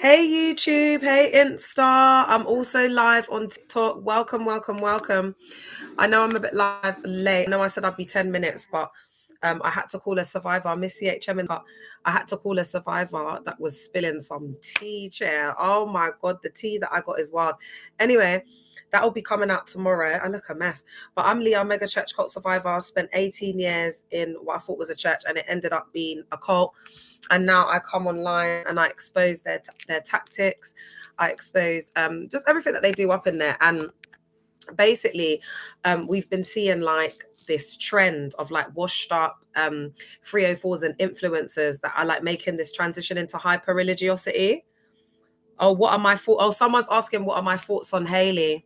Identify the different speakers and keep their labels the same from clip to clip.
Speaker 1: Hey YouTube, hey Insta. I'm also live on TikTok. Welcome, welcome, welcome. I know I'm a bit live late. I know I said I'd be 10 minutes, but I had to call a survivor. Miss CHM in the cut. I had to call a survivor that was spilling some tea, chair. Oh my God, the tea that I got is wild. Anyway, that will be coming out tomorrow. I look a mess. But I'm Leah, mega church cult survivor. Spent 18 years in what I thought was a church and it ended up being a cult. And now I come online and I expose their tactics. I expose just everything that they do up in there. And basically, we've been seeing like this trend of like washed up 304s and influencers that are like making this transition into hyper religiosity. Oh, what are my thoughts? Oh, someone's asking what are my thoughts on Hailey.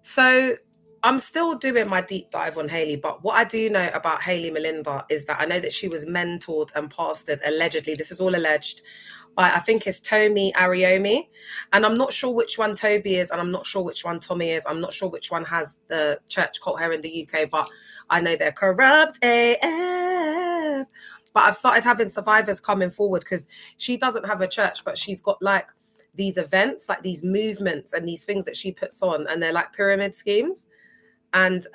Speaker 1: So I'm still doing my deep dive on Hailey, but what I do know about Hailey Melinda is that I know that she was mentored and pastored, allegedly, this is all alleged, by I think it's Tomi Ariomi. And I'm not sure which one Toby is, and I'm not sure which one Tommy is. I'm not sure which one has the church cult here in the UK, but I know they're corrupt AF. But I've started having survivors coming forward because she doesn't have a church, but she's got like these events, like these movements and these things that she puts on, and they're like pyramid schemes. And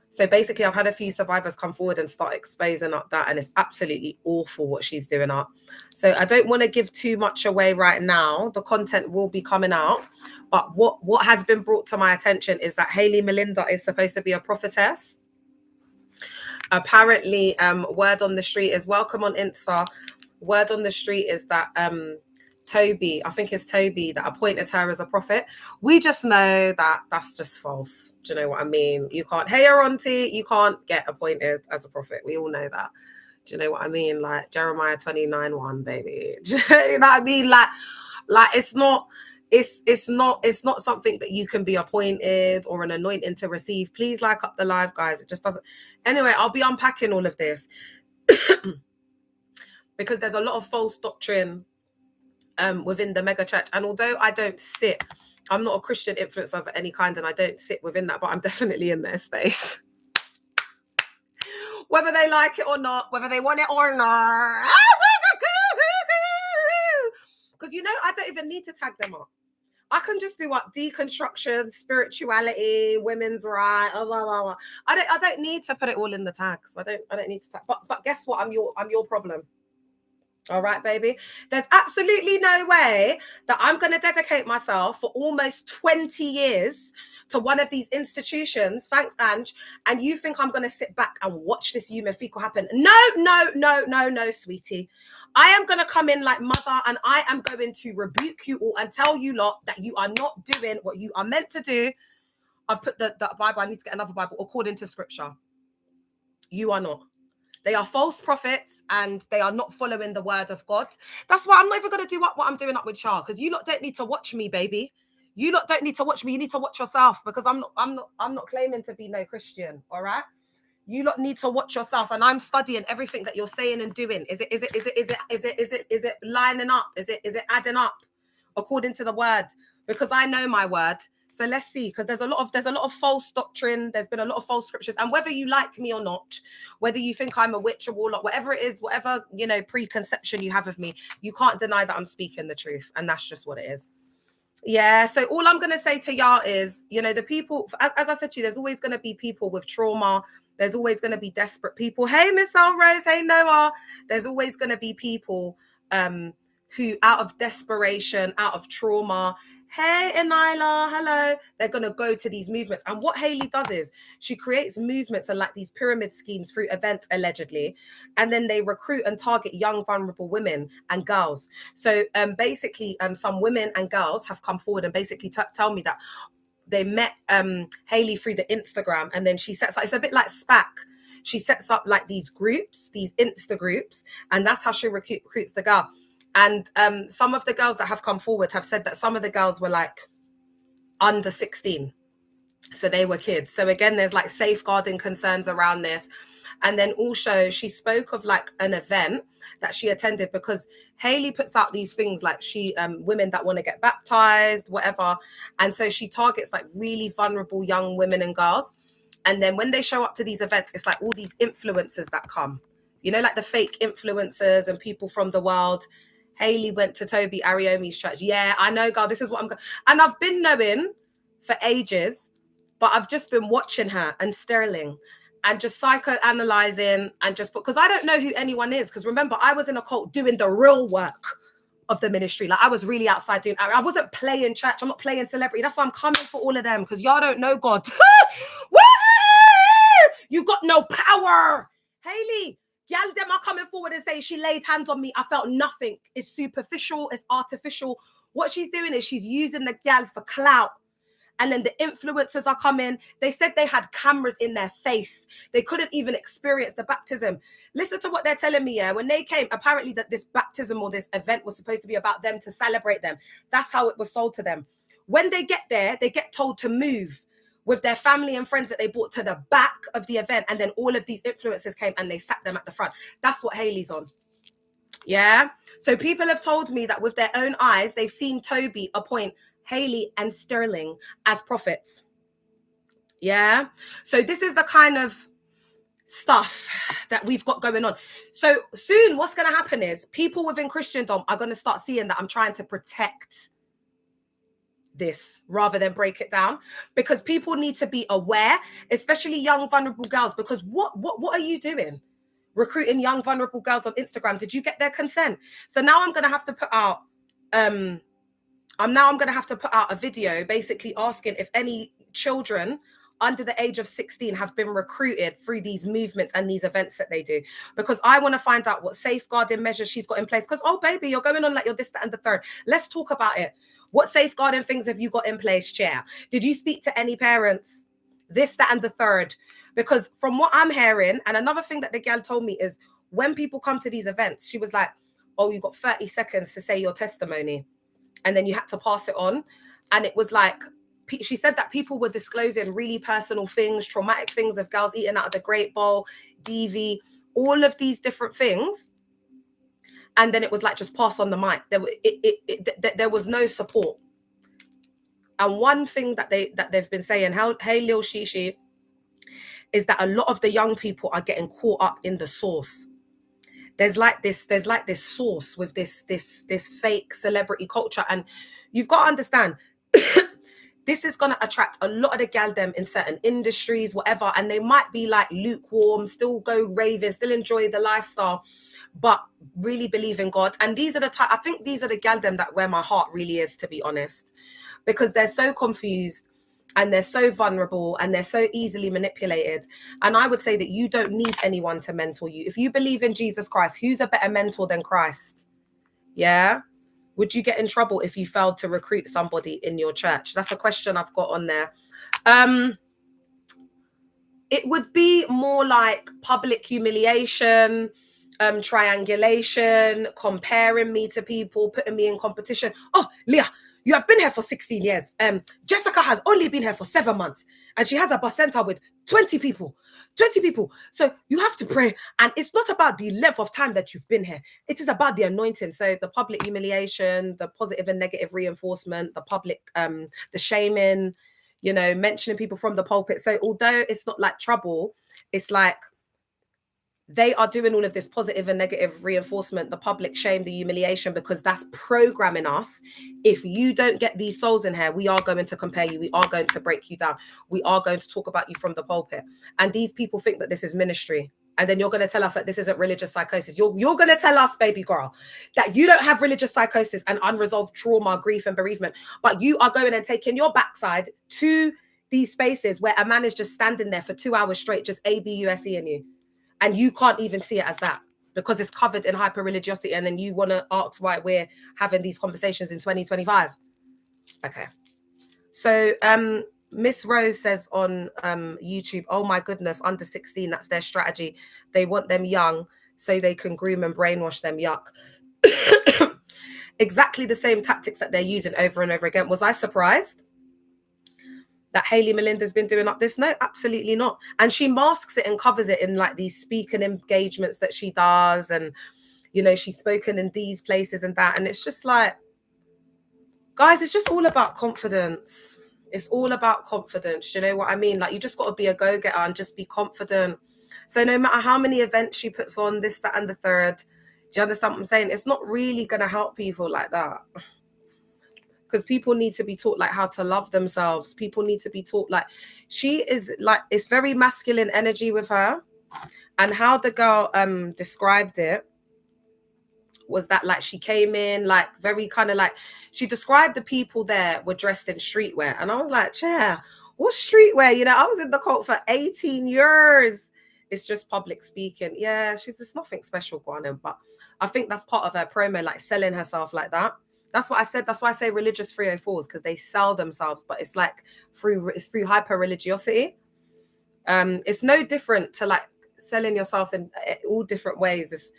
Speaker 1: so basically I've had a few survivors come forward and start exposing up that, and it's absolutely awful what she's doing up. So I don't want to give too much away right now. The content will be coming out, but what has been brought to my attention is that Hailey Melinda is supposed to be a prophetess. Apparently, word on the street is, welcome on Insta, word on the street is that Toby, I think it's Toby that appointed her as a prophet. We just know that that's just false. Do you know what I mean? You can't, hey, auntie, you can't get appointed as a prophet. We all know that. Do you know what I mean? Like Jeremiah 29:1, baby. Do you know what I mean? Like it's not something that you can be appointed or an anointing to receive. Please like up the live, guys. It just doesn't. Anyway, I'll be unpacking all of this because there's a lot of false doctrine within the mega church. And although I'm not a Christian influencer of any kind, and I don't sit within that, but I'm definitely in their space. Whether they like it or not, whether they want it or not. Because, I don't even need to tag them up. I can just do what deconstruction, spirituality, women's right, blah, blah, blah. I don't need to put it all in the tags. I don't need to tag. But guess what? I'm your problem. All right, baby. There's absolutely no way that I'm going to dedicate myself for almost 20 years to one of these institutions. Thanks, Ange. And you think I'm going to sit back and watch this human fecal happen? No, sweetie. I am going to come in like mother, and I am going to rebuke you all and tell you lot that you are not doing what you are meant to do. I've put the Bible. I need to get another Bible according to scripture. You are not. They are false prophets and they are not following the word of God. That's why I'm not even going to do what I'm doing up with Charles, because you lot don't need to watch me, baby. You lot don't need to watch me. You need to watch yourself, because I'm not claiming to be no Christian. All right. You lot need to watch yourself, and I'm studying everything that you're saying and doing. Is it lining up? Is it adding up according to the word? Because I know my word. So let's see, because there's a lot of false doctrine. There's been a lot of false scriptures, and whether you like me or not, whether you think I'm a witch or warlock, whatever it is, whatever preconception you have of me, you can't deny that I'm speaking the truth, and that's just what it is. Yeah. So all I'm gonna say to y'all is, the people, as I said to you, there's always gonna be people with trauma. There's always gonna be desperate people. Hey, Miss L Rose. Hey, Noah. There's always gonna be people who, out of desperation, out of trauma. Hey, Enila, hello. They're going to go to these movements. And what Hailey does is she creates movements and like these pyramid schemes through events, allegedly. And then they recruit and target young, vulnerable women and girls. So basically, some women and girls have come forward and basically tell me that they met Hailey through the Instagram. And then she sets up, it's a bit like SPAC. She sets up like these groups, these Insta groups. And that's how she recruits the girl. And some of the girls that have come forward have said that some of the girls were like under 16. So they were kids. So again, there's like safeguarding concerns around this. And then also she spoke of like an event that she attended, because Hailey puts out these things like women that want to get baptized, whatever. And so she targets like really vulnerable young women and girls. And then when they show up to these events, it's like all these influencers that come. You know, like the fake influencers and people from the world. Hayley went to Toby Ariomi's church. Yeah, I know, girl. This is what I'm going. And I've been knowing for ages, but I've just been watching her and Sterling and just psychoanalyzing and just because I don't know who anyone is. Because remember, I was in a cult doing the real work of the ministry. Like I was really outside doing. I wasn't playing church. I'm not playing celebrity. That's why I'm coming for all of them because y'all don't know God. You got no power, Hayley. Y'all them are coming forward and saying she laid hands on me. I felt nothing. It's superficial. It's artificial. What she's doing is she's using the gal for clout. And then the influencers are coming. They said they had cameras in their face. They couldn't even experience the baptism. Listen to what they're telling me. Yeah, when they came, apparently that this baptism or this event was supposed to be about them to celebrate them. That's how it was sold to them. When they get there, they get told to move with their family and friends that they brought to the back of the event. And then all of these influencers came and they sat them at the front. That's what Hayley's on. Yeah. So people have told me that with their own eyes, they've seen Toby appoint Hayley and Sterling as prophets. Yeah. So this is the kind of stuff that we've got going on. So soon what's going to happen is people within Christendom are going to start seeing that I'm trying to protect this rather than break it down, because people need to be aware, especially young vulnerable girls, because what are you doing recruiting young vulnerable girls on Instagram? Did you get their consent? So now I'm going to have to put out I'm going to have to put out a video basically asking if any children under the age of 16 have been recruited through these movements and these events that they do, because I want to find out what safeguarding measures she's got in place. Because, oh, baby, you're going on like you're this, that, and the third. Let's talk about it. What safeguarding things have you got in place, Chair? Did you speak to any parents? This, that, and the third. Because from what I'm hearing, and another thing that the gal told me is when people come to these events, she was like, oh, you got 30 seconds to say your testimony. And then you had to pass it on. And it was like, she said that people were disclosing really personal things, traumatic things of girls eating out of the Great Bowl, DV, all of these different things. And then it was like, just pass on the mic. There was no support. And one thing that they've been saying, hey, Lil Shishi, is that a lot of the young people are getting caught up in the source. There's like this source with this fake celebrity culture. And you've got to understand, this is going to attract a lot of the gal them in certain industries, whatever. And they might be like lukewarm, still go raving, still enjoy the lifestyle, but really believe in God. And these are the I think these are the gal them that where my heart really is, to be honest, because they're so confused and they're so vulnerable and they're so easily manipulated. And I would say that you don't need anyone to mentor you. If you believe in Jesus Christ, who's a better mentor than Christ? Yeah. Would you get in trouble if you failed to recruit somebody in your church? That's a question I've got on there. It would be more like public humiliation, triangulation, comparing me to people, putting me in competition. Oh, Leah, you have been here for 16 years. Jessica has only been here for 7 months and she has a bacenta with 20 people. 20 people. So you have to pray. And it's not about the length of time that you've been here. It is about the anointing. So the public humiliation, the positive and negative reinforcement, the public, the shaming, you know, mentioning people from the pulpit. So although it's not like trouble, it's like they are doing all of this positive and negative reinforcement, the public shame, the humiliation, because that's programming us. If you don't get these souls in here, we are going to compare you. We are going to break you down. We are going to talk about you from the pulpit. And these people think that this is ministry. And then you're going to tell us that this isn't religious psychosis. You're going to tell us, baby girl, that you don't have religious psychosis and unresolved trauma, grief and bereavement, but you are going and taking your backside to these spaces where a man is just standing there for 2 hours straight, just ABUSE-ing you. And you can't even see it as that because it's covered in hyper-religiosity. And then you want to ask why we're having these conversations in 2025. Okay. So Miss Rose says on YouTube, oh my goodness, under 16, that's their strategy. They want them young so they can groom and brainwash them. Yuck. Exactly the same tactics that they're using over and over again. Was I surprised that Hayley Melinda's been doing up this? No, absolutely not. And she masks it and covers it in like these speaking engagements that she does. And, you know, she's spoken in these places and that. And it's just like, guys, it's just all about confidence. It's all about confidence. You know what I mean? Like, you just got to be a go-getter and just be confident. So no matter how many events she puts on, this, that, and the third, do you understand what I'm saying? It's not really going to help people like that. Because people need to be taught like how to love themselves. People need to be taught like, she is like, it's very masculine energy with her. And how the girl described it was that like she came in like very kind of like, she described the people there were dressed in streetwear. And I was like, yeah, what's streetwear? You know, I was in the cult for 18 years. It's just public speaking. Yeah, she's just nothing special, Guanem. But I think that's part of her promo, like selling herself like that. That's what I said. That's why I say religious 304s, because they sell themselves, but it's like it's through hyper religiosity. It's no different to like selling yourself in all different ways.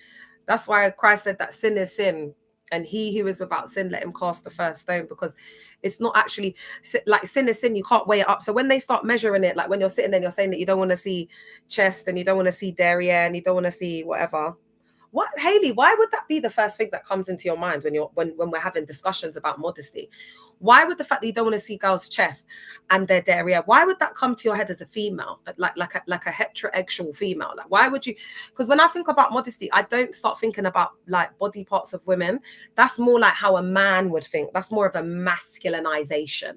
Speaker 1: That's why Christ said that sin is sin, and he who is without sin, let him cast the first stone, because it's not actually like sin is sin. You can't weigh it up. So when they start measuring it, like when you're sitting there, you're saying that you don't want to see chest and you don't want to see derriere and you don't want to see whatever. What, Hayley, why would that be the first thing that comes into your mind when we're having discussions about modesty? Why would the fact that you don't want to see girls' chest and their derriere, why would that come to your head as a female, like a heterosexual female? Like, why would you? Because when I think about modesty, I don't start thinking about like body parts of women. That's more like how a man would think. That's more of a masculinization,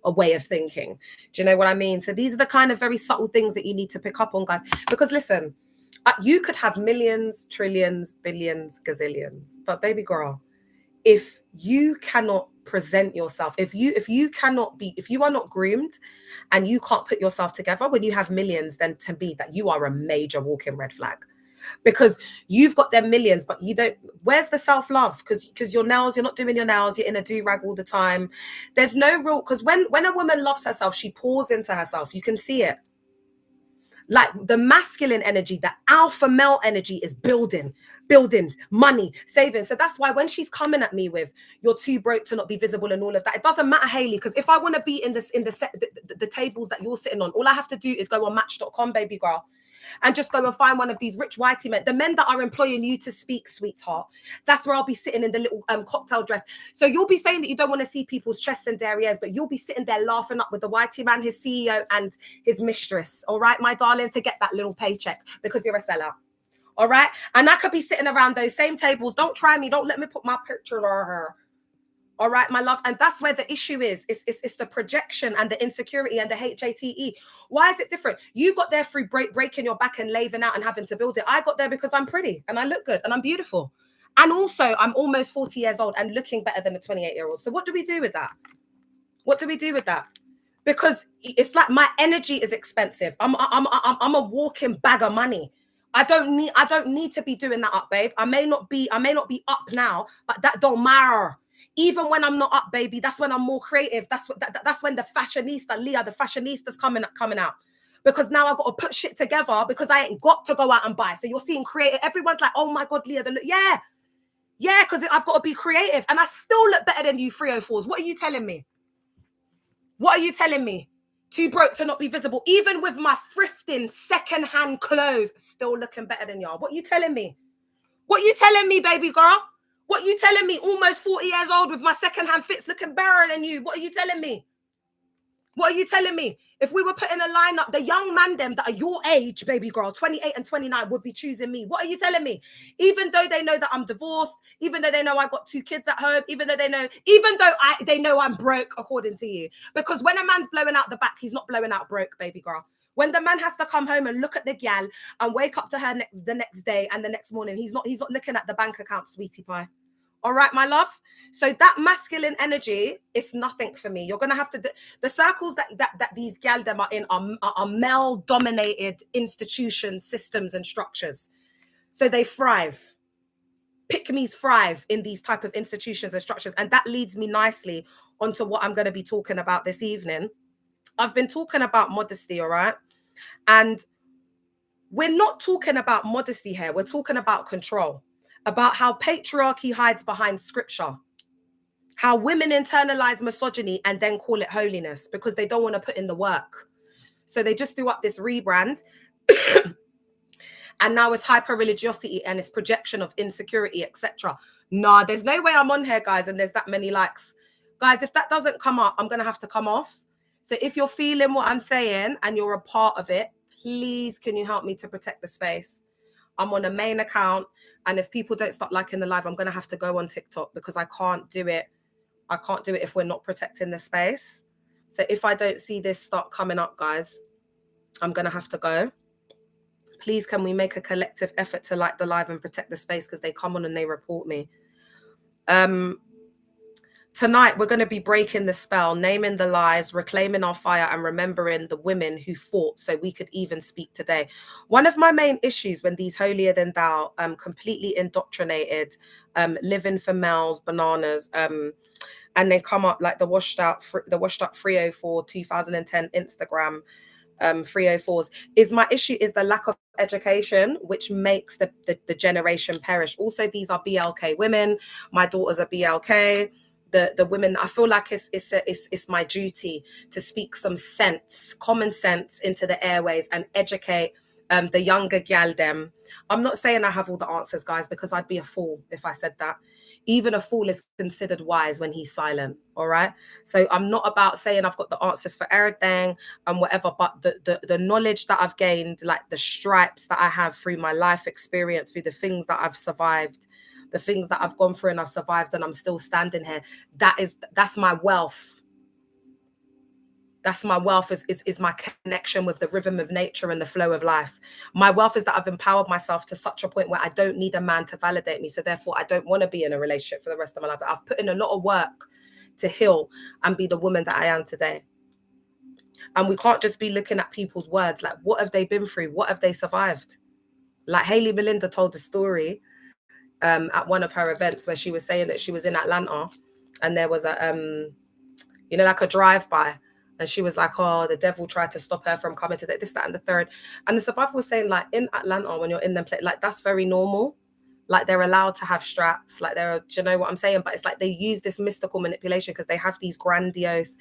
Speaker 1: a way of thinking. Do you know what I mean? So these are the kind of very subtle things that you need to pick up on, guys. Because listen, you could have millions, trillions, billions, gazillions, but baby girl, if you cannot present yourself, if you are not groomed and you can't put yourself together when you have millions, then to me that you are a major walking red flag, because you've got them millions, but you don't. Where's the self-love? Because your nails, you're not doing your nails, you're in a do-rag all the time. There's no real, because when a woman loves herself, she pours into herself. You can see it. Like the masculine energy, the alpha male energy is building money, saving. So that's why when she's coming at me with you're too broke to not be visible and all of that, it doesn't matter, Hayley, because if I want to be in the tables that you're sitting on, all I have to do is go on match.com, baby girl, and just go and find one of these rich whitey men, the men that are employing you to speak, sweetheart. That's where I'll be sitting in the little cocktail dress. So you'll be saying that you don't want to see people's chests and derrieres, but you'll be sitting there laughing up with the whitey man, his CEO and his mistress. All right, my darling, to get that little paycheck because you're a seller. All right. And I could be sitting around those same tables. Don't try me. Don't let me put my picture on her. All right, my love. And that's where the issue is. It's the projection and the insecurity and the HATE. Why is it different? You got there through breaking your back and laving out and having to build it. I got there because I'm pretty and I look good and I'm beautiful. And also, I'm almost 40 years old and looking better than a 28-year-old. So what do we do with that? What do we do with that? Because it's like my energy is expensive. I'm a walking bag of money. I don't need to be doing that up, babe. I may not be up now, but that don't matter. Even when I'm not up, baby, that's when I'm more creative. That's when the fashionista, Leah, the fashionista's coming out. Because now I've got to put shit together because I ain't got to go out and buy. So you're seeing creative. Everyone's like, oh my God, Leah, yeah, because I've got to be creative. And I still look better than you 304s. What are you telling me? What are you telling me? Too broke to not be visible. Even with my thrifting secondhand clothes, still looking better than y'all. What are you telling me? What are you telling me, baby girl? What are you telling me? Almost 40 years old with my secondhand fits looking better than you. What are you telling me? What are you telling me? If we were putting a lineup, the young man them that are your age, baby girl, 28 and 29 would be choosing me. What are you telling me? Even though they know that I'm divorced, even though they know I got 2 kids at home, even though they know I'm broke, according to you. Because when a man's blowing out the back, he's not blowing out broke, baby girl. When the man has to come home and look at the gal and wake up to her the next day and the next morning, he's not looking at the bank account, sweetie pie. All right, my love. So that masculine energy is nothing for me. You're gonna have to the circles that these gal them are in are male-dominated institutions, systems, and structures. So they thrive. Pick-me's thrive in these type of institutions and structures, and that leads me nicely onto what I'm going to be talking about this evening. I've been talking about modesty, all right, and we're not talking about modesty here. We're talking about control. About how patriarchy hides behind scripture, how women internalize misogyny and then call it holiness because they don't want to put in the work. So they just do up this rebrand and now it's hyper religiosity and it's projection of insecurity, etc. Nah, there's no way I'm on here, guys, and there's that many likes. Guys, if that doesn't come up, I'm going to have to come off. So if you're feeling what I'm saying and you're a part of it, please, can you help me to protect the space? I'm on a main account, and if people don't start liking the live, I'm going to have to go on TikTok, because I can't do it. I can't do it if we're not protecting the space. So if I don't see this start coming up, guys, I'm going to have to go. Please, can we make a collective effort to like the live and protect the space, because they come on and they report me. Tonight, we're going to be breaking the spell, naming the lies, reclaiming our fire, and remembering the women who fought so we could even speak today. One of my main issues when these holier than thou, completely indoctrinated, living for males, bananas, and they come up like the washed up 304 2010 Instagram 304s, is my issue is the lack of education, which makes the generation perish. Also, these are BLK women. My daughters are BLK. The women, I feel like it's my duty to speak some sense, common sense into the airways and educate the younger gal them. I'm not saying I have all the answers, guys, because I'd be a fool if I said that. Even a fool is considered wise when he's silent. All right. So I'm not about saying I've got the answers for everything and whatever, but the knowledge that I've gained, like the stripes that I have through my life experience, through the things that I've survived, the things that I've gone through and I've survived, and I'm still standing here. That's my wealth. That's my wealth, is my connection with the rhythm of nature and the flow of life. My wealth is that I've empowered myself to such a point where I don't need a man to validate me. So therefore, I don't want to be in a relationship for the rest of my life. I've put in a lot of work to heal and be the woman that I am today. And we can't just be looking at people's words. Like, what have they been through? What have they survived? Like Hayley Melinda told a story at one of her events where she was saying that she was in Atlanta and there was a, like a drive-by. And she was like, oh, the devil tried to stop her from coming to this, that, and the third. And the survivor was saying, like, in Atlanta, when you're in them, like, that's very normal. Like, they're allowed to have straps. Like, do you know what I'm saying? But it's like they use this mystical manipulation because they have these grandiose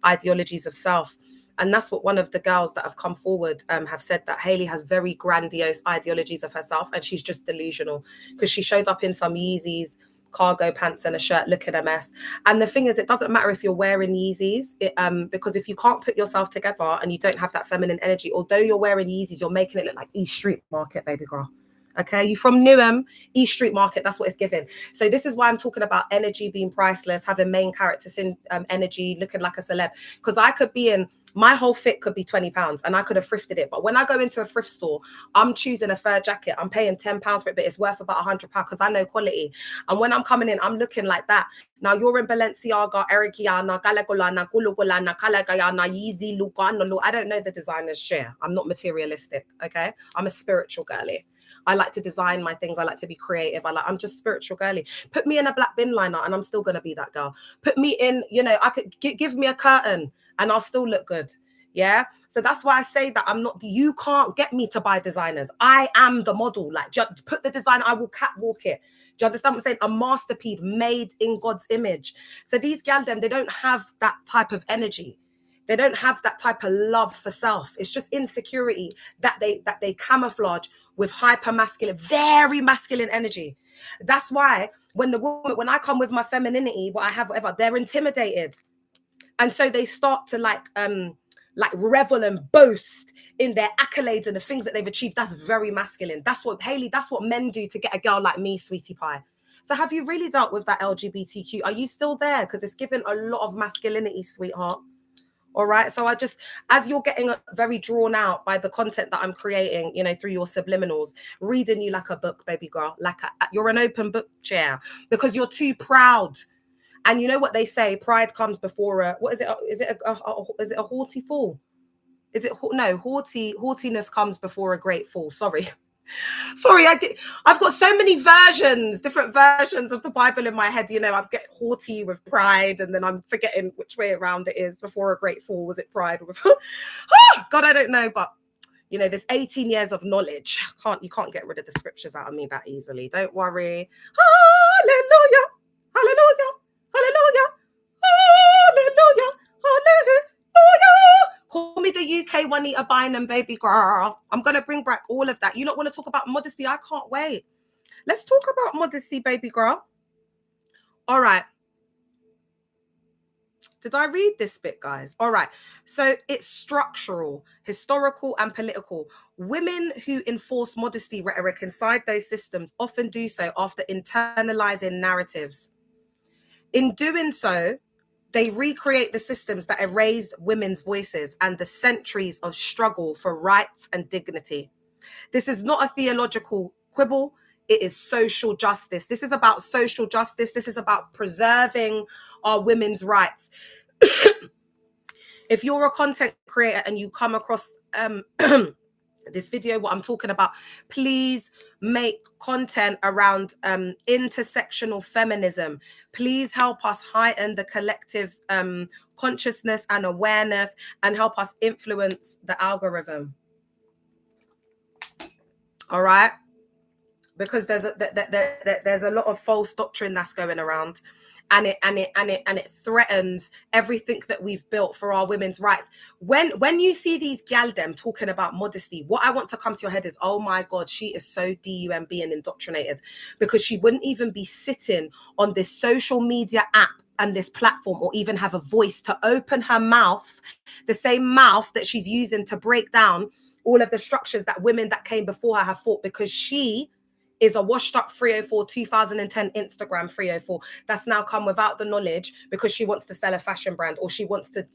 Speaker 1: ideologies of self. And that's what one of the girls that have come forward have said, that Hayley has very grandiose ideologies of herself. And she's just delusional because she showed up in some Yeezys, cargo pants and a shirt looking a mess. And the thing is, it doesn't matter if you're wearing Yeezys, because if you can't put yourself together and you don't have that feminine energy, although you're wearing Yeezys, you're making it look like East Street Market, baby girl. Okay, you from Newham, East Street Market, that's what it's giving. So this is why I'm talking about energy being priceless, having main characters in energy, looking like a celeb. Because I could be in, my whole fit could be £20 and I could have thrifted it. But when I go into a thrift store, I'm choosing a fur jacket. I'm paying £10 for it, but it's worth about £100 because I know quality. And when I'm coming in, I'm looking like that. Now you're in Balenciaga, Erigiana, Galagolana, Gulugolana, Kalagayana, Yeezy, Lugano. I don't know the designer's share. I'm not materialistic, okay? I'm a spiritual girly. I like to design my things. I like to be creative. I'm just spiritual girly. Put me in a black bin liner and I'm still going to be that girl. Put me in, I could give me a curtain and I'll still look good. Yeah. So that's why I say that you can't get me to buy designers. I am the model. Like, just put the design, I will catwalk it. Do you understand what I'm saying? A masterpiece made in God's image. So these gal them, they don't have that type of energy. They don't have that type of love for self. It's just insecurity that they camouflage with hyper masculine, very masculine energy. That's why when I come with my femininity, what I have, whatever, they're intimidated. And so they start to like revel and boast in their accolades and the things that they've achieved. That's very masculine. That's what men do to get a girl like me, sweetie pie. So have you really dealt with that LGBTQ? Are you still there? Because it's given a lot of masculinity, sweetheart. All right. So as you're getting very drawn out by the content that I'm creating, through your subliminals, reading you like a book, baby girl, you're an open book chair because you're too proud. And you know what they say? Pride comes before what is it? Is it a haughty fall? Haughtiness comes before a great fall. Sorry, I've got so many different versions of the Bible in my head. I get haughty with pride, and then I'm forgetting which way around it is. Before a great fall, was it pride? God, I don't know, but there's 18 years of knowledge. You can't get rid of the scriptures out of me that easily. Don't worry. Hallelujah, hallelujah, hallelujah, hallelujah, hallelujah. Call me the UK Juanita Bynum, baby girl. I'm going to bring back all of that. You don't want to talk about modesty? I can't wait. Let's talk about modesty, baby girl. All right. Did I read this bit, guys? All right. So it's structural, historical, and political. Women who enforce modesty rhetoric inside those systems often do so after internalizing narratives. In doing so, they recreate the systems that erased women's voices and the centuries of struggle for rights and dignity. This is not a theological quibble. It is social justice. This is about social justice. This is about preserving our women's rights. If you're a content creator and you come across this video, what I'm talking about, please make content around intersectional feminism. Please help us heighten the collective consciousness and awareness, and help us influence the algorithm. All right, because there's a lot of false doctrine that's going around, and it threatens everything that we've built for our women's rights. When you see these gal them talking about modesty, what I want to come to your head is, oh my God, she is so DUMB and indoctrinated, because she wouldn't even be sitting on this social media app and this platform, or even have a voice to open her mouth, the same mouth that she's using to break down all of the structures that women that came before her have fought, because she is a washed up 304 2010 Instagram 304 that's now come without the knowledge because she wants to sell a fashion brand, or she wants to,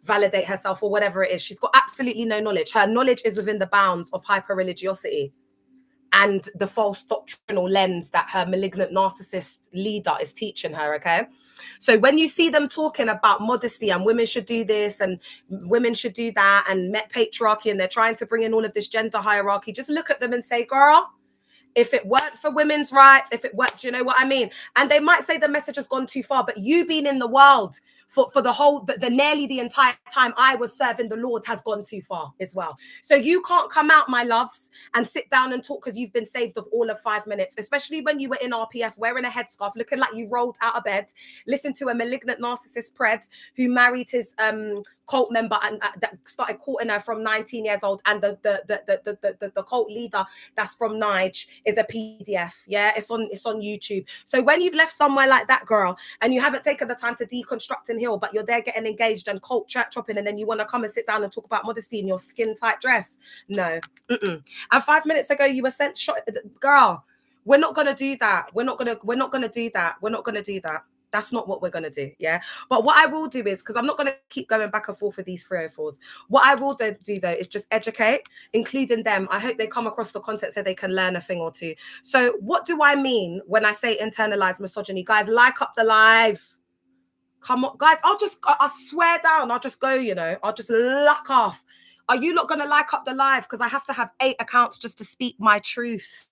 Speaker 1: validate herself, or whatever it is. She's got absolutely no knowledge. Her knowledge is within the bounds of hyper religiosity and the false doctrinal lens that her malignant narcissist leader is teaching her. Okay, so when you see them talking about modesty and women should do this and women should do that and patriarchy, and they're trying to bring in all of this gender hierarchy, just look at them and say, girl, if it weren't for women's rights, if it weren't, do you know what I mean? And they might say the message has gone too far, but you being in the world for the whole, the nearly the entire time I was serving the Lord has gone too far as well. So you can't come out, my loves, and sit down and talk because you've been saved of all of 5 minutes, especially when you were in RPF wearing a headscarf, looking like you rolled out of bed, listen to a malignant narcissist pred who married his cult member and that started courting her from 19 years old, and the cult leader that's from Nige is a PDF. Yeah, it's on YouTube. So when you've left somewhere like that, girl, and you haven't taken the time to deconstruct and heal, but you're there getting engaged and cult church hopping, and then you want to come and sit down and talk about modesty in your skin tight dress, no. And 5 minutes ago you were sent shot, girl. We're not gonna do that. We're not gonna do that. That's not what we're going to do, yeah? But what I will do is, because I'm not going to keep going back and forth with these 304s, what I will do, though, is just educate, including them. I hope they come across the content so they can learn a thing or two. So what do I mean when I say internalized misogyny? Guys, like up the live. Come on, guys, I'll swear down. I'll just go, I'll just luck off. Are you not going to like up the live? Because I have to have 8 accounts just to speak my truth.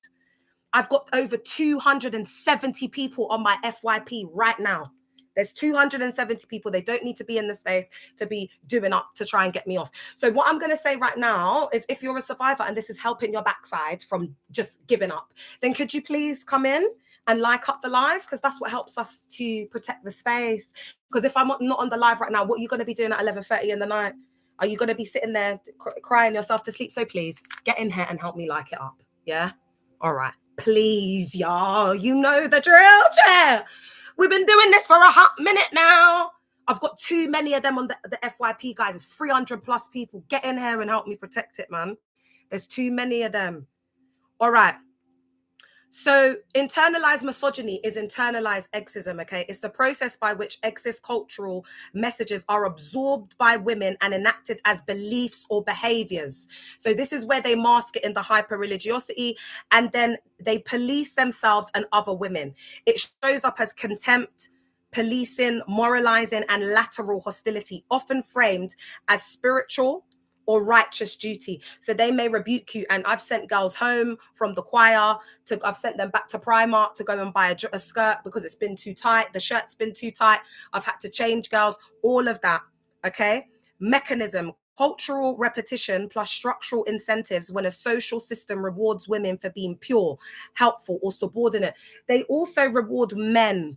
Speaker 1: I've got over 270 people on my FYP right now. There's 270 people. They don't need to be in the space to be doing up to try and get me off. So what I'm going to say right now is, if you're a survivor and this is helping your backside from just giving up, then could you please come in and like up the live? Because that's what helps us to protect the space. Because if I'm not on the live right now, what are you going to be doing at 11:30 in the night? Are you going to be sitting there crying yourself to sleep? So please get in here and help me like it up. Yeah? All right. Please, y'all, you know the drill, chair. We've been doing this for a hot minute now. I've got too many of them on the FYP, guys. It's 300 plus people. Get in here and help me protect it, man. There's too many of them. All right. So internalized misogyny is internalized sexism, okay? It's the process by which sexist cultural messages are absorbed by women and enacted as beliefs or behaviours. So this is where they mask it in the hyper-religiosity, and then they police themselves and other women. It shows up as contempt, policing, moralising, and lateral hostility, often framed as spiritual or righteous duty. So they may rebuke you, and I've sent girls home from the choir I've sent them back to Primark to go and buy a skirt because it's been too tight, the shirt's been too tight, I've had to change girls, all of that. Okay, mechanism: cultural repetition plus structural incentives. When a social system rewards women for being pure, helpful, or subordinate, they also reward men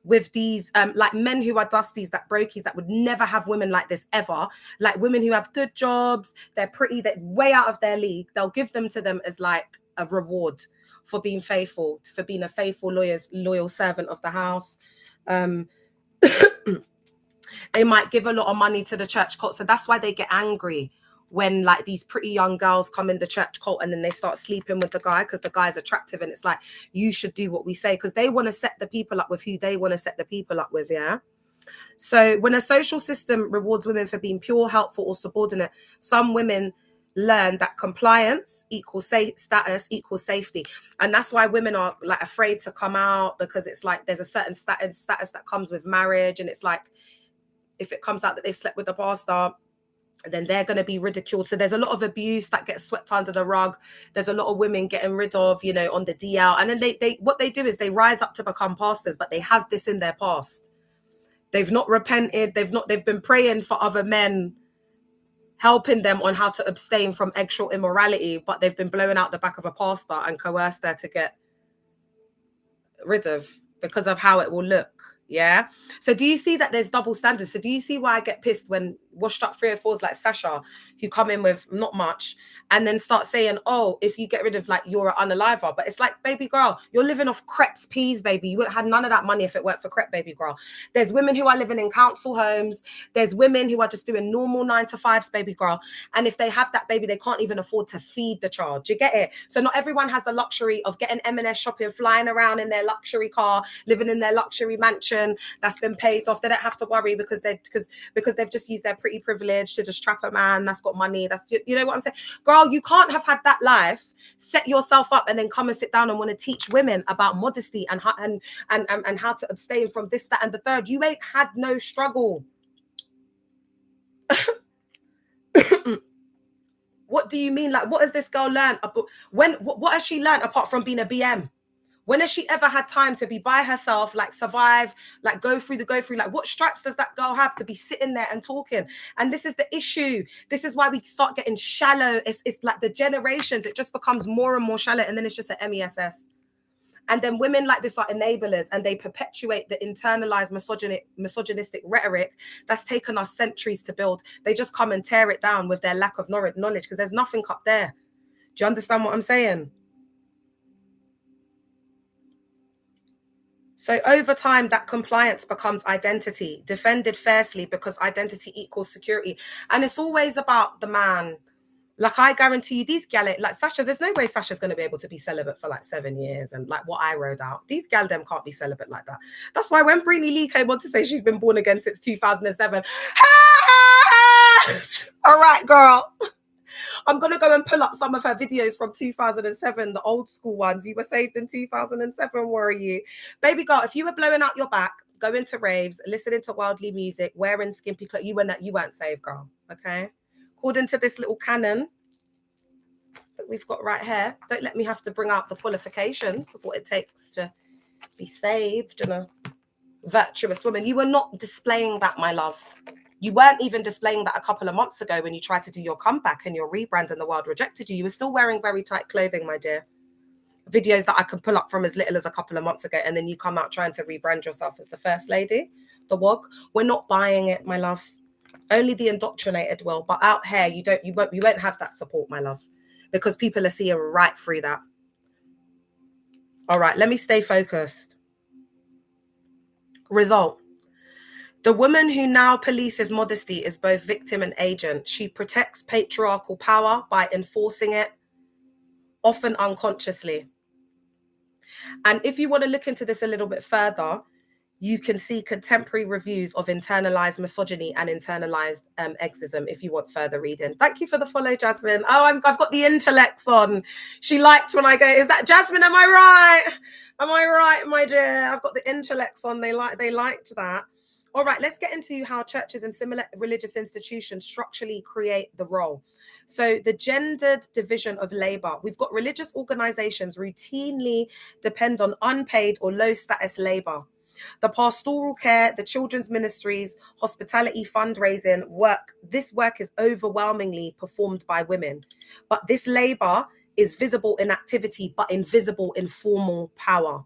Speaker 1: with these like men who are dusties, that brokies, that would never have women like this ever, like women who have good jobs, they're pretty, they're way out of their league. They'll give them to them as like a reward for being faithful, for being a faithful loyal servant of the house. They might give a lot of money to the church cult. So that's why they get angry when like these pretty young girls come in the church cult and then they start sleeping with the guy because the guy's attractive, and it's like, you should do what we say, because they want to set the people up with who they want to set the people up with. Yeah. So when a social system rewards women for being pure, helpful, or subordinate, some women learn that compliance equals status equals safety. And that's why women are like afraid to come out, because it's like there's a certain status that comes with marriage, and it's like if it comes out that they've slept with the pastor, then they're going to be ridiculed. So there's a lot of abuse that gets swept under the rug. There's a lot of women getting rid of, you know, on the DL. And then they what they do is they rise up to become pastors, but they have this in their past. They've not repented. They've been praying for other men, helping them on how to abstain from sexual immorality, but they've been blowing out the back of a pastor and coerced there to get rid of because of how it will look. Yeah. So do you see that there's double standards? So do you see why I get pissed when washed up 304s like Sasha, who come in with not much and then start saying, oh, if you get rid of, like, you're an unaliver. But it's like, baby girl, you're living off crepes, peas, baby. You wouldn't have none of that money if it weren't for crepe, baby girl. There's women who are living in council homes. There's women who are just doing normal 9-to-5s, baby girl. And if they have that baby, they can't even afford to feed the child. Do you get it? So not everyone has the luxury of getting M&S shopping, flying around in their luxury car, living in their luxury mansion that's been paid off. They don't have to worry because they've just used their pretty privilege to just trap a man that's got money. That's, you know what I'm saying? Girl, you can't have had that life, set yourself up, and then come and sit down and want to teach women about modesty and how to abstain from this, that, and the third. You ain't had no struggle. What do you mean? Like, what has this girl learned? What has she learned apart from being a BM? When has she ever had time to be by herself, like survive, like go through? Like, what straps does that girl have to be sitting there and talking? And this is the issue. This is why we start getting shallow. It's like the generations, it just becomes more and more shallow. And then it's just an MESS. And then women like this are enablers, and they perpetuate the internalized misogynistic rhetoric that's taken us centuries to build. They just come and tear it down with their lack of knowledge, because there's nothing up there. Do you understand what I'm saying? So over time, that compliance becomes identity, defended fiercely because identity equals security. And it's always about the man. Like, I guarantee you, these gal, like Sasha, there's no way Sasha's going to be able to be celibate for like 7 years. And like what I wrote out, these gal them can't be celibate like that. That's why when Brinny Lee came on to say she's been born again since 2007, all right, girl. I'm going to go and pull up some of her videos from 2007, the old school ones. You were saved in 2007, were you? Baby girl, if you were blowing out your back, going to raves, listening to worldly music, wearing skimpy clothes, you weren't saved, girl, okay? According to this little canon that we've got right here, don't let me have to bring out the qualifications of what it takes to be saved and a virtuous woman. You were not displaying that, my love. You weren't even displaying that a couple of months ago when you tried to do your comeback and your rebrand and the world rejected you. You were still wearing very tight clothing, my dear. Videos that I can pull up from as little as a couple of months ago, and then you come out trying to rebrand yourself as the first lady, the WOG. We're not buying it, my love. Only the indoctrinated will. But out here, you won't have that support, my love, because people are seeing right through that. All right, let me stay focused. Result. The woman who now polices modesty is both victim and agent. She protects patriarchal power by enforcing it, often unconsciously. And if you want to look into this a little bit further, you can see contemporary reviews of internalized misogyny and internalized sexism if you want further reading. Thank you for the follow, Jasmine. Oh, I've got the intellects on. She liked when I go, is that Jasmine? Am I right? Am I right, my dear? I've got the intellects on. They liked that. All right, let's get into how churches and similar religious institutions structurally create the role. So the gendered division of labor. We've got religious organizations routinely depend on unpaid or low status labor. The pastoral care, the children's ministries, hospitality, fundraising work. This work is overwhelmingly performed by women. But this labor is visible in activity, but invisible in formal power.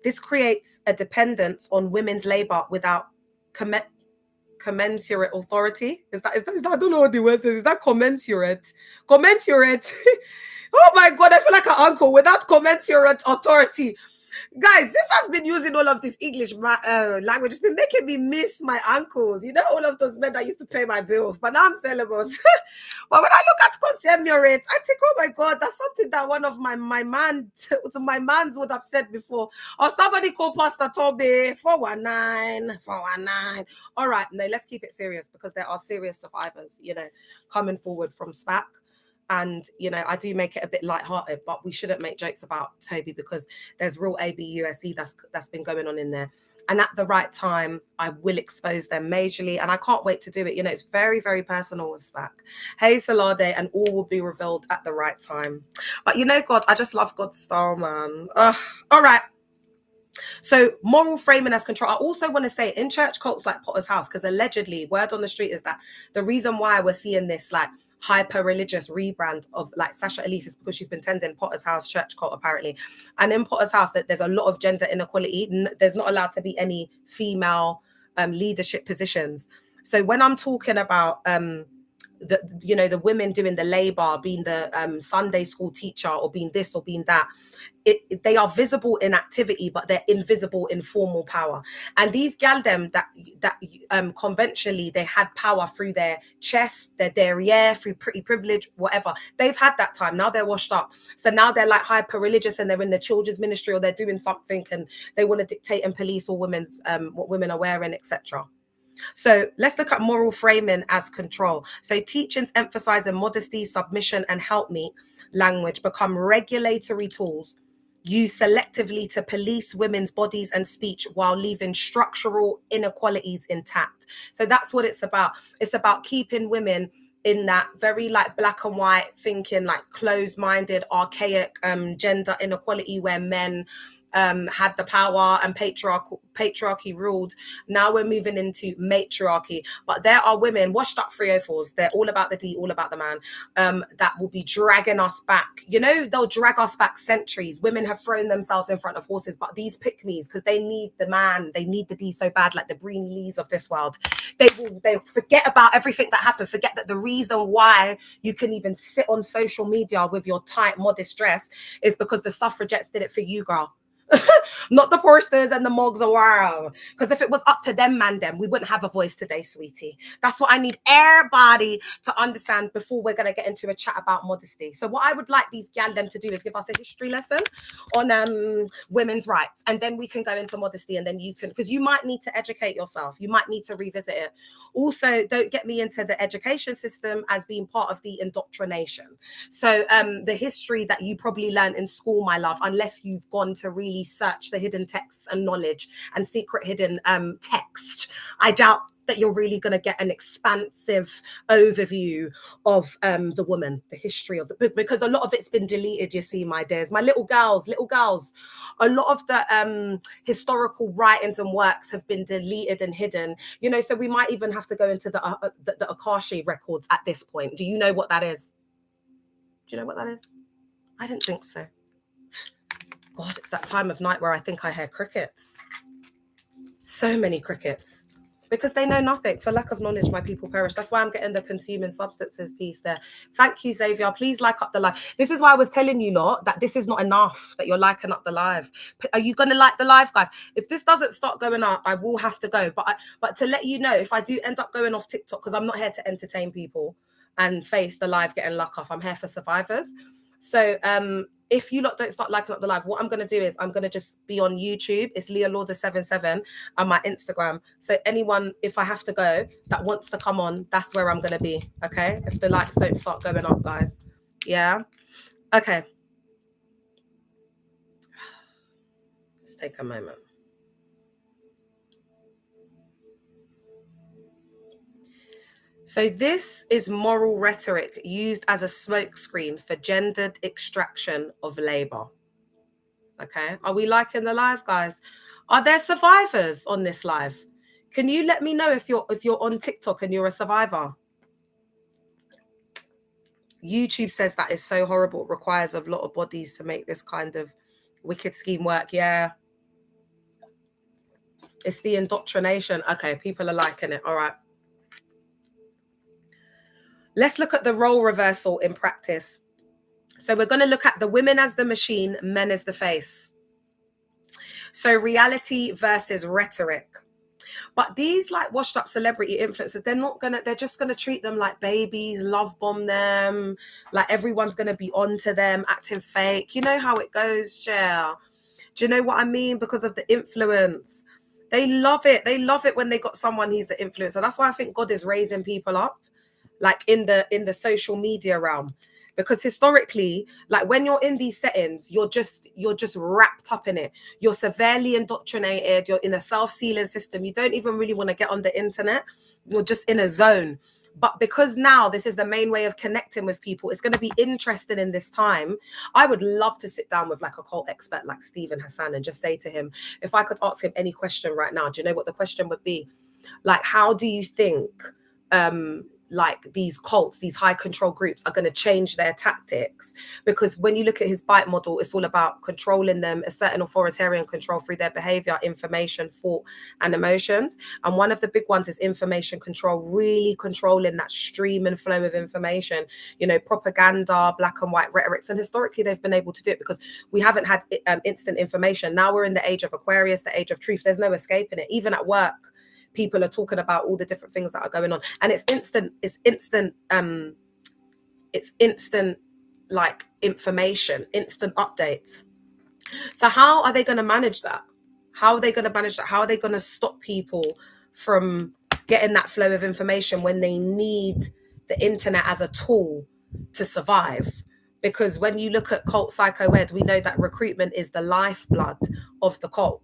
Speaker 1: This creates a dependence on women's labor without commensurate authority. Is that I don't know what the word says. Is that commensurate? Commensurate. Oh my God, I feel like an uncle. Without commensurate authority. Guys, since I've been using all of this English language, it's been making me miss my uncles. You know, all of those men that used to pay my bills, but now I'm celibate. But when I look at consumerate, I think, oh my God, that's something that one of my mans would have said before. Or somebody called Pastor Toby, 419, 419. All right, no, let's keep it serious because there are serious survivors, you know, coming forward from SPAC. And, you know, I do make it a bit lighthearted, but we shouldn't make jokes about Toby because there's real ABUSE that's been going on in there. And at the right time, I will expose them majorly. And I can't wait to do it. You know, it's very, very personal with SPAC. Hey, Salade, and all will be revealed at the right time. But you know, God, I just love God's style, man. All right. So moral framing as control. I also want to say in church cults like Potter's House, because allegedly word on the street is that the reason why we're seeing this like hyper religious rebrand of like Sasha Elise is because she's been tending Potter's House church cult apparently. And in Potter's House that there's a lot of gender inequality. There's not allowed to be any female leadership positions. So when I'm talking about the women doing the labor, being the Sunday school teacher, or being this or being that, they are visible in activity, but they're invisible in formal power. And these gal them that conventionally they had power through their chest, their derriere, through pretty privilege, whatever. They've had that time. Now they're washed up. So now they're like hyper religious and they're in the children's ministry or they're doing something and they want to dictate and police all women's what women are wearing, etc. So let's look at moral framing as control. So teachings emphasizing modesty, submission, and help me language become regulatory tools used selectively to police women's bodies and speech while leaving structural inequalities intact. So that's what it's about. It's about keeping women in that very like black and white thinking, like closed-minded, archaic gender inequality where men had the power and patriarchy ruled. Now we're moving into matriarchy, but there are women washed up 304s, they're all about the D, all about the man, that will be dragging us back. You know, they'll drag us back centuries. Women have thrown themselves in front of horses, but these pick-me's, because they need the man, they need the D so bad, like the Breen Lees of this world, they'll forget about everything that happened, forget that the reason why you can even sit on social media with your tight modest dress is because the suffragettes did it for you, girl. Not the Forsters and the Mogs of world. Because if it was up to them, we wouldn't have a voice today, sweetie. That's what I need everybody to understand before we're going to get into a chat about modesty. So what I would like these gal them to do is give us a history lesson on women's rights. And then we can go into modesty and then you can, because you might need to educate yourself. You might need to revisit it. Also, don't get me into the education system as being part of the indoctrination. So the history that you probably learned in school, my love, unless you've gone to really search the hidden texts and knowledge and secret hidden text, I doubt that you're really going to get an expansive overview of the woman, the history of the book, because a lot of it's been deleted, you see, my dears, my little girls, a lot of the historical writings and works have been deleted and hidden, you know, so we might even have to go into the Akashi records at this point. Do you know what that is? Do you know what that is? I didn't think so. God, it's that time of night where I think I hear crickets. So many crickets. Because they know nothing. For lack of knowledge, my people perish. That's why I'm getting the consuming substances piece there. Thank you, Xavier. Please like up the live. This is why I was telling you lot that this is not enough, that you're liking up the live. Are you going to like the live, guys? If this doesn't start going up, I will have to go. But to let you know, if I do end up going off TikTok, because I'm not here to entertain people and face the live getting luck off. I'm here for survivors. So if you lot don't start liking up the live, what I'm going to do is I'm going to just be on YouTube. It's Leah Lauder77 on my Instagram. So anyone, if I have to go, that wants to come on, that's where I'm going to be. Okay. If the likes don't start going up, guys. Yeah. Okay. Let's take a moment. So this is moral rhetoric used as a smokescreen for gendered extraction of labor. Okay. Are we liking the live, guys? Are there survivors on this live? Can you let me know if you're on TikTok and you're a survivor? YouTube says that is so horrible. It requires a lot of bodies to make this kind of wicked scheme work. Yeah. It's the indoctrination. Okay, people are liking it. All right. Let's look at the role reversal in practice. So we're going to look at the women as the machine, men as the face. So reality versus rhetoric. But these like washed up celebrity influencers, they're just gonna treat them like babies, love bomb them, like everyone's gonna be onto them, acting fake. You know how it goes, Jill. Do you know what I mean? Because of the influence. They love it. They love it when they got someone who's the influencer. That's why I think God is raising people up, like in the social media realm. Because historically, like when you're in these settings, you're just wrapped up in it. You're severely indoctrinated. You're in a self-sealing system. You don't even really want to get on the internet. You're just in a zone. But because now this is the main way of connecting with people, it's going to be interesting in this time. I would love to sit down with like a cult expert like Stephen Hassan and just say to him, if I could ask him any question right now, do you know what the question would be? Like, how do you think like these cults, these high control groups are going to change their tactics? Because when you look at his bite model, it's all about controlling them, a certain authoritarian control through their behavior, information, thought, and emotions. And one of the big ones is information control, really controlling that stream and flow of information, you know, propaganda, black and white rhetorics. And historically, they've been able to do it because we haven't had instant information. Now we're in the age of Aquarius, the age of truth. There's no escaping it. Even at work, people are talking about all the different things that are going on, and it's instant like information, instant updates. So how are they going to manage that? How are they going to stop people from getting that flow of information when they need the internet as a tool to survive? Because when you look at cult psycho ed, we know that recruitment is the lifeblood of the cult.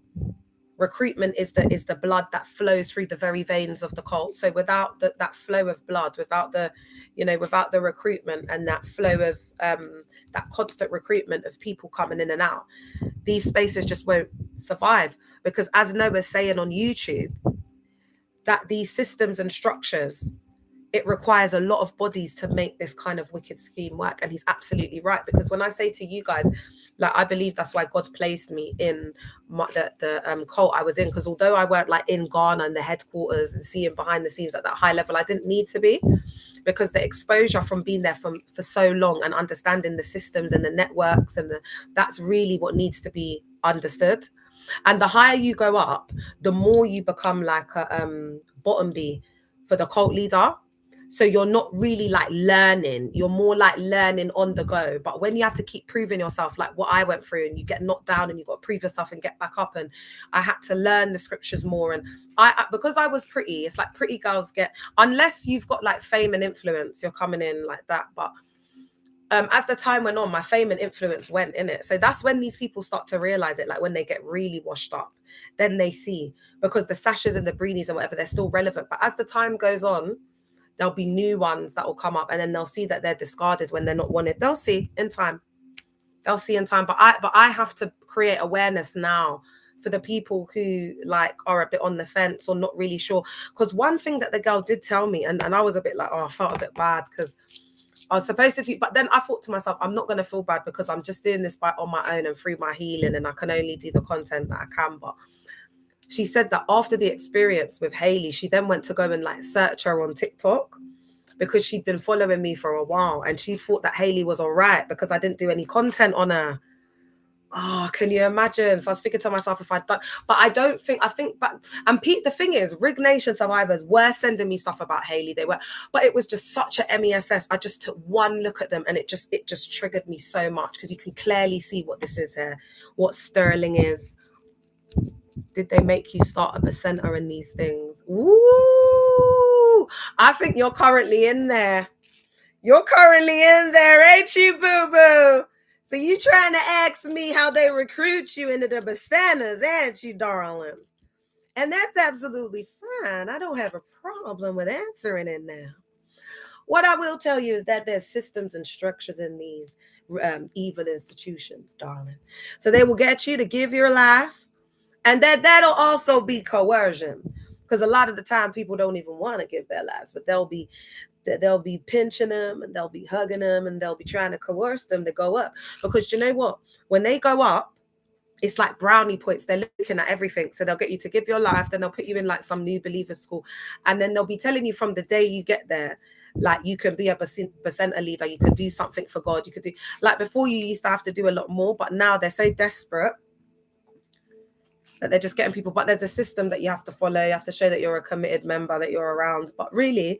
Speaker 1: Recruitment is the blood that flows through the very veins of the cult. So without that flow of blood, without the recruitment and that flow of that constant recruitment of people coming in and out, these spaces just won't survive. Because as Noah's saying on YouTube, that these systems and structures, it requires a lot of bodies to make this kind of wicked scheme work. And he's absolutely right. Because when I say to you guys, like, I believe that's why God placed me in the cult I was in. Because although I weren't like in Ghana and the headquarters and seeing behind the scenes at that high level, I didn't need to be, because the exposure from being there for so long and understanding the systems and the networks and that's really what needs to be understood. And the higher you go up, the more you become like a bottom bee for the cult leader. So you're not really like learning, you're more like learning on the go. But when you have to keep proving yourself, like what I went through, and you get knocked down and you got to prove yourself and get back up, and I had to learn the scriptures more. And I because I was pretty, it's like pretty girls get, unless you've got like fame and influence, you're coming in like that. But as the time went on, my fame and influence went in it. So that's when these people start to realize it, like when they get really washed up, then they see, because the sashes and the breenies and whatever, they're still relevant. But as the time goes on, there'll be new ones that will come up, and then they'll see that they're discarded when they're not wanted. They'll see in time. But I have to create awareness now for the people who like are a bit on the fence or not really sure. Because one thing that the girl did tell me, and I was a bit like, oh, I felt a bit bad because I was supposed to do, but then I thought to myself, I'm not going to feel bad because I'm just doing this on my own and through my healing, and I can only do the content that I can. But she said that after the experience with Hayley, she then went to go and like search her on TikTok, because she'd been following me for a while, and she thought that Hayley was all right because I didn't do any content on her. Oh, can you imagine? So I was thinking to myself, if I'd done, but Pete, the thing is, Rig Nation survivors were sending me stuff about Hayley. They were, but it was just such a MESS. I just took one look at them and it just triggered me so much, because you can clearly see what this is here, what Sterling is. Did they make you start at the center in these things? Ooh, I think you're currently in there. You're currently in there, ain't you, boo-boo? So you trying to ask me how they recruit you into the basanas, ain't you, darling? And that's absolutely fine. I don't have a problem with answering it now. What I will tell you is that there's systems and structures in these evil institutions, darling. So they will get you to give your life, and that'll also be coercion, because a lot of the time people don't even want to give their lives, but they'll be pinching them and they'll be hugging them and they'll be trying to coerce them to go up. Because you know what? When they go up, it's like brownie points. They're looking at everything. So they'll get you to give your life, then they'll put you in like some new believer school. And then they'll be telling you from the day you get there, like you can be a percenter leader, you can do something for God, you could do, like before you used to have to do a lot more, but now they're so desperate that they're just getting people, but there's a system that you have to follow. You have to show that you're a committed member, that you're around. But really,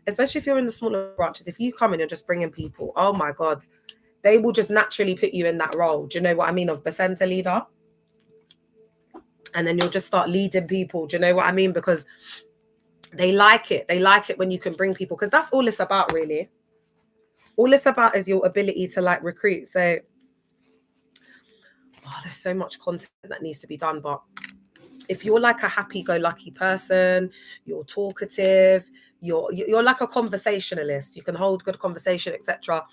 Speaker 1: especially if you're in the smaller branches, if you come in and just bringing people, oh my God, they will just naturally put you in that role. Do you know what I mean? Of bacenta leader. And then you'll just start leading people. Do you know what I mean? Because they like it. They like it when you can bring people, because that's all it's about, really. All it's about is your ability to like recruit. So, there's so much content that needs to be done. But if you're like a happy-go-lucky person, you're talkative, you're like a conversationalist, you can hold good conversation, etc.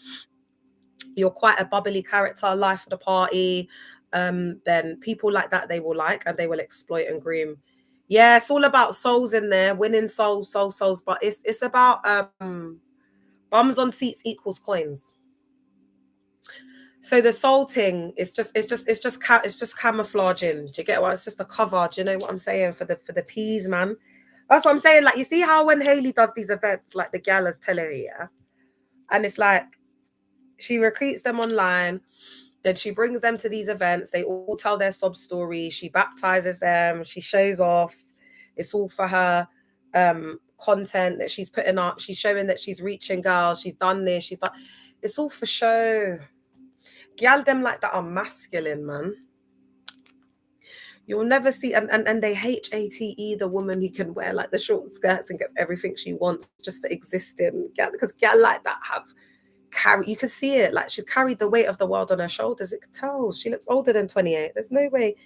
Speaker 1: You're quite a bubbly character, life of the party, then people like that they will like, and they will exploit and groom. Yeah, it's all about souls in there, winning souls, but it's about bums on seats equals coins. So the soul thing is just camouflaging. Do you get what? It's just a cover. Do you know what I'm saying? For the peas, man. That's what I'm saying. Like, you see how when Hayley does these events, like the gal is telling her, yeah, and it's like she recruits them online, then she brings them to these events. They all tell their sob story. She baptizes them. She shows off. It's all for her content that she's putting up. She's showing that she's reaching girls. She's done this. She's done. It's all for show. Gal them like that are masculine, man. You'll never see, and they hate the woman who can wear like the short skirts and gets everything she wants just for existing. Because gal like that have you can see it, like she's carried the weight of the world on her shoulders. It tells she looks older than 28. There's no way.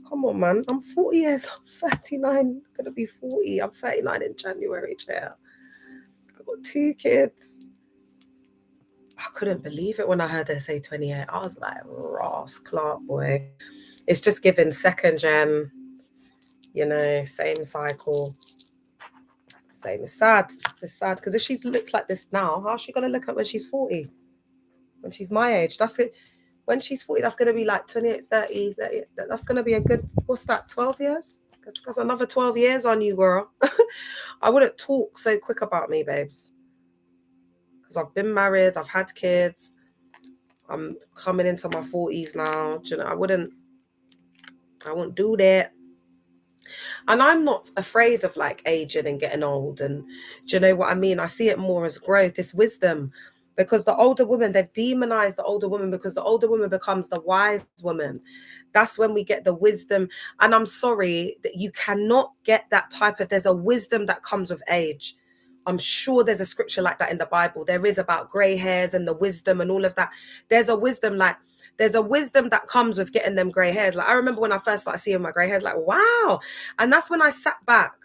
Speaker 1: Come on, man. I'm 40 years. I'm 39. Gonna be 40. I'm 39 in January, chair. I've got 2 kids. I couldn't believe it when I heard her say 28. I was like, Ross Clark, boy. It's just giving second gen, you know, same cycle. Same. It's sad. It's sad because if she looks like this now, how's she going to look at when she's 40? When she's my age? That's it. When she's 40, that's going to be like 28, 30. That's going to be a good, what's that, 12 years? That's another 12 years on you, girl. I wouldn't talk so quick about me, babes. Because I've been married, I've had kids, I'm coming into my 40s now. Do you know, I wouldn't do that. And I'm not afraid of like aging and getting old. And do you know what I mean? I see it more as growth, it's wisdom. Because the older woman, they've demonized the older woman, because the older woman becomes the wise woman. That's when we get the wisdom. And I'm sorry that you cannot get that type of, there's a wisdom that comes with age. I'm sure there's a scripture like that in the Bible. There is about gray hairs and the wisdom and all of that. There's a wisdom that comes with getting them gray hairs. Like, I remember when I first started seeing my gray hairs, like, wow. And that's when I sat back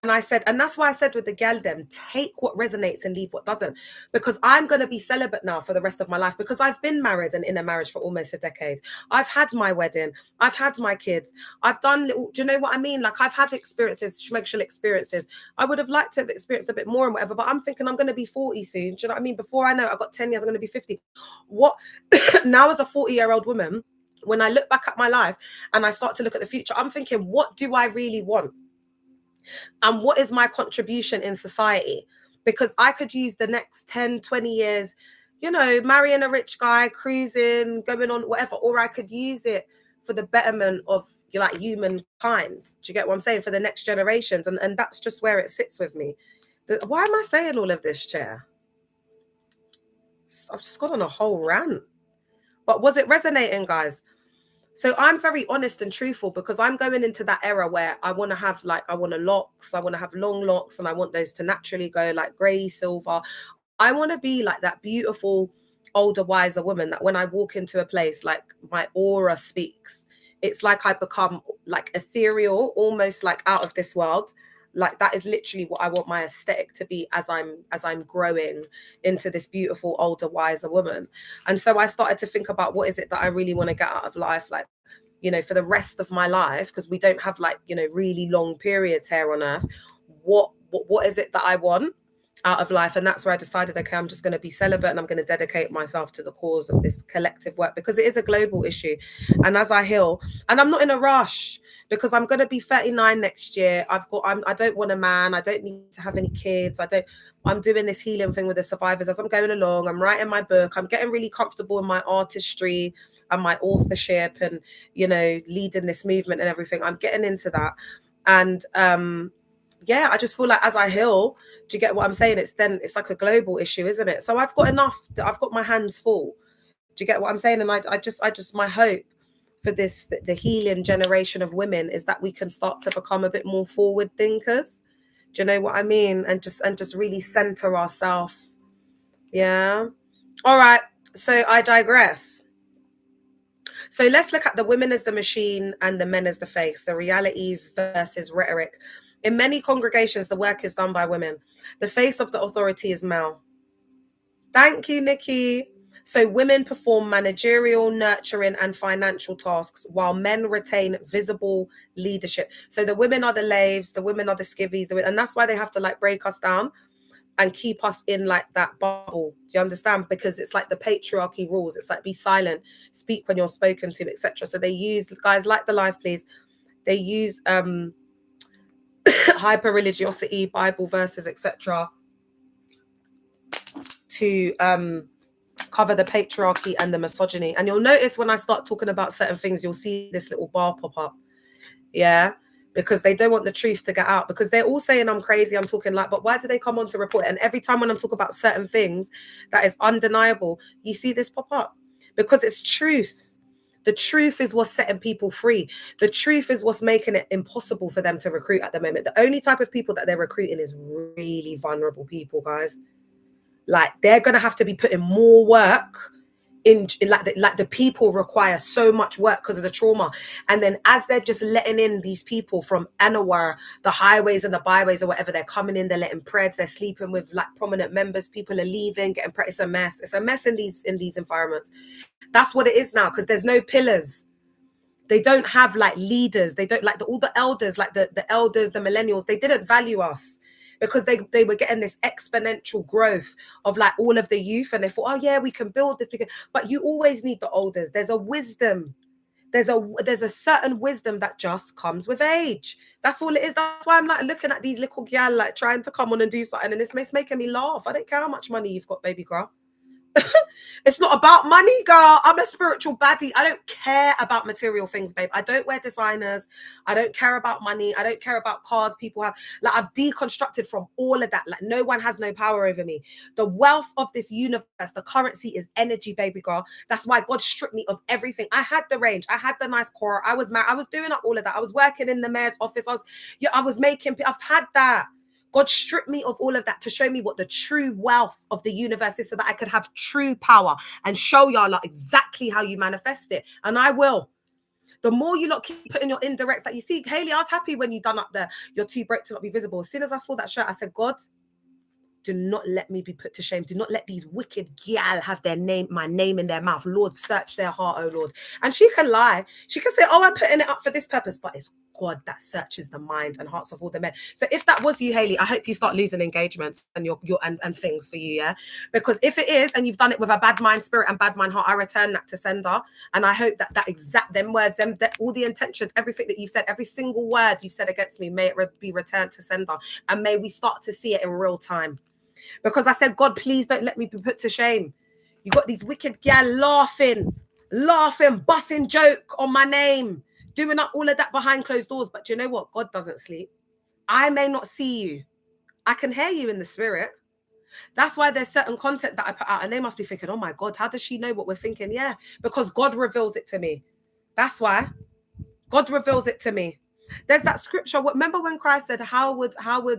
Speaker 1: and I said, and that's why I said with the gal them, take what resonates and leave what doesn't. Because I'm going to be celibate now for the rest of my life, because I've been married and in a marriage for almost a decade. I've had my wedding. I've had my kids. I've done little, do you know what I mean? Like, I've had experiences, schmegshal experiences. I would have liked to have experienced a bit more and whatever, but I'm thinking I'm going to be 40 soon. Do you know what I mean? Before I know it, I've got 10 years, I'm going to be 50. What now as a 40-year-old woman, when I look back at my life and I start to look at the future, I'm thinking, what do I really want? And what is my contribution in society? Because I could use the next 10, 20 years, you know, marrying a rich guy, cruising, going on whatever, or I could use it for the betterment of like humankind. Do you get what I'm saying? For the next generations. And that's just where it sits with me. Why am I saying all of this, chair? I've just gone on a whole rant. But was it resonating, guys? So I'm very honest and truthful, because I'm going into that era where I want to have I want locks, I want to have long locks, and I want those to naturally go like grey, silver. I want to be like that beautiful, older, wiser woman that when I walk into a place, like my aura speaks. It's like I become like ethereal, almost like out of this world. Like, that is literally what I want my aesthetic to be as I'm growing into this beautiful, older, wiser woman. And so I started to think about, what is it that I really want to get out of life? Like, you know, for the rest of my life, because we don't have like, you know, really long periods here on earth. What is it that I want out of life? And that's where I decided, okay, I'm just going to be celibate and I'm going to dedicate myself to the cause of this collective work, because it is a global issue. And as I heal, and I'm not in a rush, because I'm going to be 39 next year. I don't want a man. I don't need to have any kids. I'm doing this healing thing with the survivors as I'm going along. I'm writing my book. I'm getting really comfortable in my artistry. and my authorship and, you know, leading this movement and everything. I'm getting into that. And yeah, I just feel like as I heal, do you get what I'm saying? It's like a global issue, isn't it? So I've got enough, I've got my hands full. Do you get what I'm saying? And I just my hope for this, the healing generation of women, is that we can start to become a bit more forward thinkers. Do you know what I mean? And just really center ourselves. Yeah. All right. So I digress. So let's look at the women as the machine and the men as the face, the reality versus rhetoric. In many congregations, the work is done by women. The face of the authority is male. Thank you, Nikki. So women perform managerial, nurturing, and financial tasks, while men retain visible leadership. So the women are the laves, the women are the skivvies, and that's why they have to like break us down and keep us in like that bubble. Do you understand? Because it's like the patriarchy rules. It's like be silent, speak when you're spoken to, etc. So they use, guys, like the live, please. They use hyper religiosity, Bible verses, etc. to cover the patriarchy and the misogyny. And you'll notice when I start talking about certain things, you'll see this little bar pop up. Yeah. Because they don't want the truth to get out, because they're all saying I'm crazy, I'm talking like, but why do they come on to report it? And every time when I'm talking about certain things that is undeniable, you see this pop up, because it's truth. The truth is what's setting people free. The truth is what's making it impossible for them to recruit at the moment. The only type of people that they're recruiting is really vulnerable people, guys. Like they're going to have to be putting more work in, like the people require so much work because of the trauma. And then as they're just letting in these people from anywhere, the highways and the byways or whatever, they're coming in, they're letting preds, they're sleeping with like prominent members, people are leaving, getting it's a mess. It's a mess in these environments. That's what it is now, because there's no pillars. They don't have like leaders. They don't like all the elders, like the elders, the millennials, they didn't value us, because they were getting this exponential growth of like all of the youth, and they thought, oh yeah, we can build this. But you always need the elders. There's a wisdom. There's a certain wisdom that just comes with age. That's all it is. That's why I'm like looking at these little gal like trying to come on and do something, and it's making me laugh. I don't care how much money you've got, baby girl. It's not about money, girl. I'm a spiritual baddie. I don't care about material things, babe. I don't wear designers. I don't care about money. I don't care about cars people have. Like, I've deconstructed from all of that. Like, no one has no power over me. The wealth of this universe, the currency is energy, baby girl. That's why God stripped me of everything. I had the range. I had the nice car. I was married. I was doing up all of that. I was working in the mayor's office. I was making. I've had that. God stripped me of all of that to show me what the true wealth of the universe is, so that I could have true power and show y'all like exactly how you manifest it. And I will. The more you lot keep putting your indirects, like you see, Hayley, I was happy when you done up your too broke to not be visible. As soon as I saw that shirt, I said, God, do not let me be put to shame. Do not let these wicked gal have my name in their mouth. Lord, search their heart, oh Lord. And she can lie. She can say, oh, I'm putting it up for this purpose, but it's God that searches the mind and hearts of all the men. So if that was you, Hayley, I hope you start losing engagements and and things for you, yeah? Because if it is, and you've done it with a bad mind spirit and bad mind heart, I return that to sender. And I hope that exact them words, all the intentions, everything that you've said, every single word you've said against me, may it be returned to sender. And may we start to see it in real time. Because I said, God, please don't let me be put to shame. You got these wicked gal laughing, busting joke on my name, doing up all of that behind closed doors. But do you know what? God doesn't sleep. I may not see you. I can hear you in the spirit. That's why there's certain content that I put out, and they must be thinking, oh my God, how does she know what we're thinking? Yeah, because God reveals it to me. That's why. God reveals it to me. There's that scripture. Remember when Christ said, how would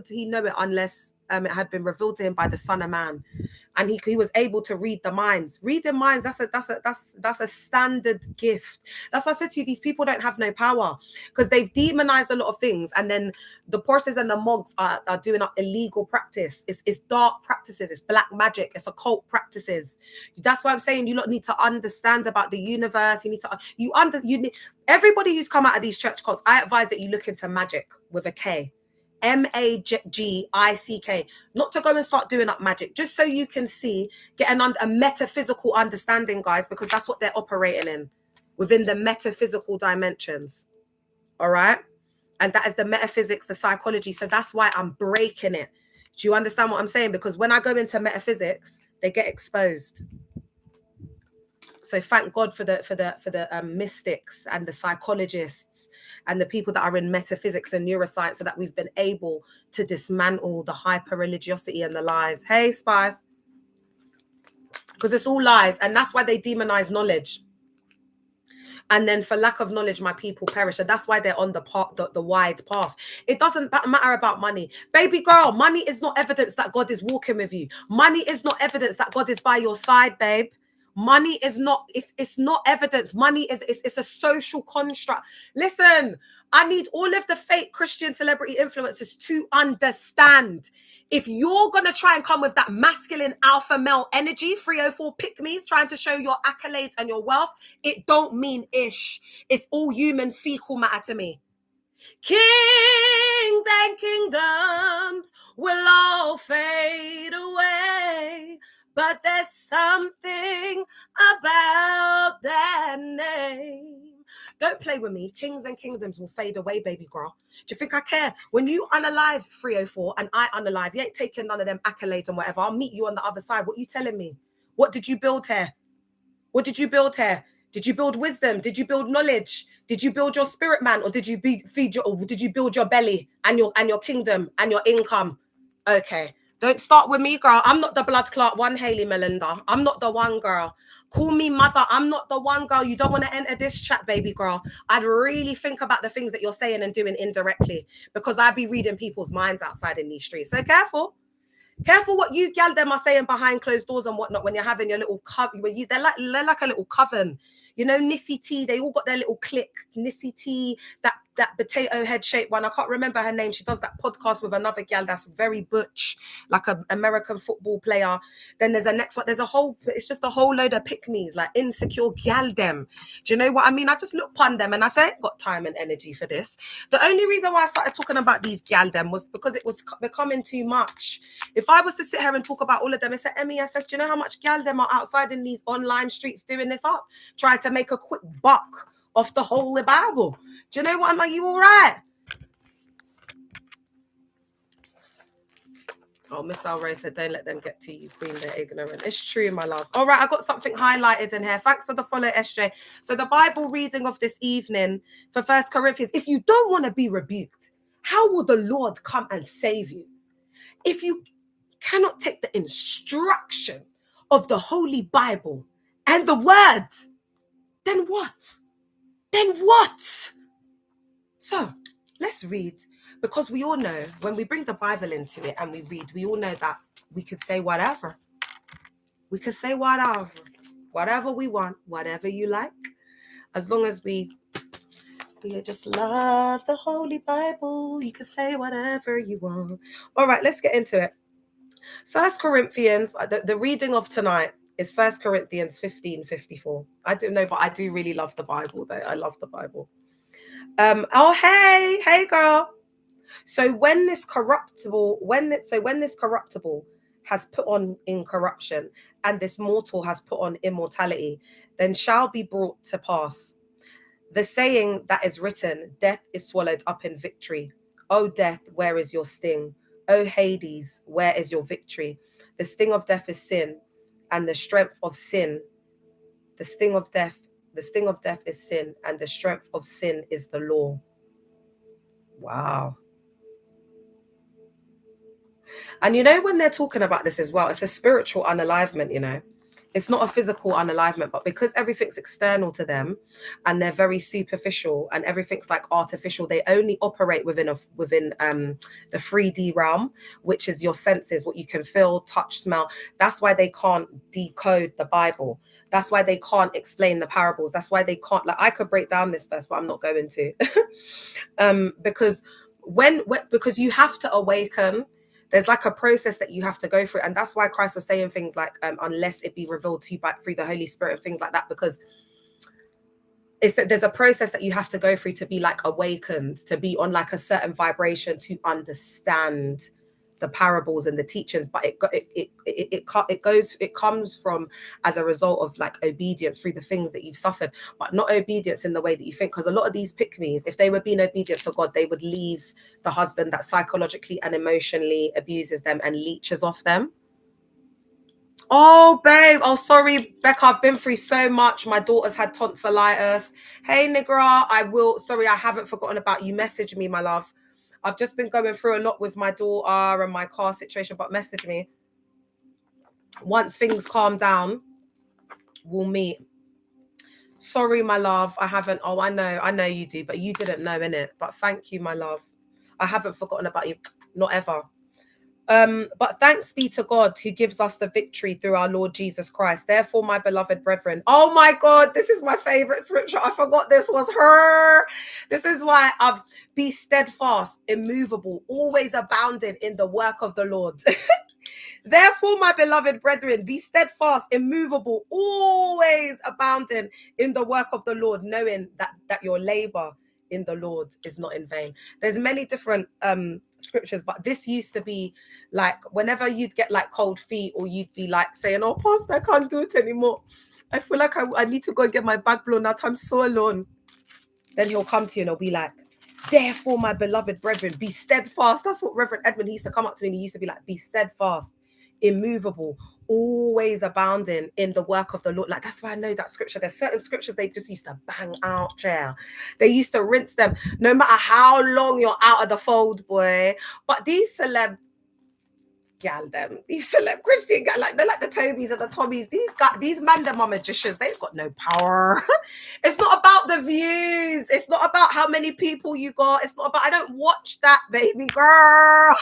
Speaker 1: he know it unless it had been revealed to him by the Son of Man? And he was able to read the minds. Reading minds, that's a standard gift. That's why I said to you, these people don't have no power, because they've demonized a lot of things. And then the Porces and the Mogs are doing up illegal practice. It's dark practices. It's black magic. It's occult practices. That's why I'm saying you lot need to understand about the universe. You need everybody who's come out of these church cults, I advise that you look into magic with a K. MAGICK, not to go and start doing up magic, just so you can see, get a metaphysical understanding, guys, because that's what they're operating in, within the metaphysical dimensions. All right. And that is the metaphysics, the psychology. So that's why I'm breaking it. Do you understand what I'm saying? Because when I go into metaphysics, they get exposed. So thank God for the mystics and the psychologists and the people that are in metaphysics and neuroscience, so that we've been able to dismantle the hyper religiosity and the lies. Hey, Spice, because it's all lies, and that's why they demonize knowledge. And then for lack of knowledge, my people perish. And that's why they're on the path, the wide path. It doesn't matter about money. Baby girl, money is not evidence that God is walking with you. Money is not evidence that God is by your side, babe. Money is not, it's not evidence. Money it's a social construct. Listen, I need all of the fake Christian celebrity influencers to understand. If you're going to try and come with that masculine alpha male energy, 304 pick-me's, trying to show your accolades and your wealth, it don't mean ish. It's all human fecal matter to me. Kings and kingdoms will all fade away, but there's something about that name. Don't play with me. Kings and kingdoms will fade away, baby girl. Do you think I care? When you unalive 304 and I unalive, you ain't taking none of them accolades and whatever. I'll meet you on the other side. What are you telling me? What did you build here? What did you build here? Did you build wisdom? Did you build knowledge? Did you build your spirit, man? Or did you did you build your belly and your kingdom and your income? Okay. Don't start with me, girl. I'm not the blood clot one, Hayley Melinda. I'm not the one, girl. Call me mother. I'm not the one, girl. You don't want to enter this chat, baby girl. I'd really think about the things that you're saying and doing indirectly, because I'd be reading people's minds outside in these streets. So careful. Careful what you gal them are saying behind closed doors and whatnot when you're having your little coven. They're like a little coven. You know, Nissy T, they all got their little clique. Nissy T, that potato head shaped one. I can't remember her name. She does that podcast with another gal that's very butch, like an American football player. Then there's a next one. It's just a whole load of pick-me's, like insecure gal them. Do you know what I mean? I just look upon them and I say, I ain't got time and energy for this. The only reason why I started talking about these gal them was because it was becoming too much. If I was to sit here and talk about all of them and say, Emmy, I says, do you know how much gal them are outside in these online streets doing this up? Trying to make a quick buck off the Holy Bible. Do you know what? Are you all right? Oh, Miss Alray said, don't let them get to you, Queen. They're ignorant. It's true, my love. All right, I got something highlighted in here. Thanks for the follow, SJ. So the Bible reading of this evening for 1 Corinthians. If you don't want to be rebuked, how will the Lord come and save you? If you cannot take the instruction of the Holy Bible and the word, then what? Then what? So let's read, because we all know when we bring the Bible into it and we read, we all know that we could say whatever. We could say whatever we want, whatever you like, as long as we just love the Holy Bible. You can say whatever you want. All right, let's get into it. 1 Corinthians, the reading of tonight is 1 Corinthians 15:54. I don't know, but I do really love the Bible, though. I love the Bible. Hey girl. So when this corruptible has put on incorruption, and this mortal has put on immortality, then shall be brought to pass the saying that is written, death is swallowed up in victory. O death, where is your sting? O Hades, where is your victory? The sting of death is sin, and the strength of sin, the sting of death is sin, and the strength of sin is the law. Wow. And you know, when they're talking about this as well, it's a spiritual unalivement, you know. It's not a physical unalivement, but because everything's external to them and they're very superficial and everything's like artificial, they only operate within the 3D realm, which is your senses, what you can feel, touch, smell. That's why they can't decode the Bible. That's why they can't explain the parables. That's why they can't, like, I could break down this verse, but I'm not going to. because you have to awaken. There's like a process that you have to go through. And that's why Christ was saying things like, unless it be revealed to you through the Holy Spirit and things like that, because there's a process that you have to go through to be like awakened, to be on like a certain vibration, to understand the parables and the teachings. But it comes from as a result of like obedience through the things that you've suffered, but not obedience in the way that you think. Because a lot of these pick-me's, if they were being obedient to God, they would leave the husband that psychologically and emotionally abuses them and leeches off them. Oh, babe. Oh, sorry, Becca. I've been through so much. My daughter's had tonsillitis. Hey, Nigra. Sorry, I haven't forgotten about you. Message me, my love. I've just been going through a lot with my daughter and my car situation, but message me. Once things calm down, we'll meet. Sorry, my love. I haven't. Oh, I know you do, but you didn't know, innit? But thank you, my love. I haven't forgotten about you. Not ever. But thanks be to God who gives us the victory through our Lord Jesus Christ. Therefore, my beloved brethren, oh my God, this is my favorite scripture. I forgot this was her. This is why I've be steadfast, immovable, always abounding in the work of the Lord. Therefore, my beloved brethren, be steadfast, immovable, always abounding in the work of the Lord, knowing that your labor in the Lord is not in vain. There's many different scriptures, but this used to be like whenever you'd get like cold feet, or you'd be like saying, oh, Pastor, I can't do it anymore. I feel like I need to go and get my back blown out. I'm so alone. Then he'll come to you and he'll be like, therefore, my beloved brethren, be steadfast. That's what Reverend Edmund, he used to come up to me and he used to be like, be steadfast, immovable, always abounding in the work of the Lord. Like, that's why I know that scripture. There's certain scriptures they just used to bang out, chair. They used to rinse them no matter how long you're out of the fold, boy. But these celeb gal them, these celeb Christian gal, like they're like the Tobys and the Tommies. These man them are magicians. They've got no power. It's not about the views. It's not about how many people you got. It's not about, I don't watch that, baby girl.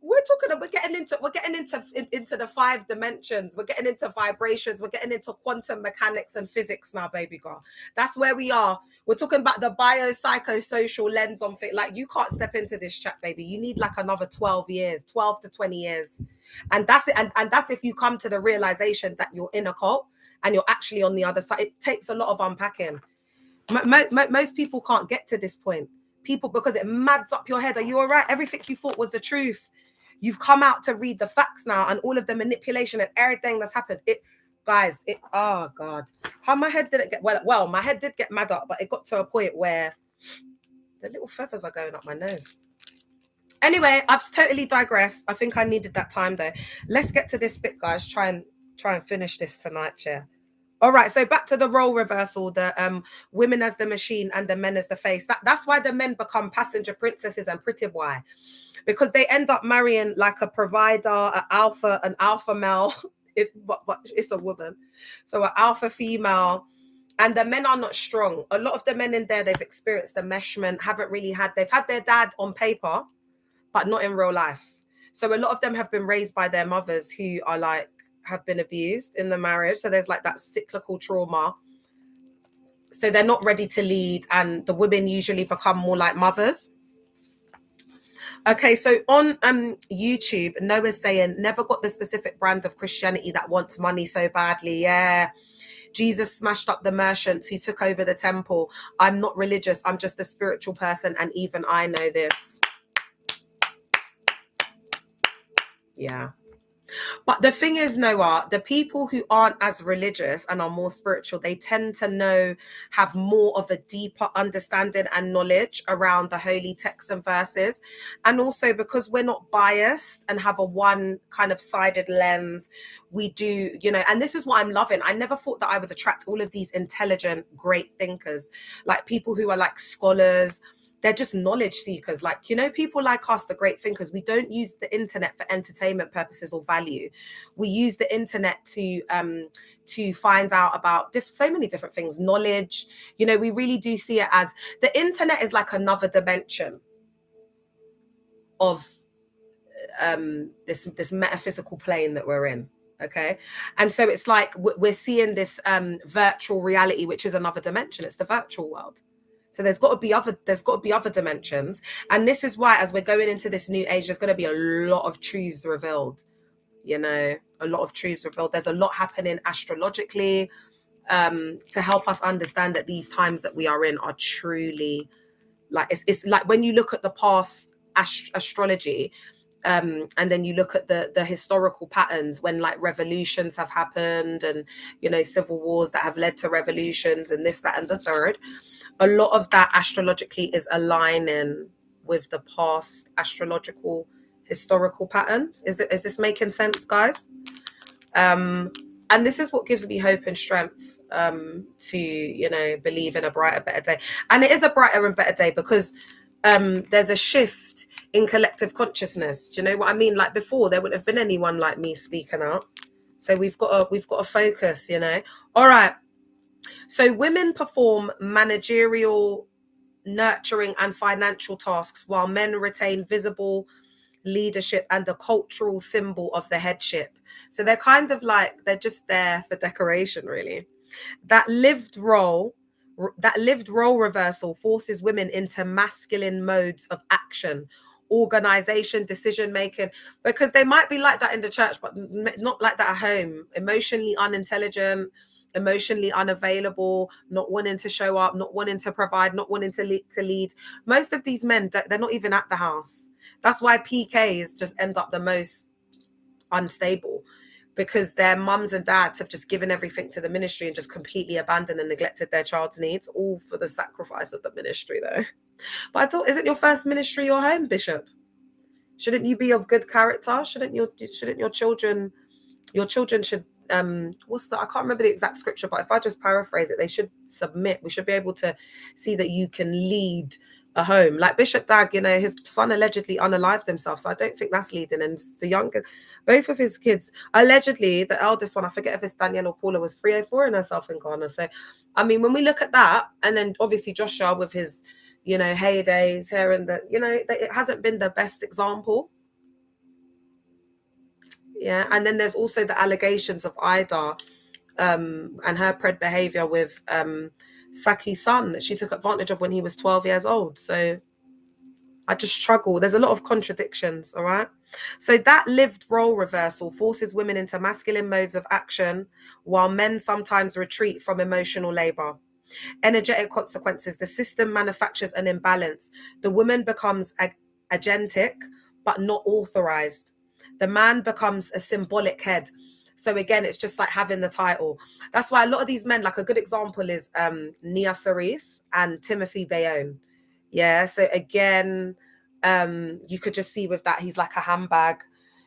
Speaker 1: We're getting into the 5 dimensions. We're getting into vibrations. We're getting into quantum mechanics and physics now, baby girl. That's where we are. We're talking about the biopsychosocial lens on fit. Like, you can't step into this chat, baby. You need like another 12 to 20 years. And that's it. And that's if you come to the realization that you're in a cult and you're actually on the other side. It takes a lot of unpacking. Most people can't get to this point. People, because it mads up your head. Are you all right? Everything you thought was the truth. You've come out to read the facts now, and all of the manipulation and everything that's happened. Oh God. How my head didn't get, well, my head did get mad up, but it got to a point where the little feathers are going up my nose. Anyway, I've totally digressed. I think I needed that time though. Let's get to this bit, guys. Try and finish this tonight, yeah. All right, so back to the role reversal, the women as the machine and the men as the face. That's why the men become passenger princesses and pretty boy, because they end up marrying like a provider, an alpha male. But it's a woman, so an alpha female, and the men are not strong. A lot of the men in there, they've experienced enmeshment, they've had their dad on paper, but not in real life. So a lot of them have been raised by their mothers who are like, have been abused in the marriage. So there's like that cyclical trauma. So they're not ready to lead, and the women usually become more like mothers. Okay, so on YouTube, Noah's saying, never got the specific brand of Christianity that wants money so badly. Yeah. Jesus smashed up the merchants who took over the temple. I'm not religious. I'm just a spiritual person. And even I know this. Yeah. But the thing is, Noah, the people who aren't as religious and are more spiritual, they tend to have more of a deeper understanding and knowledge around the holy texts and verses. And also because we're not biased and have a one kind of sided lens, we do, and this is what I'm loving. I never thought that I would attract all of these intelligent, great thinkers, like people who are like scholars. They're just knowledge seekers. Like, people like us, the great thinkers, we don't use the internet for entertainment purposes or value. We use the internet to find out about so many different things, knowledge. We really do see it as the internet is like another dimension of this metaphysical plane that we're in. Okay. And so it's like we're seeing this virtual reality, which is another dimension. It's the virtual world. So there's got to be other dimensions. And this is why, as we're going into this new age, there's going to be a lot of truths revealed. A lot of truths revealed. There's a lot happening astrologically to help us understand that these times that we are in are truly like, it's like when you look at the past astrology, and then you look at the historical patterns when like revolutions have happened and, civil wars that have led to revolutions and this, that, and the third. A lot of that astrologically is aligning with the past astrological historical patterns. Is this making sense, guys? And this is what gives me hope and strength to, you know, believe in a brighter, better day. And it is a brighter and better day because there's a shift in collective consciousness. Do you know what I mean? Like before, there wouldn't have been anyone like me speaking out. So we've got to focus, you know. All right. So women perform managerial, nurturing, and financial tasks while men retain visible leadership and the cultural symbol of the headship. So they're kind of like, they're just there for decoration, really. That lived role reversal forces women into masculine modes of action, organization, decision making, because they might be like that in the church, but not like that at home. Emotionally unintelligent, emotionally unavailable, not wanting to show up, not wanting to provide, not wanting to lead. Most of these men, they're not even at the house. That's why PKs just end up the most unstable, because their mums and dads have just given everything to the ministry and just completely abandoned and neglected their child's needs, all for the sacrifice of the ministry, though. But I thought, isn't your first ministry your home, Bishop? Shouldn't you be of good character? Shouldn't your children should I can't remember the exact scripture, but if I just paraphrase it, they should submit. We should be able to see that you can lead a home. Like Bishop Dag, you know, his son allegedly unalived himself, so I don't think that's leading. And the younger, both of his kids, allegedly, the eldest one, I forget if it's Danielle or Paula, was 304 in herself in Ghana. So I mean, when we look at that, and then obviously Joshua with his, you know, heydays here and the, you know, it hasn't been the best example. Yeah, and then there's also the allegations of Ida and her pred behavior with Saki's son that she took advantage of when he was 12 years old. So I just struggle. There's a lot of contradictions, all right? So that lived role reversal forces women into masculine modes of action, while men sometimes retreat from emotional labor. Energetic consequences. The system manufactures an imbalance. The woman becomes agentic, but not authorized. The man becomes a symbolic head. So again, it's just like having the title. That's why a lot of these men, like a good example is Nia Cerise and Timothy Bayonne. Yeah, so again, you could just see with that, he's like a handbag.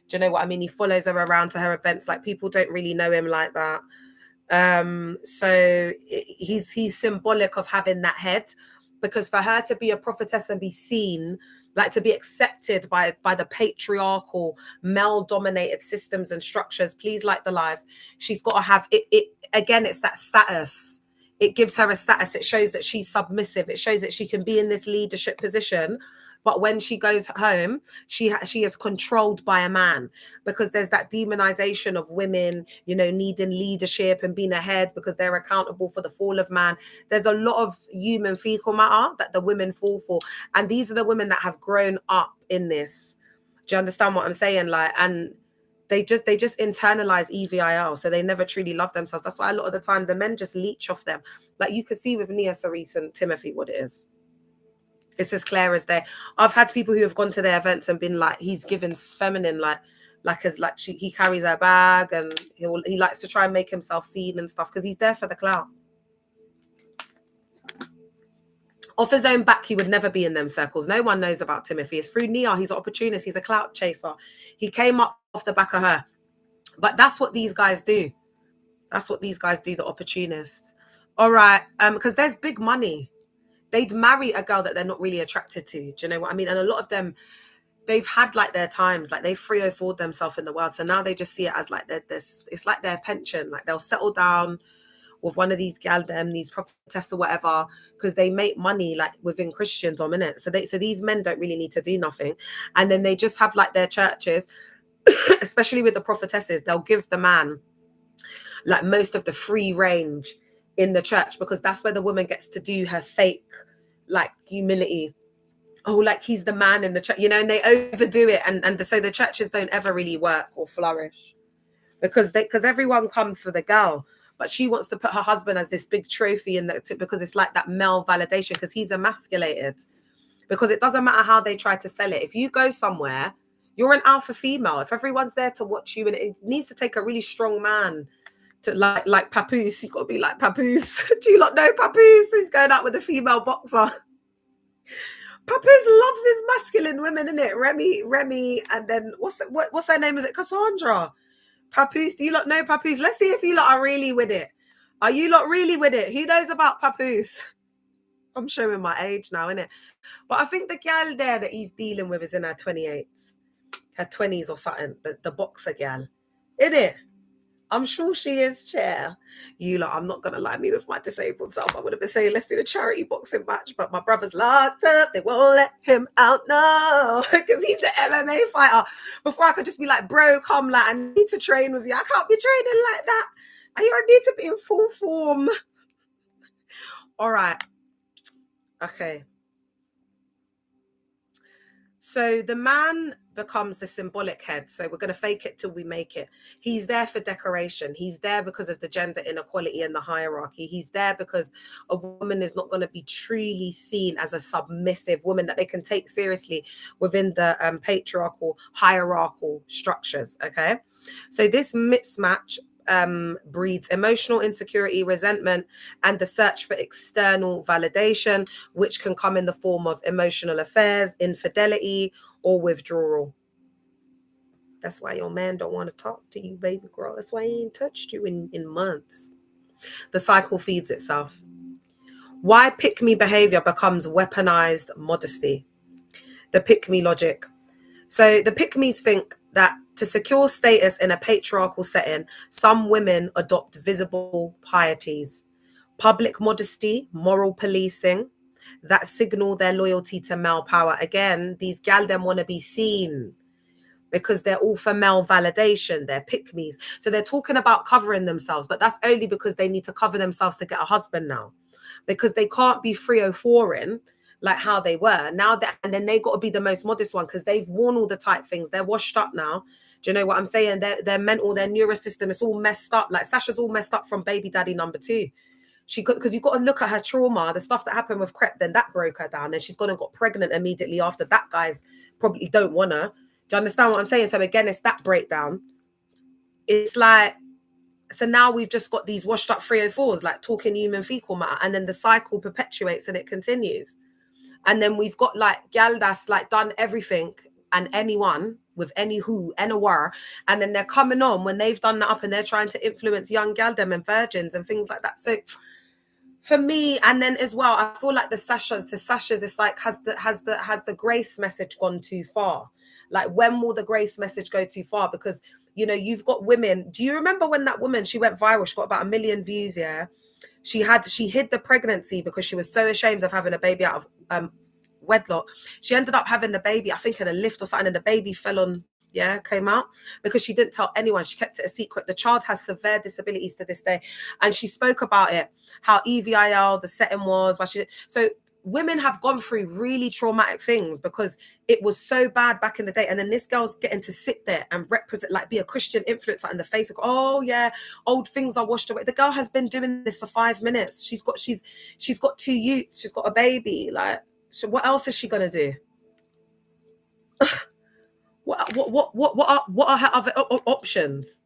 Speaker 1: Do you know what I mean? He follows her around to her events. Like people don't really know him like that. So he's symbolic of having that head, because for her to be a prophetess and be seen, like to be accepted by the patriarchal male dominated systems and structures, please like the live, she's got to have it again. It's that status. It gives her a status. It shows that she's submissive. It shows that she can be in this leadership position. But when she goes home, she is controlled by a man, because there's that demonization of women, you know, needing leadership and being ahead because they're accountable for the fall of man. There's a lot of human fecal matter that the women fall for. And these are the women that have grown up in this. Do you understand what I'm saying? Like, and they just internalize EVIL, so they never truly love themselves. That's why a lot of the time the men just leech off them. Like you can see with Nia Cerise and Timothy what it is. It's as clear as day. I've had people who have gone to their events and been like, he's given feminine, he carries her bag and he likes to try and make himself seen and stuff because he's there for the clout. Off his own back, he would never be in them circles. No one knows about Timothy. It's through Nia. He's an opportunist. He's a clout chaser. He came up off the back of her. But that's what these guys do. That's what these guys do, the opportunists. All right. Because there's big money. They'd marry a girl that they're not really attracted to. Do you know what I mean? And a lot of them, they've had like their times, like they 304'd themselves in the world. So now they just see it as like it's like their pension. Like they'll settle down with one of these these prophetess or whatever, because they make money like within Christian dominance. So these men don't really need to do nothing. And then they just have like their churches, especially with the prophetesses, they'll give the man like most of the free range in the church, because that's where the woman gets to do her fake like humility. Oh, like he's the man in the church, you know, and they overdo it, and so the churches don't ever really work or flourish because everyone comes for the girl, but she wants to put her husband as this big trophy because it's like that male validation, because he's emasculated. Because it doesn't matter how they try to sell it. If you go somewhere, you're an alpha female. If everyone's there to watch you, and it needs to take a really strong man to like Papoose. You got to be like Papoose. Do you not know Papoose? He's going out with a female boxer. Papoose loves his masculine women, innit? Remy, and then what's her name? Is it Cassandra? Papoose, do you lot know Papoose? Let's see if you lot are really with it. Are you lot really with it? Who knows about Papoose? I'm showing my age now, innit? But I think the gal there that he's dealing with is in her 28s, her 20s or something. The boxer gal, innit? I'm sure she is, chair. You lot, I'm not going to lie, me with my disabled self, I would have been saying, let's do a charity boxing match, but my brother's locked up. They won't let him out now because he's the MMA fighter. Before I could just be like, bro, come, like, I need to train with you. I can't be training like that. I need to be in full form. All right. Okay. So the man becomes the symbolic head. So we're going to fake it till we make it. He's there for decoration. He's there because of the gender inequality and the hierarchy. He's there because a woman is not going to be truly seen as a submissive woman that they can take seriously within the patriarchal, hierarchical structures. Okay. So this mismatch breeds emotional insecurity, resentment, and the search for external validation, which can come in the form of emotional affairs, infidelity, or withdrawal. That's why your man don't want to talk to you, baby girl. That's why he ain't touched you in months. The cycle feeds itself. Why pick-me behavior becomes weaponized modesty. The pick-me logic. So the pick-me's think that to secure status in a patriarchal setting, some women adopt visible pieties, public modesty, moral policing that signal their loyalty to male power. Again, these gal them want to be seen because they're all for male validation. They're pick-me's. So they're talking about covering themselves, but that's only because they need to cover themselves to get a husband now, because they can't be 304ing like how they were now, that and then they got to be the most modest one because they've worn all the tight things. They're washed up now. Do you know what I'm saying? Their mental, their nervous system is all messed up. Like Sasha's all messed up from baby daddy number 2. She got, because you've got to look at her trauma, the stuff that happened with Crep, then that broke her down, and she's gone and got pregnant immediately after. That guys probably don't want her. Do you understand what I'm saying? So again, it's that breakdown. It's like, so now we've just got these washed up 304s like talking human fecal matter, and then the cycle perpetuates and it continues. And then we've got like gal that's like done everything and anyone with any who, anywhere, and then they're coming on when they've done that up and they're trying to influence young gal them and virgins and things like that. So for me, and then as well, I feel like the Sashas, it's like, has the grace message gone too far? Like, when will the grace message go too far? Because, you know, you've got women. Do you remember when that woman, she went viral, she got about 1 million views, yeah? She hid the pregnancy because she was so ashamed of having a baby out of wedlock. She ended up having the baby, I think, in a lift or something, and the baby fell on, came out because she didn't tell anyone. She kept it a secret. The child has severe disabilities to this day. And she spoke about it, how EVIL, the setting was. So women have gone through really traumatic things because it was so bad back in the day. And then this girl's getting to sit there and represent, like, be a Christian influencer in the face of, oh yeah, old things are washed away. The girl has been doing this for 5 minutes. She's got 2 youths. She's got a baby. Like, so what else is she gonna do? What are her other options?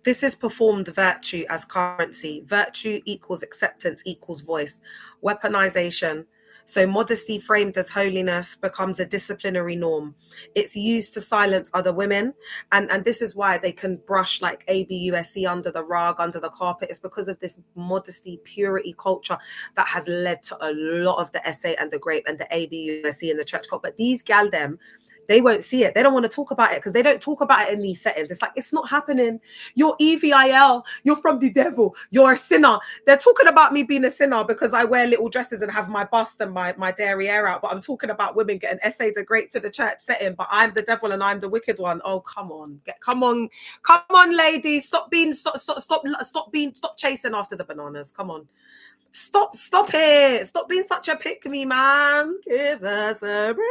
Speaker 1: This is performed virtue as currency. Virtue equals acceptance equals voice. Weaponization. So modesty framed as holiness becomes a disciplinary norm. It's used to silence other women. And this is why they can brush like ABUSC under the rug, under the carpet. It's because of this modesty, purity culture that has led to a lot of the SA and the grape and the ABUSC in the church cult. But these gal them, they won't see it. They don't want to talk about it because they don't talk about it in these settings. It's like, it's not happening. You're EVIL. You're from the devil. You're a sinner. They're talking about me being a sinner because I wear little dresses and have my bust and my derriere out. But I'm talking about women getting essayed the great to the church setting. But I'm the devil and I'm the wicked one. Oh, come on. Come on, ladies. Stop chasing after the bananas. Come on. Stop it. Stop being such a pick-me, man. Give us a break.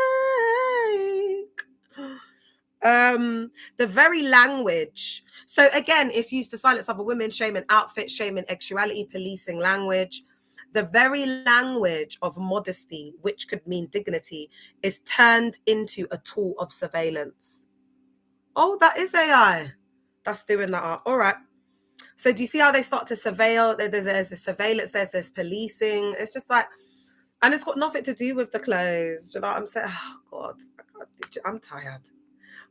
Speaker 1: The very language. So again, it's used to silence other women, shaming outfit, shaming sexuality, policing language. The very language of modesty, which could mean dignity, is turned into a tool of surveillance. Oh, that is AI. That's doing that up. All right. So do you see how they start to surveil? There's the surveillance, there's policing. It's just like, and it's got nothing to do with the clothes. Do you know what I'm saying? Oh God, I'm tired.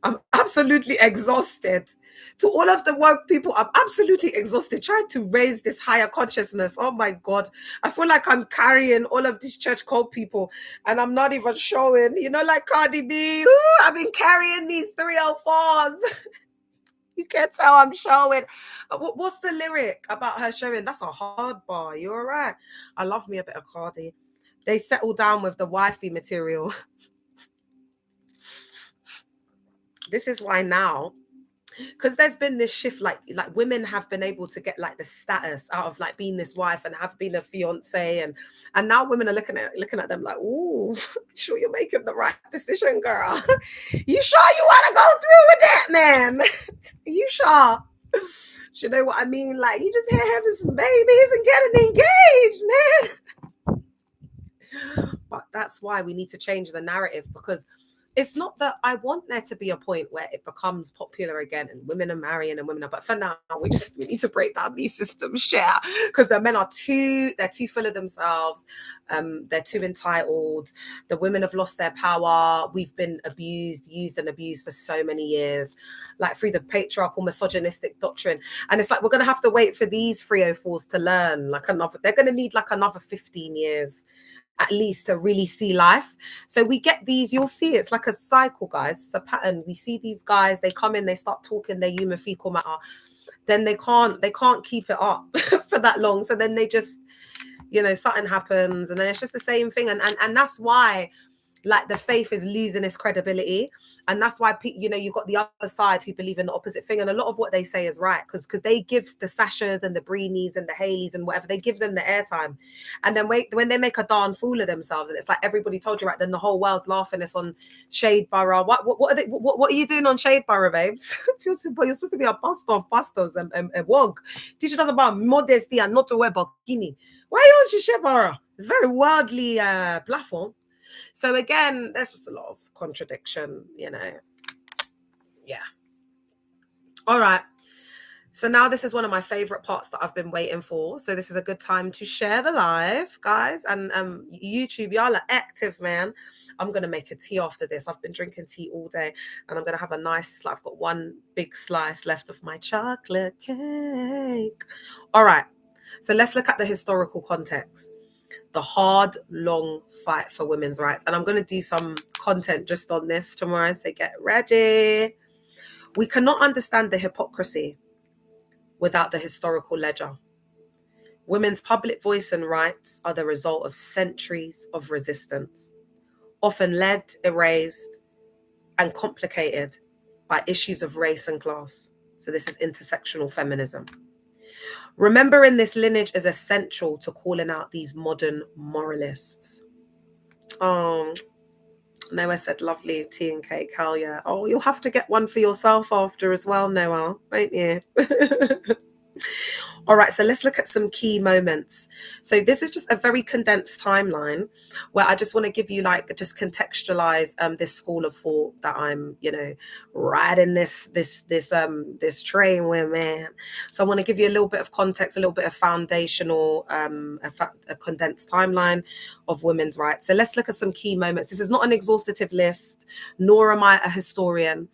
Speaker 1: I'm absolutely exhausted. To all of the woke people, I'm absolutely exhausted trying to raise this higher consciousness. Oh my God. I feel like I'm carrying all of these church cult people and I'm not even showing, you know, like Cardi B. Ooh, I've been carrying these 304s. You can't tell I'm showing. What's the lyric about her showing? That's a hard bar. You're all right. I love me a bit of Cardi. They settle down with the wifey material. This is why now, because there's been this shift, like women have been able to get like the status out of like being this wife and have been a fiance, and now women are looking at them like, ooh, sure you're making the right decision, girl. You sure you want to go through with that, man? You sure? Do you know what I mean? Like, you just here having some babies and getting engaged, man. But that's why we need to change the narrative, because it's not that I want there to be a point where it becomes popular again and women are marrying and women are, but for now we need to break down these systems, because the men are too full of themselves, they're too entitled, the women have lost their power, we've been used and abused for so many years, like through the patriarchal misogynistic doctrine, and it's like we're gonna have to wait for these 304s to learn, like they're gonna need like another 15 years at least to really see life. So we get these, you'll see it's like a cycle, guys. It's a pattern. We see these guys, they come in, they start talking their human fecal matter, then they can't keep it up for that long. So then they just, you know, something happens and then it's just the same thing. And that's why like the faith is losing its credibility, and that's why you know, you've got the other side who believe in the opposite thing, and a lot of what they say is right, because they give the Sashas and the Breenies and the Haleys and whatever, they give them the airtime, and then when they make a darn fool of themselves and it's like everybody told you right, then the whole world's laughing. It's on Shade Borough. What are you doing on Shade Borough, babes? You're supposed to be a pastor of pastors and wog teaching us about modesty and not to wear bikini. Why are you on Shade Borough? It's very worldly platform. So again, there's just a lot of contradiction, you know. Yeah. All right. So now this is one of my favorite parts that I've been waiting for. So this is a good time to share the live, guys. And YouTube, y'all are active, man. I'm going to make a tea after this. I've been drinking tea all day and I'm going to have a nice, I've got one big slice left of my chocolate cake. All right. So let's look at the historical context. The hard, long fight for women's rights. And I'm going to do some content just on this tomorrow, so get ready. We cannot understand the hypocrisy without the historical ledger. Women's public voice and rights are the result of centuries of resistance, often led, erased, and complicated by issues of race and class. So this is intersectional feminism. Remembering this lineage is essential to calling out these modern moralists. Oh, Noah said, lovely tea and cake. Hell yeah. Oh, you'll have to get one for yourself after as well, Noah, won't you? All right, so let's look at some key moments. So this is just a very condensed timeline where I just want to give you like, just contextualize this school of thought that I'm, you know, riding this train with, man. So I want to give you a little bit of context, a little bit of foundational, a condensed timeline of women's rights. So let's look at some key moments. This is not an exhaustive list, nor am I a historian.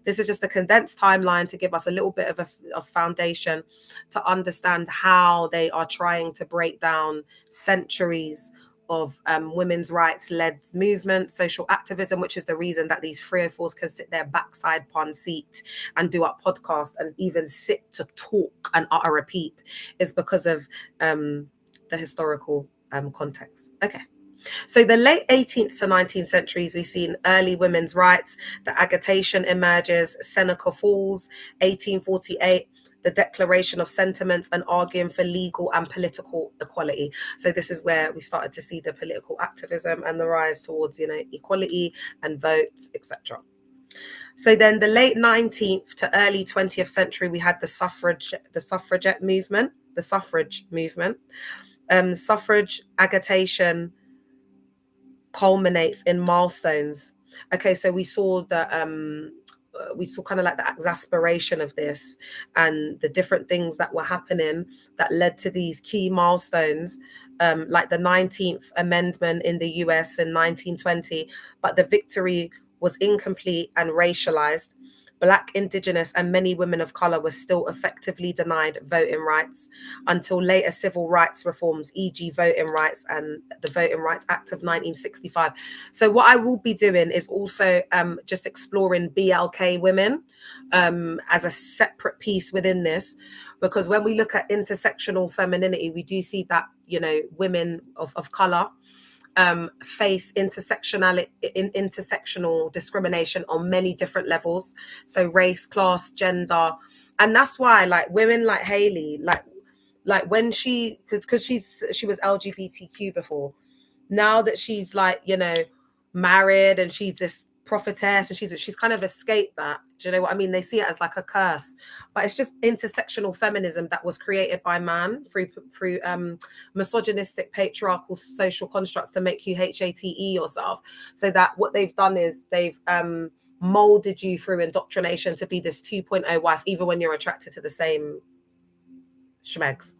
Speaker 1: This is just a condensed timeline to give us a little bit of a foundation to understand how they are trying to break down centuries of women's rights led movement, social activism, which is the reason that these 304s can sit their backside upon seat and do our podcast and even sit to talk and utter a peep, is because of the historical context. Okay. So the late 18th to 19th centuries, we've seen early women's rights, the agitation emerges, Seneca falls, 1848, the Declaration of Sentiments and arguing for legal and political equality. So this is where we started to see the political activism and the rise towards, you know, equality and votes, etc. So then the late 19th to early 20th century, we had the suffrage movement, suffrage agitation culminates in milestones. Okay, so we saw the we saw kind of like the exasperation of this and the different things that were happening that led to these key milestones, like the 19th Amendment in the US in 1920, but the victory was incomplete and racialized. Black, Indigenous, and many women of color were still effectively denied voting rights until later civil rights reforms, e.g. voting rights and the Voting Rights Act of 1965. So what I will be doing is also just exploring BLK women as a separate piece within this, because when we look at intersectional femininity, we do see that, you know, women of color face intersectional discrimination on many different levels. So race, class, gender. And that's why like women like Hayley, like when she, because she was LGBTQ before, now that she's like, you know, married and she's this prophetess and she's kind of escaped that. Do you know what I mean? They see it as like a curse, but it's just intersectional feminism that was created by man through misogynistic patriarchal social constructs to make you hate yourself. So that what they've done is they've molded you through indoctrination to be this 2.0 wife, even when you're attracted to the same schmegs.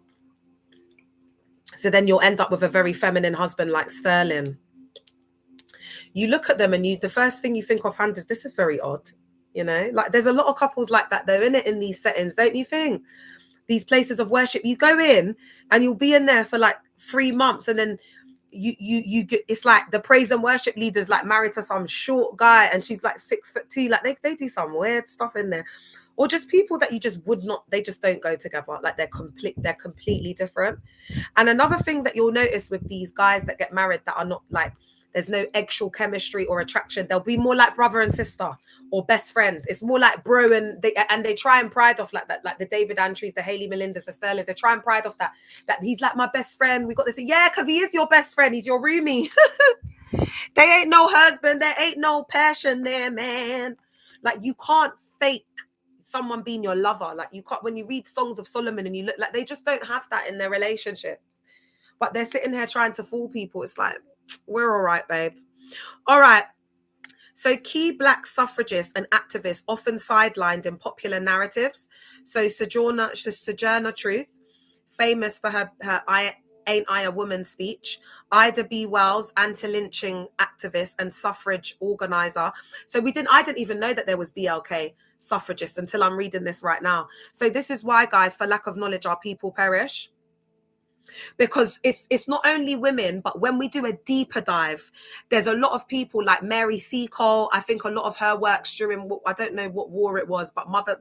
Speaker 1: So then you'll end up with a very feminine husband like Sterling. You look at them and the first thing you think offhand is, this is very odd. You know, like there's a lot of couples like that though, in it, in these settings, don't you think? These places of worship, you go in and you'll be in there for like 3 months, and then you get, it's like the praise and worship leader's like married to some short guy and she's like 6'2". Like they do some weird stuff in there. Or just people that you just would not, they just don't go together. Like they're completely different. And another thing that you'll notice with these guys that get married that are not like, there's no actual chemistry or attraction, they'll be more like brother and sister or best friends. It's more like bro, and they try and pride off like that, like the David Andrews, the Hayley Melindas, the Sterling. They try and pride off that he's like my best friend. We got this, yeah, because he is your best friend. He's your roomie. They ain't no husband. There ain't no passion there, man. Like you can't fake someone being your lover. Like you can't, when you read Songs of Solomon and you look, like they just don't have that in their relationships. But they're sitting here trying to fool people. It's like, we're all right, babe. All right. So key Black suffragists and activists often sidelined in popular narratives. So Sojourner Truth, famous for her Ain't I a Woman speech. Ida B. Wells, anti-lynching activist and suffrage organizer. So I didn't even know that there was BLK suffragists until I'm reading this right now. So this is why, guys, for lack of knowledge, our people perish. Because it's not only women, but when we do a deeper dive, there's a lot of people like Mary Seacole. I think a lot of her works during, I don't know what war it was, but Mother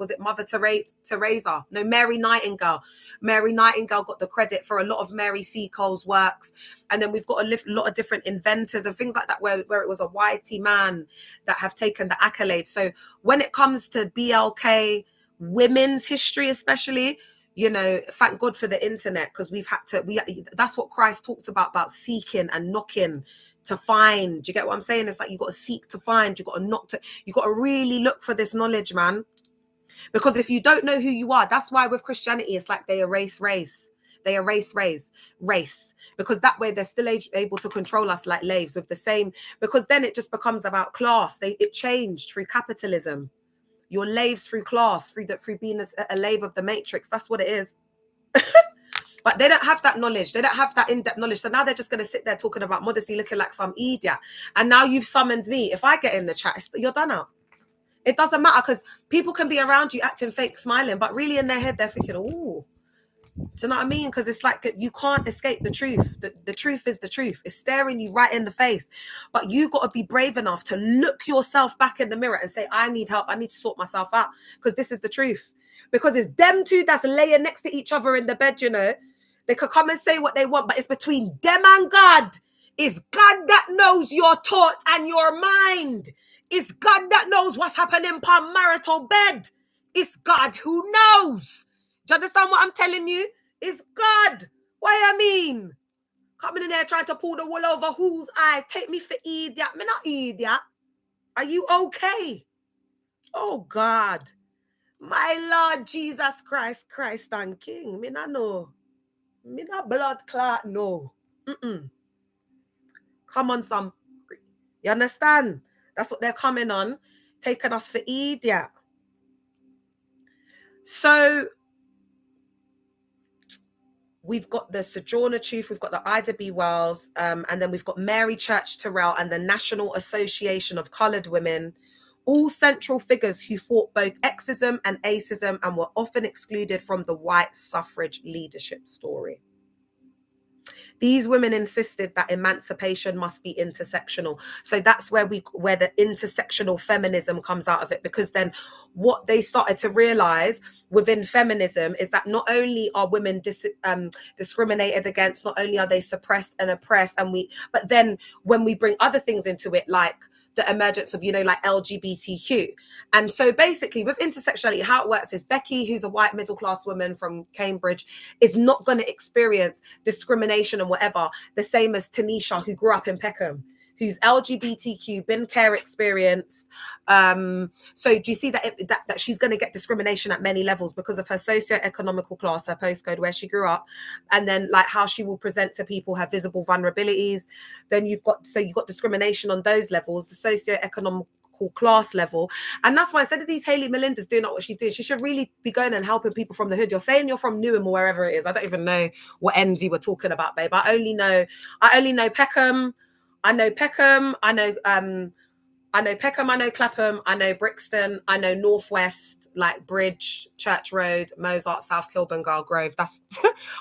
Speaker 1: Teresa? No, Mary Nightingale. Mary Nightingale got the credit for a lot of Mary Seacole's works. And then we've got a lot of different inventors and things like that where it was a whitey man that have taken the accolades. So when it comes to BLK, women's history especially, you know, thank God for the internet, because that's what Christ talks about seeking and knocking to find. Do you get what I'm saying? It's like you got to seek to find, you got to knock to, you got to really look for this knowledge, man. Because if you don't know who you are, that's why with Christianity, it's like they erase race. They erase race, because that way they're still able to control us like slaves with the same, because then it just becomes about class. It changed through capitalism. You're slaves through class, through being a slave of the matrix. That's what it is. But they don't have that knowledge. They don't have that in-depth knowledge. So now they're just going to sit there talking about modesty, looking like some idiot. And now you've summoned me. If I get in the chat, you're done out. It doesn't matter, because people can be around you acting fake, smiling, but really in their head, they're thinking, ooh. Do you know what I mean? Because it's like you can't escape the truth. The truth is the truth. It's staring you right in the face. But you got to be brave enough to look yourself back in the mirror and say, I need help. I need to sort myself out, because this is the truth. Because it's them two that's laying next to each other in the bed, you know. They could come and say what they want, but it's between them and God. It's God that knows your thoughts and your mind. It's God that knows what's happening per marital bed. It's God who knows. Do you understand what I'm telling you? It's God. What I mean? Coming in there trying to pull the wool over whose eyes? Take me for idiot. Me not idiot. Are you okay? Oh God. My Lord Jesus Christ, Christ and King. Me not know. Me not blood clot, no. Come on, some. You understand? That's what they're coming on. taken us for idiot. So we've got the Sojourner Truth, we've got the Ida B. Wells, and then we've got Mary Church Terrell and the National Association of Coloured Women, all central figures who fought both exism and ageism and were often excluded from the white suffrage leadership story. These women insisted that emancipation must be intersectional. So that's where the intersectional feminism comes out of it, because then what they started to realize within feminism is that not only are women discriminated against, not only are they suppressed and oppressed, but then when we bring other things into it, like the emergence of, like LGBTQ. And so basically with intersectionality, how it works is Becky, who's a white middle class woman from Cambridge, is not going to experience discrimination and whatever the same as Tanisha, who grew up in Peckham, who's LGBTQ, been care experienced. So do you see that she's going to get discrimination at many levels because of her socioeconomical class, her postcode, where she grew up, and then like how she will present to people, her visible vulnerabilities. Then you've got discrimination on those levels, the socioeconomical class level. And that's why instead of these Hayley Melinda's doing what she's doing, she should really be going and helping people from the hood. You're saying you're from Newham or wherever it is. I don't even know what ends you were talking about, babe. I only know Peckham. I know Peckham. I know Peckham, I know Clapham, I know Brixton, I know Northwest, like Bridge, Church Road, Mozart, South Kilburn, Girl Grove. That's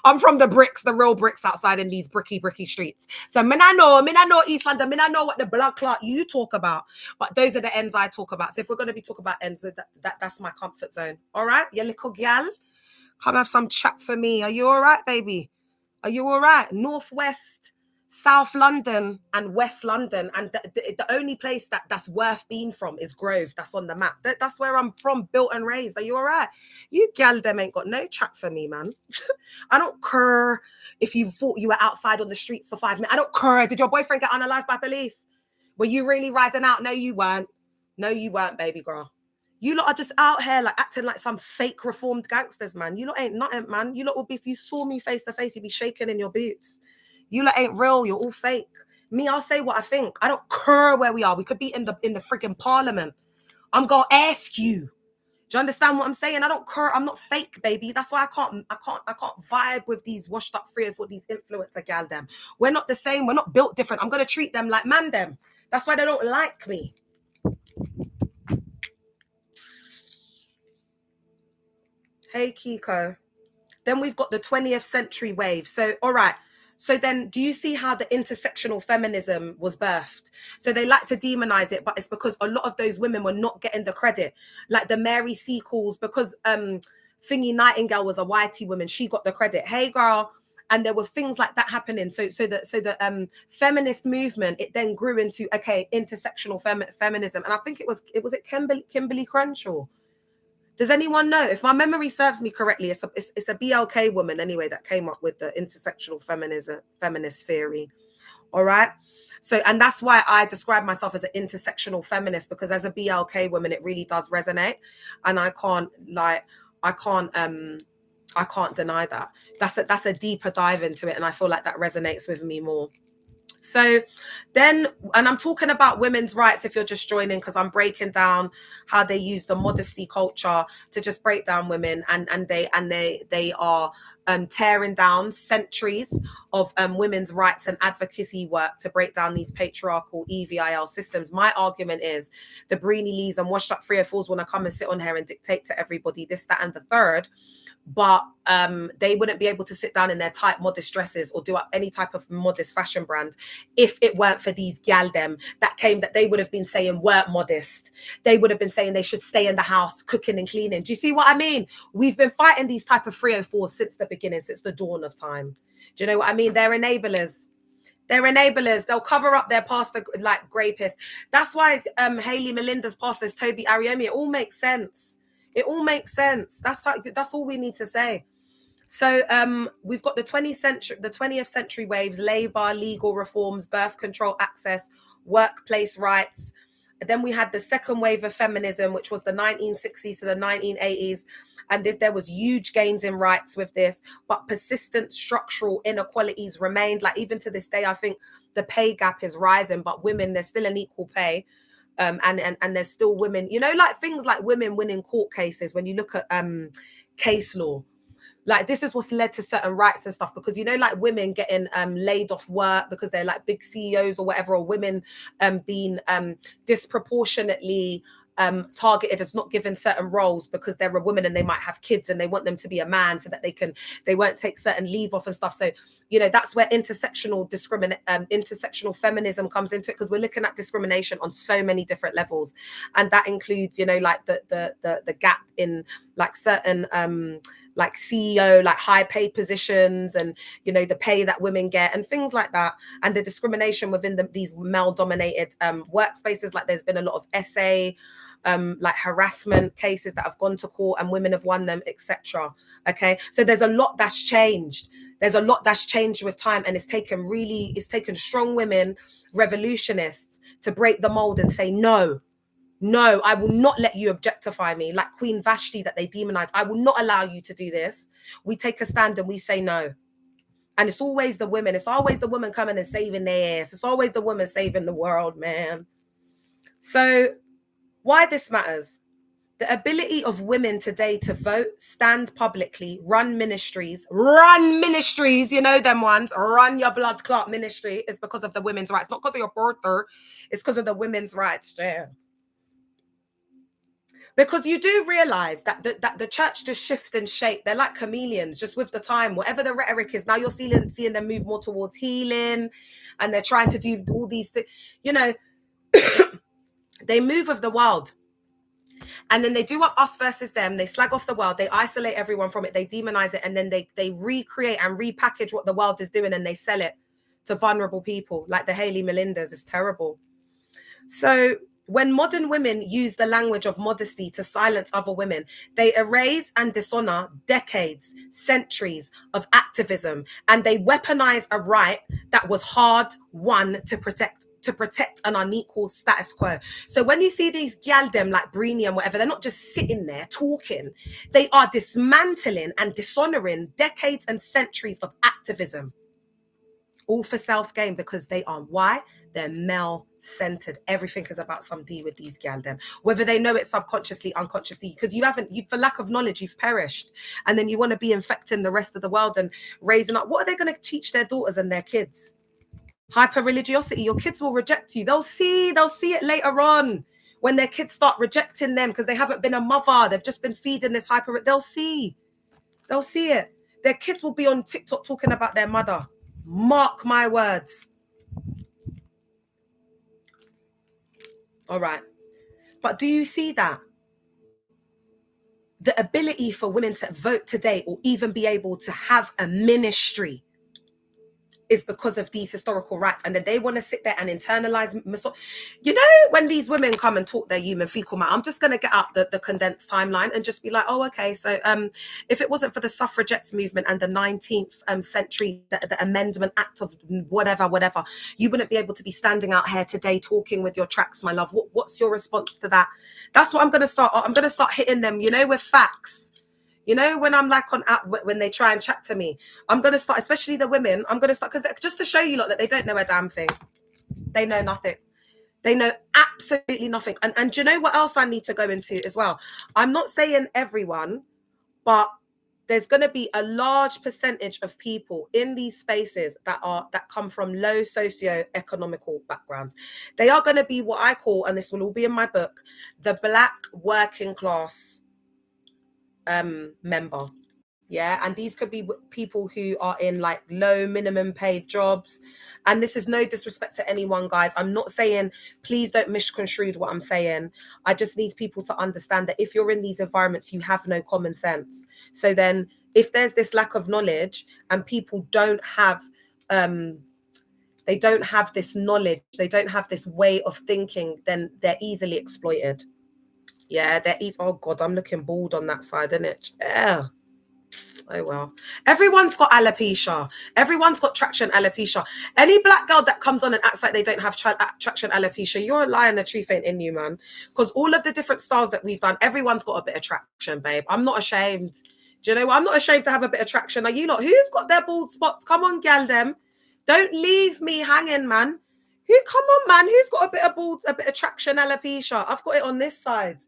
Speaker 1: I'm from the bricks, the real bricks outside in these bricky streets. So I know East London, I know what the blood clot you talk about. But those are the ends I talk about. So if we're going to be talking about ends, that's my comfort zone. All right, you little gal, come have some chat for me. Are you all right, baby? Are you all right? Northwest, South London and West London, and the only place that's worth being from is Grove. That's on the map. That's where I'm from, built and raised. Are you all right? You gal them ain't got no chat for me, man. I don't care if you thought you were outside on the streets for 5 minutes. I don't care. Did your boyfriend get unalived by police? Were you really riding out? No, you weren't. No, you weren't, baby girl. You lot are just out here like acting like some fake reformed gangsters, man. You lot ain't nothing, man. You lot would be, if you saw me face to face, you'd be shaking in your boots. You lot ain't real. You're all fake. Me, I'll say what I think. I don't care where we are. We could be in the freaking parliament. I'm gonna ask you. Do you understand what I'm saying? I don't care. I'm not fake, baby. That's why I can't vibe with these washed up 3 or 4 these influencer gal them. We're not the same. We're not built different. I'm gonna treat them like man them. That's why they don't like me. Hey, Kiko. Then we've got the 20th century wave. So, all right. So then do you see how the intersectional feminism was birthed? So they like to demonize it, but it's because a lot of those women were not getting the credit. Like the Mary Seacles, because Thingy Nightingale was a whitey woman, she got the credit. Hey, girl. And there were things like that happening. So the feminist movement, it then grew into, okay, intersectional feminism. And I think it was Kimberly Crenshaw. Does anyone know? If my memory serves me correctly, it's a BLK woman anyway that came up with the intersectional feminist theory. All right. So, and that's why I describe myself as an intersectional feminist, because as a BLK woman, it really does resonate. And I can't deny that. That's a deeper dive into it. And I feel like that resonates with me more. So then, and I'm talking about women's rights if you're just joining, because I'm breaking down how they use the modesty culture to just break down women, and they are tearing down centuries of women's rights and advocacy work to break down these patriarchal EVIL systems. My argument is the Breeny Lees and washed up 304s want to come and sit on here and dictate to everybody this, that, and the third. But they wouldn't be able to sit down in their tight modest dresses or do up any type of modest fashion brand if it weren't for these gal them that they would have been saying weren't modest. They would have been saying they should stay in the house cooking and cleaning. Do you see what I mean? We've been fighting these type of 304s since the beginning, since the dawn of time. Do you know what I mean? They're enablers. They're enablers. They'll cover up their pastor like grapists. That's why Hayley Melinda's pastor is Toby Ariomi. It all makes sense. It all makes sense. That's all we need to say. So we've got the 20th century waves: labor, legal reforms, birth control access, workplace rights. Then we had the second wave of feminism, which was the 1960s to the 1980s. And there was huge gains in rights with this, but persistent structural inequalities remained. Like even to this day, I think the pay gap is rising, but women, there's still an equal pay. And there's still women, you know, like things like women winning court cases. When you look at case law, like this is what's led to certain rights and stuff, because, you know, like women getting laid off work because they're like big CEOs or whatever, or women being disproportionately targeted as not given certain roles because they're a woman and they might have kids and they want them to be a man so that they won't take certain leave off and stuff. So, you know, that's where intersectional feminism comes into it, because we're looking at discrimination on so many different levels, and that includes, you know, like the gap in like certain like CEO, like high paid positions, and, you know, the pay that women get and things like that, and the discrimination within these male dominated workspaces. Like there's been a lot of SA like harassment cases that have gone to court and women have won them, etc. Okay, so there's a lot that's changed. There's a lot that's changed with time, and it's taken strong women, revolutionists, to break the mold and say, no, I will not let you objectify me, like Queen Vashti that they demonize. I will not allow you to do this. We take a stand and we say no. And it's always the women. It's always the woman coming and saving their ass. It's always the woman saving the world, man. So why this matters? The ability of women today to vote, stand publicly, run ministries, you know them ones, run your blood clot ministry, is because of the women's rights. Not because of your birther, it's because of the women's rights. Yeah. Because you do realize that the church just shift and shape. They're like chameleons, just with the time. Whatever the rhetoric is, now you're seeing them move more towards healing, and they're trying to do all these things. You know, they move with the world. And then they do up us versus them. They slag off the world. They isolate everyone from it. They demonize it. And then they recreate and repackage what the world is doing, and they sell it to vulnerable people like the Hayley Melindas. It's terrible. So when modern women use the language of modesty to silence other women, they erase and dishonor decades, centuries of activism, and they weaponize a right that was hard won to protect an unequal status quo. So when you see these gal them like Breeny and whatever, they're not just sitting there talking. They are dismantling and dishonoring decades and centuries of activism, all for self-gain, because they are, why? They're male-centered. Everything is about some D with these gal them, whether they know it subconsciously, unconsciously, because you for lack of knowledge, you've perished. And then you want to be infecting the rest of the world and raising up. What are they going to teach their daughters and their kids? Hyper religiosity. Your kids will reject you. They'll see it later on when their kids start rejecting them because they haven't been a mother. They've just been feeding this they'll see it. Their kids will be on TikTok talking about their mother. Mark my words. All right. But do you see that? The ability for women to vote today or even be able to have a ministry is because of these historical rights. And then they want to sit there and internalize. You know, when these women come and talk their human fecal matter, I'm just going to get out the condensed timeline and just be like, oh, okay. So if it wasn't for the suffragettes movement and the 19th century, the Amendment Act of whatever, you wouldn't be able to be standing out here today talking with your tracks, my love. What's your response to that? That's what I'm going to start. I'm going to start hitting them, you know, with facts. You know, when I'm like when they try and chat to me, I'm going to start, especially the women, I'm going to start, because just to show you lot that they don't know a damn thing. They know nothing. They know absolutely nothing. And do you know what else I need to go into as well? I'm not saying everyone, but there's going to be a large percentage of people in these spaces that come from low socio-economical backgrounds. They are going to be what I call, and this will all be in my book, the Black working class member. Yeah, and these could be people who are in like low minimum paid jobs. And this is no disrespect to anyone, guys. I'm not saying, please don't misconstrue what I'm saying. I just need people to understand that if you're in these environments, you have no common sense. So then if there's this lack of knowledge and people don't have they don't have this knowledge, they don't have this way of thinking, then they're easily exploited. Yeah, oh God, I'm looking bald on that side, isn't it? Yeah. Oh well. Everyone's got alopecia. Everyone's got traction alopecia. Any black girl that comes on and acts like they don't have traction alopecia, you're a liar and the truth ain't in you, man. Because all of the different styles that we've done, everyone's got a bit of traction, babe. I'm not ashamed. Do you know what? I'm not ashamed to have a bit of traction. Are you lot? Who's got their bald spots? Come on, gal them. Don't leave me hanging, man. Come on, man. Who's got a bit of balls, a bit of traction, alopecia? I've got it on this side.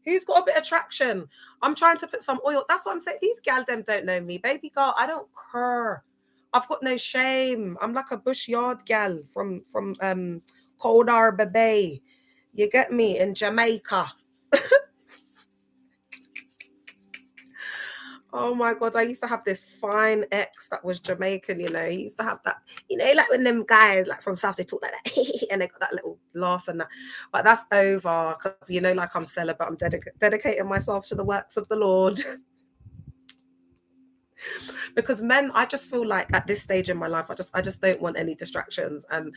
Speaker 1: Who's got a bit of traction? I'm trying to put some oil. That's what I'm saying. These gal them don't know me. Baby girl, I don't care. I've got no shame. I'm like a bush yard gal from Cold Harbor Bay. You get me? In Jamaica. Oh my God, I used to have this fine ex that was Jamaican, you know. He used to have that, you know, like when them guys like from South, they talk like that, and they got that little laugh and that. But that's over because, you know, like I'm celibate, I'm dedicating myself to the works of the Lord. Because men, I just feel like at this stage in my life, I just don't want any distractions. And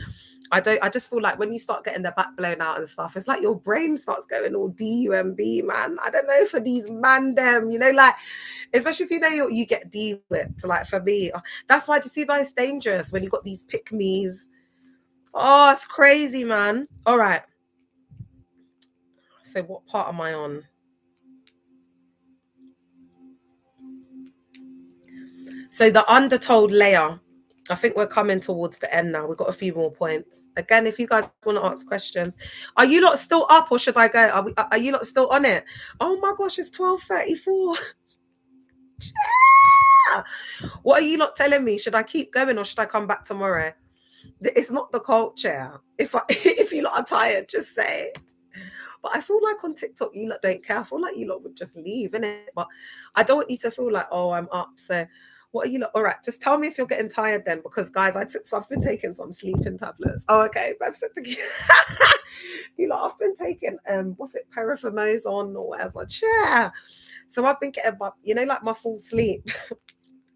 Speaker 1: I just feel like when you start getting the back blown out and stuff, it's like your brain starts going all DUMB, man. I don't know for these man them, you know, like, especially if you know you get D whipped. Like for me, that's why, do you see why it's dangerous when you got these pick-me's? Oh, it's crazy, man. All right. So what part am I on? So the undertold layer. I think we're coming towards the end now. We've got a few more points. Again, if you guys want to ask questions, are you lot still up or should I go? Are you lot still on it? Oh my gosh, it's 12:34. What are you lot telling me? Should I keep going or should I come back tomorrow? It's not the culture. If you lot are tired, just say. But I feel like on TikTok, you lot don't care. I feel like you lot would just leave, innit? But I don't want you to feel like, oh, I'm up. So what are you lot? All right, just tell me if you're getting tired then, because guys, I've been taking some sleeping tablets. Oh, okay. I've said to you lot, I've been taking what's it, parathemazone or whatever. Chair. So I've been getting my, you know, like my full sleep.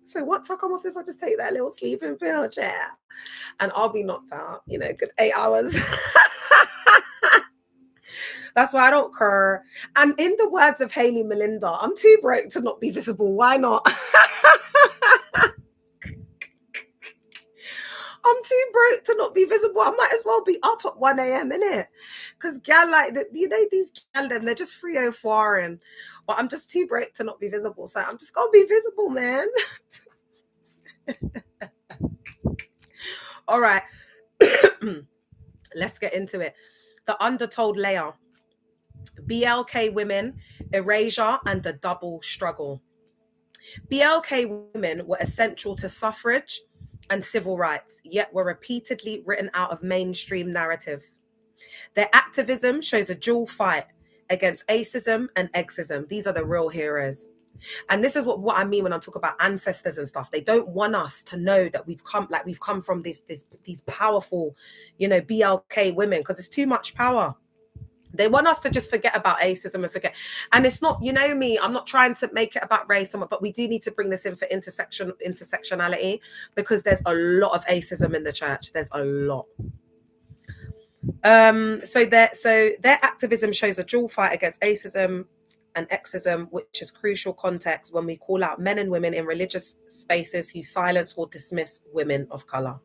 Speaker 1: So once I come off this, I just take that little sleeping pill, chair, and I'll be knocked out, you know, good 8 hours. That's why I don't care. And in the words of Hayley Melinda, I'm too broke to not be visible. Why not? I'm too broke to not be visible. I might as well be up at 1 a.m. innit? Because gal, like, you know, these gal, they're just 304 and, but I'm just too broke to not be visible. So I'm just gonna be visible, man. All right. Let's get into it. The undertold layer. BLK women, erasure, and the double struggle. BLK women were essential to suffrage and civil rights, yet were repeatedly written out of mainstream narratives. Their activism shows a dual fight against ageism and sexism. These are the real heroes. And this is what I mean when I talk about ancestors and stuff. They don't want us to know that we've come from these powerful, you know, BLK women, because it's too much power. They want us to just forget about ageism and forget. And it's not, you know me, I'm not trying to make it about race, but we do need to bring this in for intersectionality, because there's a lot of ageism in the church. There's a lot. So their activism shows a dual fight against ageism and sexism, which is crucial context when we call out men and women in religious spaces who silence or dismiss women of color.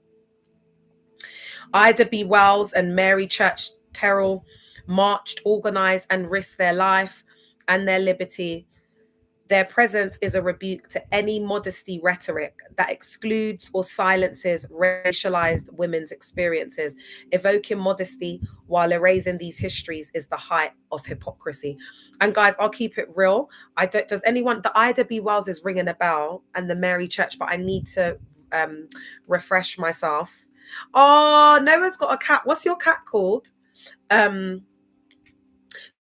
Speaker 1: Ida B. Wells and Mary Church Terrell marched, organized, and risked their life and their liberty. Their presence is a rebuke to any modesty rhetoric that excludes or silences racialized women's experiences. Evoking modesty while erasing these histories is the height of hypocrisy. And guys, I'll keep it real. Does anyone, the Ida B. Wells is ringing a bell and the Mary Church, but I need to refresh myself. Oh, Noah's got a cat. What's your cat called?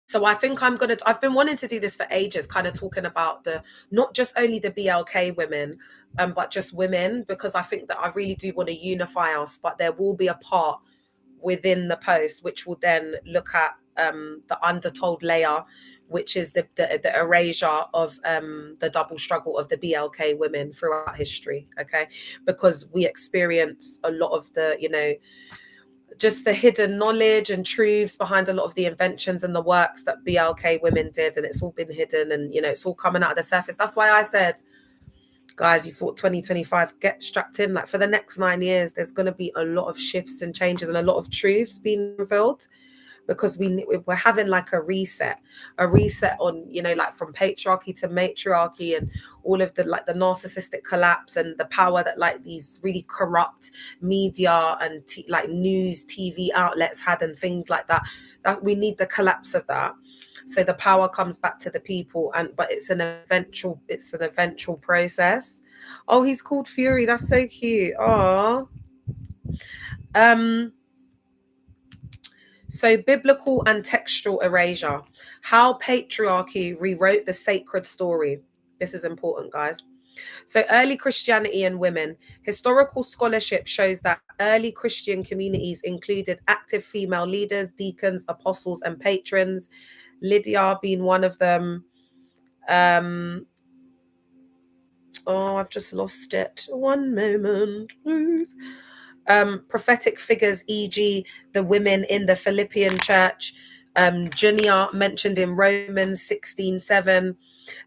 Speaker 1: So I think I've been wanting to do this for ages, kind of talking about not just only the BLK women, but just women, because I think that I really do want to unify us, but there will be a part within the post which will then look at the undertold layer, which is the erasure of the double struggle of the BLK women throughout history, okay? Because we experience a lot of the, you know, just the hidden knowledge and truths behind a lot of the inventions and the works that BLK women did, and it's all been hidden, and, you know, it's all coming out of the surface. That's why I said, guys, you thought 2025, get strapped in. Like for the next 9 years, there's going to be a lot of shifts and changes and a lot of truths being revealed, because we're having like a reset on, you know, like from patriarchy to matriarchy and all of the like the narcissistic collapse and the power that like these really corrupt media and like news TV outlets had and things like that. That we need the collapse of that, so the power comes back to the people. And but it's an eventual process. Oh, he's called Fury. That's so cute. Oh. So biblical and textual erasure. How patriarchy rewrote the sacred story. This is important, guys. So early Christianity and women. Historical scholarship shows that early Christian communities included active female leaders, deacons, apostles, and patrons. Lydia being one of them. Oh, I've just lost it. One moment, please. Prophetic figures, e.g., the women in the Philippian church. Junia, mentioned in Romans 16:7,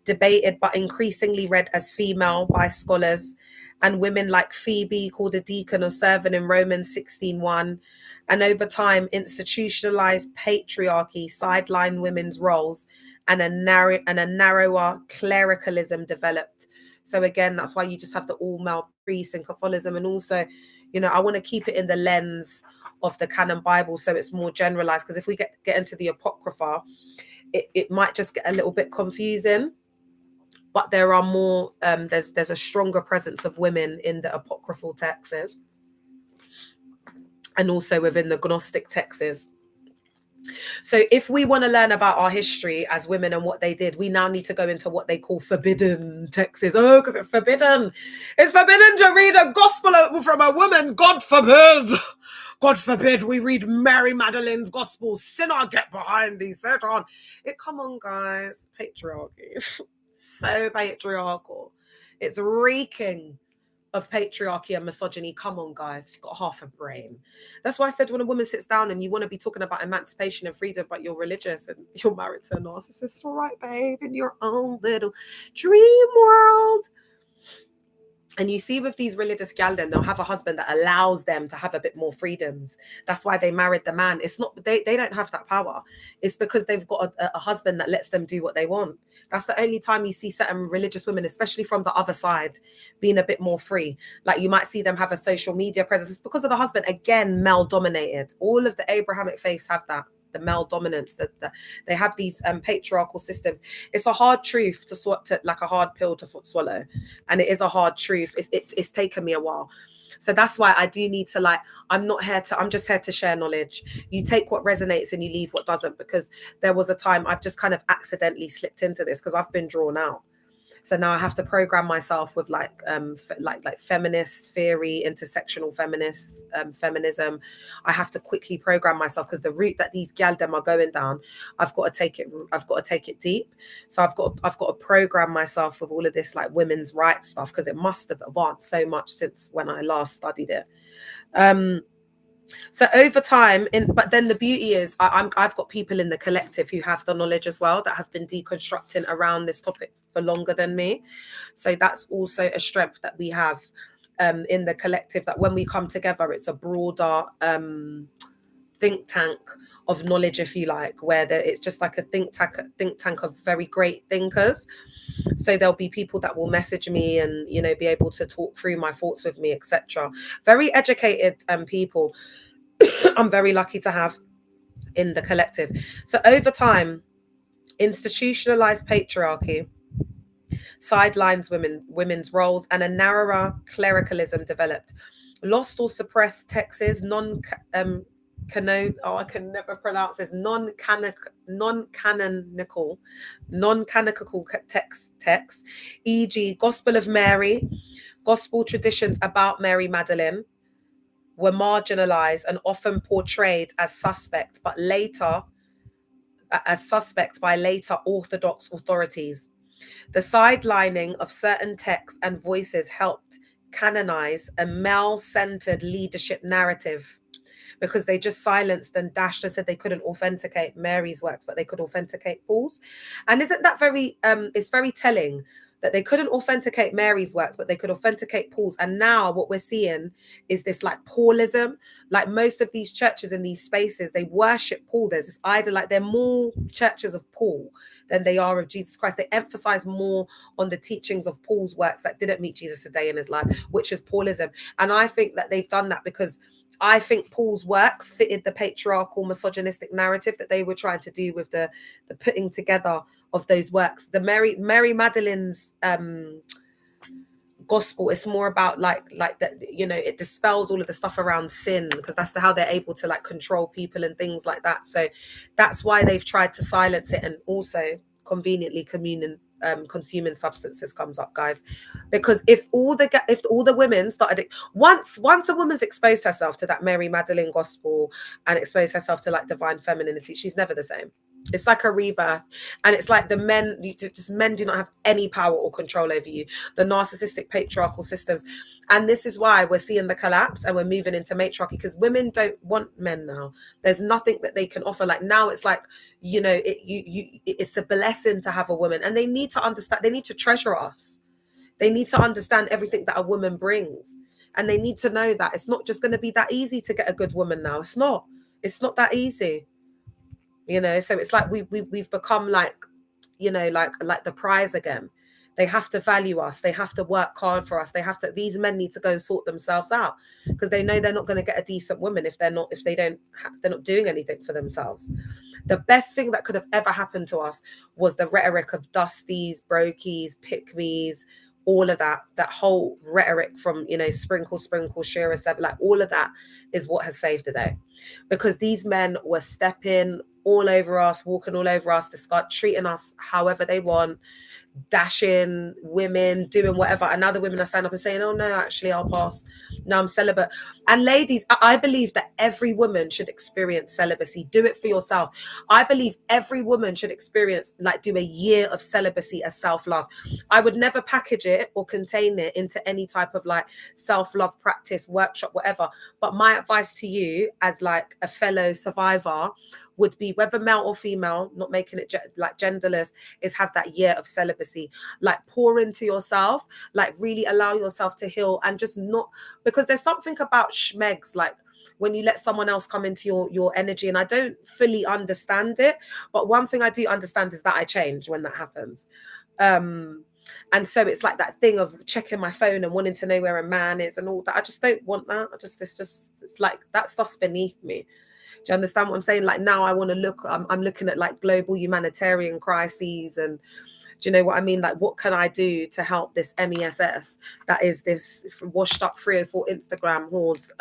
Speaker 1: debated but increasingly read as female by scholars. And women like Phoebe, called a deacon or servant in Romans 16:1. And over time, institutionalized patriarchy sidelined women's roles, and a narrower clericalism developed. So again, that's why you just have the all-male priests in Catholicism. And also, you know, I want to keep it in the lens of the canon Bible, so it's more generalized, because if we get into the Apocrypha, it might just get a little bit confusing. But there are more, there's a stronger presence of women in the apocryphal texts, and also within the Gnostic texts. So if we want to learn about our history as women and what they did, we now need to go into what they call forbidden texts. Oh, because it's forbidden. It's forbidden to read a gospel from a woman. God forbid. God forbid we read Mary Magdalene's gospel. Sinner, get behind thee, Satan. Come on, guys. Patriarchy. So patriarchal. It's reeking of patriarchy and misogyny. Come on, guys, you've got half a brain. That's why I said when a woman sits down and you want to be talking about emancipation and freedom, but you're religious and you're married to a narcissist, all right, babe, in your own little dream world. And you see with these religious gal, then they'll have a husband that allows them to have a bit more freedoms. That's why they married the man. It's not, they don't have that power. It's because they've got a husband that lets them do what they want. That's the only time you see certain religious women, especially from the other side, being a bit more free. Like you might see them have a social media presence. It's because of the husband. Again, male dominated. All of the Abrahamic faiths have that. The male dominance, that they have these patriarchal systems. It's a hard truth to like a hard pill to swallow, and it is a hard truth. It's taken me a while, so that's why I do need to, like, I'm just here to share knowledge. You take what resonates and you leave what doesn't, because there was a time I've just kind of accidentally slipped into this because I've been drawn out. So now I have to program myself with like feminist theory, intersectional feminism. I have to quickly program myself, because the route that these galdem are going down, I've got to take it deep. So I've got to program myself with all of this like women's rights stuff, because it must have advanced so much since when I last studied it. So over time, but then the beauty is I've got people in the collective who have the knowledge as well, that have been deconstructing around this topic for longer than me. So that's also a strength that we have in the collective, that when we come together, it's a broader think tank of knowledge, if you like, where it's just like a think tank of very great thinkers. So there'll be people that will message me and, you know, be able to talk through my thoughts with me, etc. Very educated people. I'm very lucky to have in the collective. So over time, institutionalized patriarchy sidelines women's roles, and a narrower clericalism developed. Lost or suppressed texts, I can never pronounce this, non-canonical texts, e.g. Gospel of Mary, gospel traditions about Mary Magdalene, were marginalized and often portrayed as suspect by later Orthodox authorities. The sidelining of certain texts and voices helped canonize a male-centered leadership narrative, because they just silenced and dashed and said they couldn't authenticate Mary's works, but they could authenticate Paul's. And isn't that very, it's very telling, that they couldn't authenticate Mary's works, but they could authenticate Paul's. And now what we're seeing is this like Paulism. Like most of these churches in these spaces, they worship Paul. There's this idea, like they're more churches of Paul than they are of Jesus Christ. They emphasize more on the teachings of Paul's works that didn't meet Jesus a day in his life, which is Paulism. And I think that they've done that because I think Paul's works fitted the patriarchal misogynistic narrative that they were trying to do with the putting together of those works. The Mary Magdalene's gospel is more about like that, you know, it dispels all of the stuff around sin, because that's how they're able to like control people and things like that. So that's why they've tried to silence it. And also conveniently consuming substances comes up, guys, because if all the women started, once a woman's exposed herself to that Mary Magdalene gospel and exposed herself to like divine femininity, she's never the same. It's like a rebirth. And it's like men do not have any power or control over you. The narcissistic patriarchal systems. And this is why we're seeing the collapse and we're moving into matriarchy, because women don't want men now. There's nothing that they can offer. Like now it's like, you know, it's a blessing to have a woman, and they need to understand, they need to treasure us. They need to understand everything that a woman brings. And they need to know that it's not just going to be that easy to get a good woman now. It's not that easy. You know, so it's like we've become like, you know, like the prize again. They have to value us. They have to work hard for us. These men need to go and sort themselves out, because they know they're not going to get a decent woman if they're not doing anything for themselves. The best thing that could have ever happened to us was the rhetoric of dusties, brokies, pick-me's, all of that whole rhetoric from, you know, sprinkle, Shira, like all of that is what has saved the day, because these men were stepping all over us, walking all over us, treating us however they want, dashing women, doing whatever. And now the women are standing up and saying, oh no, actually I'll pass. Now I'm celibate. And ladies, I believe that every woman should experience celibacy. Do it for yourself. I believe every woman should experience, like, do a year of celibacy as self-love. I would never package it or contain it into any type of like self-love practice, workshop, whatever. But my advice to you as like a fellow survivor would be, whether male or female, not making it like genderless, is have that year of celibacy. Like pour into yourself, like really allow yourself to heal, and just not, because there's something about schmegs, like when you let someone else come into your energy, and I don't fully understand it, but one thing I do understand is that I change when that happens. And so it's like that thing of checking my phone and wanting to know where a man is and all that. I just don't want that. It's like that stuff's beneath me. Do you understand what I'm saying? Like now I want to look, I'm looking at like global humanitarian crises, and do you know what I mean? Like, what can I do to help this MESS that is this washed up 3 or 4 Instagram whores,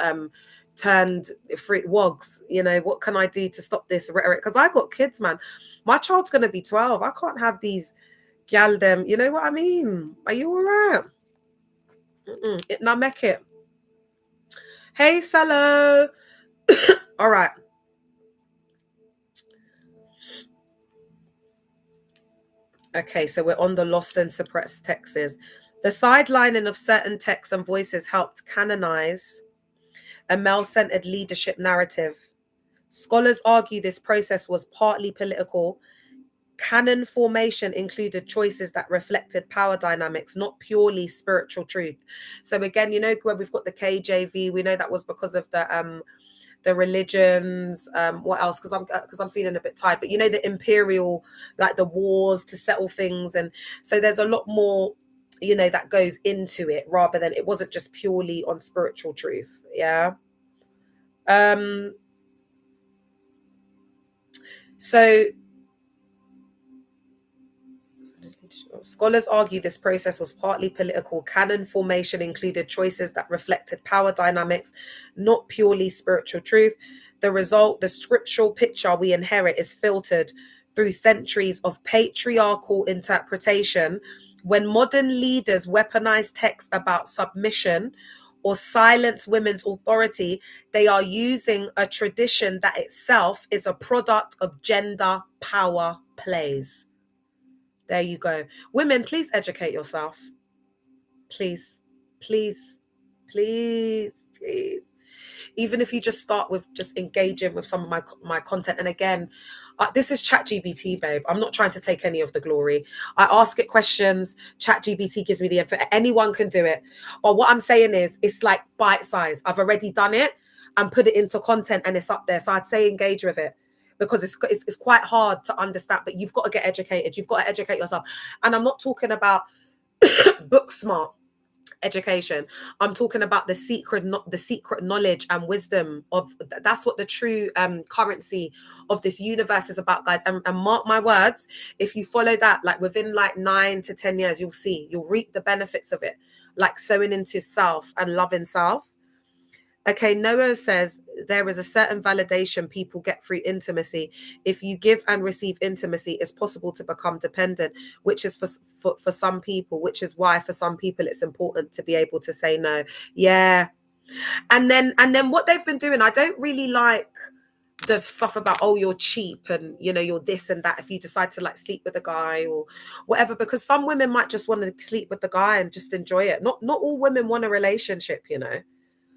Speaker 1: turned free wogs? You know, what can I do to stop this rhetoric? Because I got kids, man. My child's going to be 12. I can't have these gal them. You know what I mean? Are you all right? Now make it. Hey, Salo. All right. Okay, so we're on the lost and suppressed texts. The sidelining of certain texts and voices helped canonize a male-centered leadership narrative. Scholars argue this process was partly political. Canon formation included choices that reflected power dynamics, not purely spiritual truth. So again, you know, where we've got the KJV, we know that was because of the religions, what else, because I'm feeling a bit tired, but you know, the imperial, like the wars to settle things, and so there's a lot more, you know, that goes into it, rather than, it wasn't just purely on spiritual truth. So scholars argue this process was partly political. Canon formation included choices that reflected power dynamics, not purely spiritual truth. The result, the scriptural picture we inherit, is filtered through centuries of patriarchal interpretation. When modern leaders weaponize texts about submission or silence women's authority, they are using a tradition that itself is a product of gender power plays. There you go. Women, please educate yourself. Please, please, please, please. Even if you just start with just engaging with some of my content. And again, this is ChatGPT, babe. I'm not trying to take any of the glory. I ask it questions. ChatGPT gives me the info. Anyone can do it. But what I'm saying is, it's like bite size. I've already done it and put it into content, and it's up there. So I'd say engage with it, because it's quite hard to understand. But you've got to get educated. You've got to educate yourself. And I'm not talking about book smart education. I'm talking about the secret knowledge and wisdom of. That's what the true currency of this universe is about, guys. And mark my words, if you follow that, like within like 9 to 10 years, you'll reap the benefits of it, like sowing into self and loving self. Okay, Noah says there is a certain validation people get through intimacy. If you give and receive intimacy, it's possible to become dependent, which is for some people, which is why for some people it's important to be able to say no. Yeah. And then what they've been doing, I don't really like the stuff about, oh, you're cheap and you're this and that if you decide to like sleep with a guy or whatever, because some women might just want to sleep with the guy and just enjoy it. Not all women want a relationship.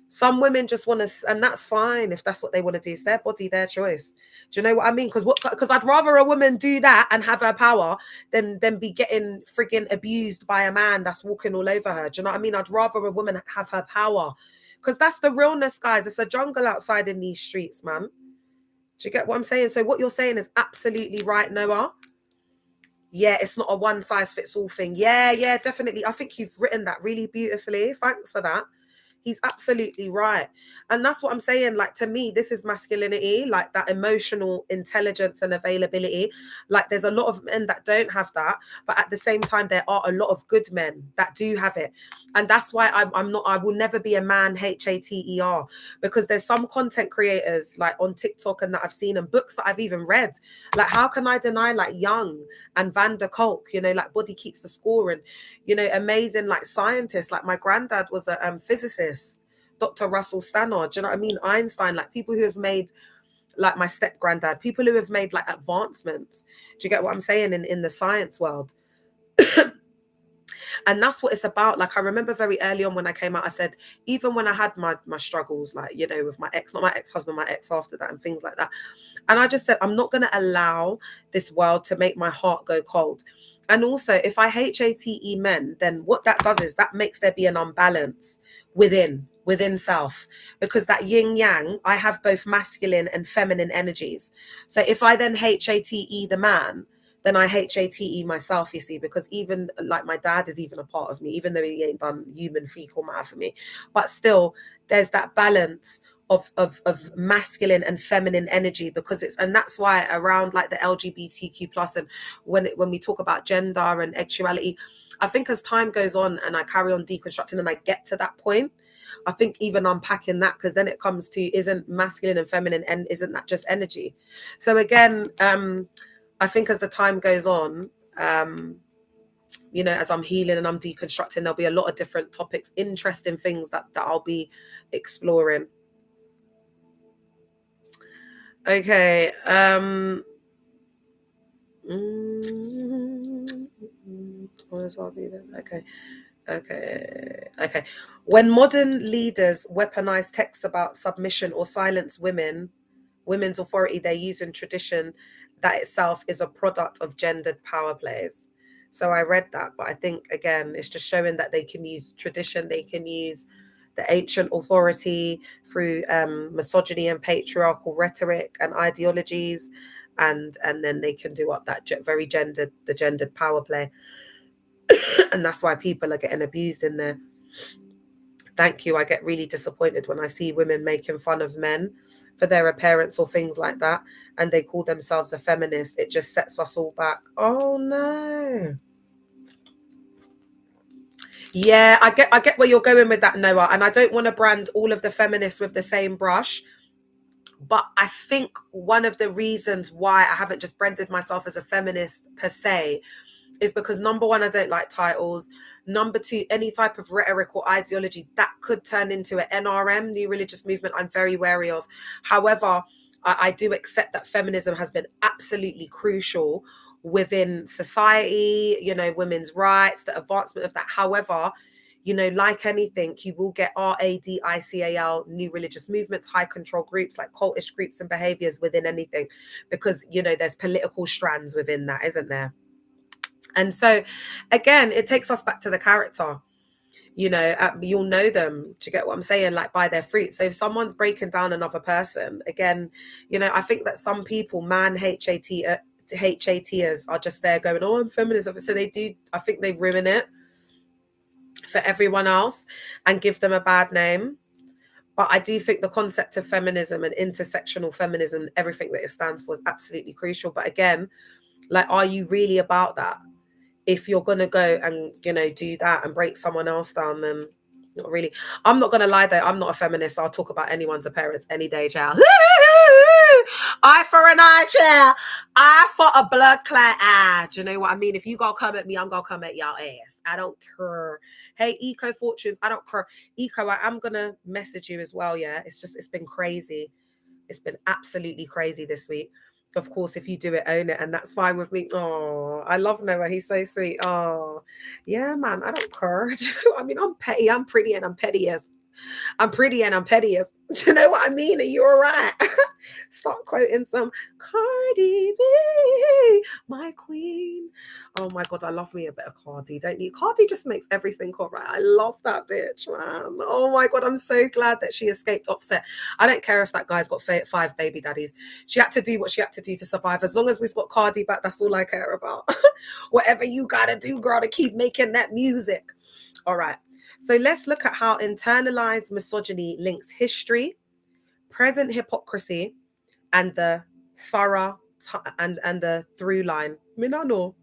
Speaker 1: Some women just want to, and that's fine if that's what they want to do. It's their body, their choice. Do you know what I mean? Because I'd rather a woman do that and have her power than be getting frigging abused by a man that's walking all over her. Do you know what I mean? I'd rather a woman have her power, because that's the realness, guys. It's a jungle outside in these streets, man. Do you get what I'm saying? So what you're saying is absolutely right, Noah. Yeah, it's not a one size fits all thing. Yeah, definitely. I think you've written that really beautifully. Thanks for that. He's absolutely right. And that's what I'm saying. Like, to me, this is masculinity, like that emotional intelligence and availability. Like, there's a lot of men that don't have that, but at the same time, there are a lot of good men that do have it. And that's why I will never be a man, HATER, because there's some content creators like on TikTok and that I've seen, and books that I've even read. Like, how can I deny like Young and Van der Kolk, like Body Keeps the Score, and amazing like scientists. Like my granddad was a physicist, Dr. Russell Stannard. Do you know what I mean? Einstein, like people who have made, like my step granddad, people who have made like advancements. Do you get what I'm saying in the science world? And that's what it's about. Like I remember very early on when I came out, I said, even when I had my struggles, like, with my ex, not my ex-husband, my ex after that and things like that. And I just said, I'm not going to allow this world to make my heart go cold. And also, if I HATE men, then what that does is that makes there be an unbalance within self, because that yin yang, I have both masculine and feminine energies. So if I then HATE the man, then I HATE myself, you see, because even like my dad is even a part of me, even though he ain't done human fecal matter for me, but still there's that balance of masculine and feminine energy, because and that's why around like the LGBTQ plus, and when we talk about gender and sexuality, I think as time goes on and I carry on deconstructing and I get to that point, I think even unpacking that, because then it comes to, isn't masculine and feminine, and isn't that just energy? So again, I think as the time goes on, as I'm healing and I'm deconstructing, there'll be a lot of different topics, interesting things that I'll be exploring. Okay. Okay. When modern leaders weaponize texts about submission or silence women's authority, they're using tradition that itself is a product of gendered power plays. So I read that, but I think again, it's just showing that they can use tradition, they can use the ancient authority through misogyny and patriarchal rhetoric and ideologies, and then they can do up that very gendered power play. And that's why people are getting abused in there. Thank you. I get really disappointed when I see women making fun of men for their appearance or things like that, and they call themselves a feminist. It just sets us all back. Oh no. Yeah, I get where you're going with that, Noah, and I don't want to brand all of the feminists with the same brush, but I think one of the reasons why I haven't just branded myself as a feminist per se is because, number one, I don't like titles. Number two, any type of rhetoric or ideology that could turn into an NRM, new religious movement, I'm very wary of. However, I do accept that feminism has been absolutely crucial within society, women's rights, the advancement of that. However, you know, like anything, you will get radical, new religious movements, high control groups, like cultish groups and behaviours within anything, because, you know, there's political strands within that, isn't there? And so, again, it takes us back to the character. You know, you'll know them, do you get what I'm saying? Like, by their fruit. So if someone's breaking down another person, again, you know, I think that some people, HATers are just there going, oh, I'm feminist. So they do, I think they ruin it for everyone else and give them a bad name. But I do think the concept of feminism and intersectional feminism, everything that it stands for, is absolutely crucial. But again, like, are you really about that? If you're going to go and, you know, do that and break someone else down, then not really. I'm not going to lie, though. I'm not a feminist. I'll talk about anyone's appearance any day, child. Eye for an eye, child. Eye for a blood clot eye. Do you know what I mean? If you gonna come at me, I'm gonna come at y'all ass. I don't care. Hey, Eco Fortunes, I don't care. Eco, I am going to message you as well, yeah? It's been crazy. It's been absolutely crazy this week. Of course, if you do it, own it, and that's fine with me. Oh, I love Noah. He's so sweet. Oh, yeah, man, I don't care. I mean, I'm petty, I'm pretty, and I'm petty as. I'm pretty and I'm petty as. Do you know what I mean? Are you all right? Start quoting some Cardi B, my queen. Oh my God, I love me a bit of Cardi, don't you? Cardi just makes everything all right. I love that bitch, man. Oh my God, I'm so glad that she escaped Offset. I don't care if that guy's got 5 baby daddies. She had to do what she had to do to survive. As long as we've got Cardi back, that's all I care about. Whatever you gotta do, girl, to keep making that music. All right. So let's look at how internalized misogyny links history, present hypocrisy, and the thorough and the through line. Minano.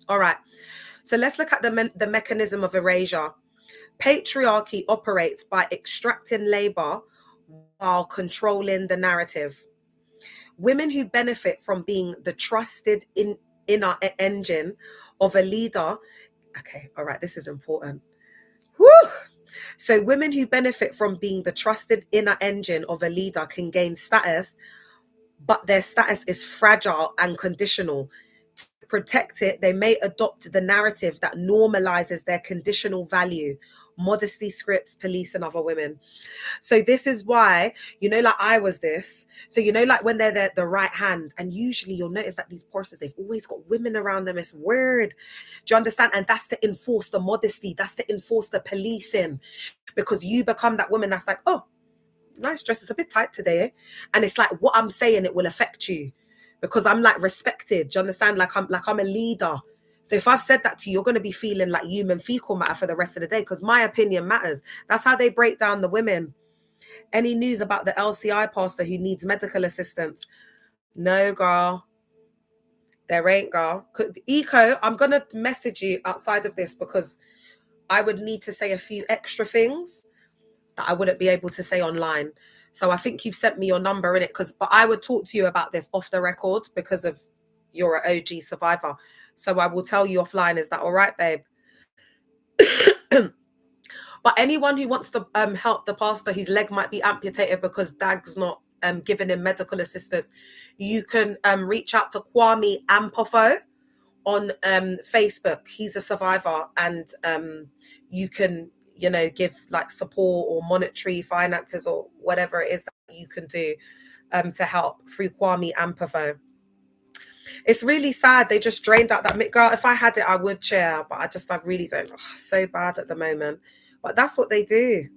Speaker 1: All right. So let's look at the mechanism of erasure. Patriarchy operates by extracting labor while controlling the narrative. Women who benefit from being the trusted inner engine of a leader. Okay. All right. This is important. Woo! So women who benefit from being the trusted inner engine of a leader can gain status, but their status is fragile and conditional. To protect it, they may adopt the narrative that normalizes their conditional value. Modesty scripts police and other women. So this is why, you know, like I was this. So, you know, like when they're the right hand, and usually you'll notice that these pastors, they've always got women around them. It's weird. Do you understand? And that's to enforce the modesty. That's to enforce the policing, because you become that woman that's like, oh, nice dress. It's a bit tight today. And it's like, what I'm saying, it will affect you because I'm like respected. Do you understand? Like I'm a leader. So if I've said that to you, you're going to be feeling like human fecal matter for the rest of the day because my opinion matters. That's how they break down the women. Any news about the LCI pastor who needs medical assistance? No, girl. There ain't, girl. Eco, I'm going to message you outside of this because I would need to say a few extra things that I wouldn't be able to say online. So I think you've sent me your number in it but I would talk to you about this off the record because of you're an OG survivor. So I will tell you offline. Is that all right, babe? But anyone who wants to help the pastor whose leg might be amputated because Dag's not giving him medical assistance, you can reach out to Kwame Ampofo on Facebook. He's a survivor, and you can, you know, give like support or monetary finances or whatever it is that you can do to help through Kwame Ampofo. It's really sad. They just drained out that girl. If I had it, I would share, but I really don't. So bad at the moment. But that's what they do.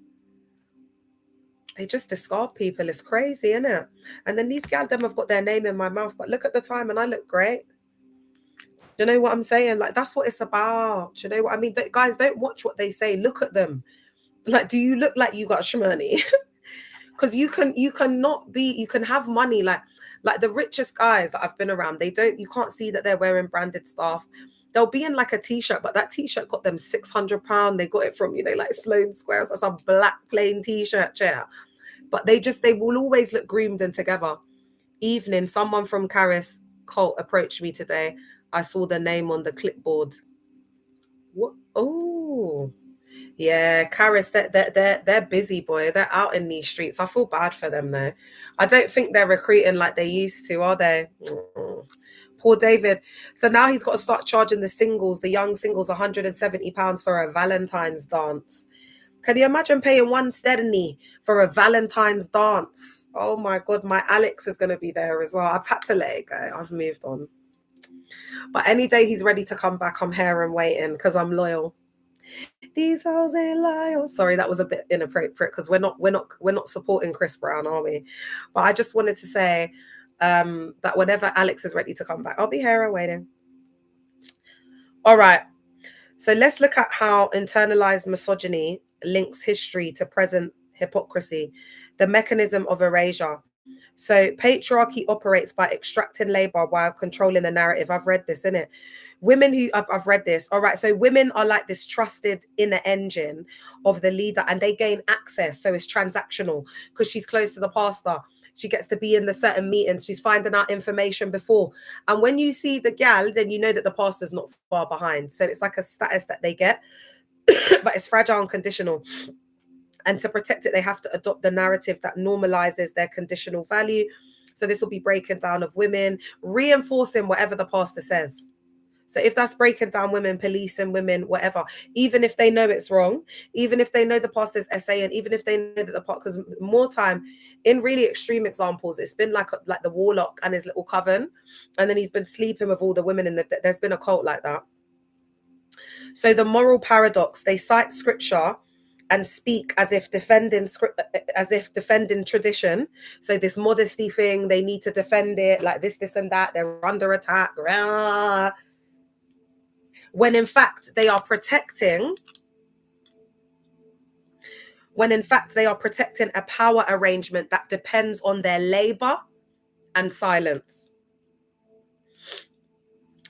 Speaker 1: They just discard people. It's crazy, isn't it? And then these gal them have got their name in my mouth, but look at the time and I look great. You know what I'm saying? Like, that's what it's about. You know what I mean? Guys, don't watch what they say. Look at them. Like, do you look like you got shmoney? Because you can have money. Like the richest guys that I've been around, you can't see that they're wearing branded stuff. They'll be in like a t-shirt, but that t-shirt got them £600. They got it from, you know, like Sloane Square or some black plain t-shirt chair. But they will always look groomed and together. Evening, someone from Caris Cult approached me today. I saw the name on the clipboard. What? Oh, yeah, Caris, they're busy, boy. They're out in these streets. I feel bad for them though. I don't think they're recruiting like they used to, are they? Poor David. So now he's got to start charging the young singles, £170 for a Valentine's dance. Can you imagine paying 170 for a Valentine's dance? Oh my God, my Alex is going to be there as well. I've had to let it go. I've moved on. But any day he's ready to come back, I'm here and waiting because I'm loyal. These hoes ain't loyal. Sorry, that was a bit inappropriate because we're not supporting Chris Brown, are we? But I just wanted to say that whenever Alex is ready to come back, I'll be here and waiting. All right. So let's look at how internalized misogyny links history to present hypocrisy, the mechanism of erasure. So patriarchy operates by extracting labor while controlling the narrative. I've read this, innit? Women who I've read this. All right. So women are like this trusted inner engine of the leader and they gain access. So it's transactional because she's close to the pastor. She gets to be in the certain meetings. She's finding out information before. And when you see the gal, then you know that the pastor's not far behind. So it's like a status that they get, but it's fragile and conditional. And to protect it, they have to adopt the narrative that normalizes their conditional value. So this will be breaking down of women, reinforcing whatever the pastor says. So if that's breaking down women, policing women, whatever, even if they know it's wrong, even if they know the pastor's essay, and even if they know that the part, because more time in really extreme examples, it's been like the warlock and his little coven, and then he's been sleeping with all the women there's been a cult like that. So the moral paradox, they cite scripture and speak as if defending tradition. So this modesty thing, they need to defend it, like this and that. They're under attack. When in fact they are protecting a power arrangement that depends on their labor and silence.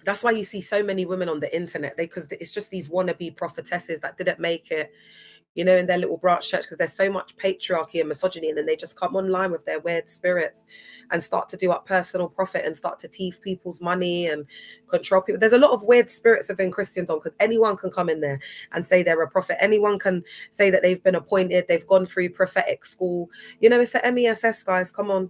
Speaker 1: That's why you see so many women on the internet, because it's just these wannabe prophetesses that didn't make it, you know, in their little branch church, because there's so much patriarchy and misogyny, and then they just come online with their weird spirits and start to do up personal profit and start to thief people's money and control people. There's a lot of weird spirits within Christendom, because anyone can come in there and say they're a prophet. Anyone can say that they've been appointed, they've gone through prophetic school. You know, it's the MESS, guys. Come on.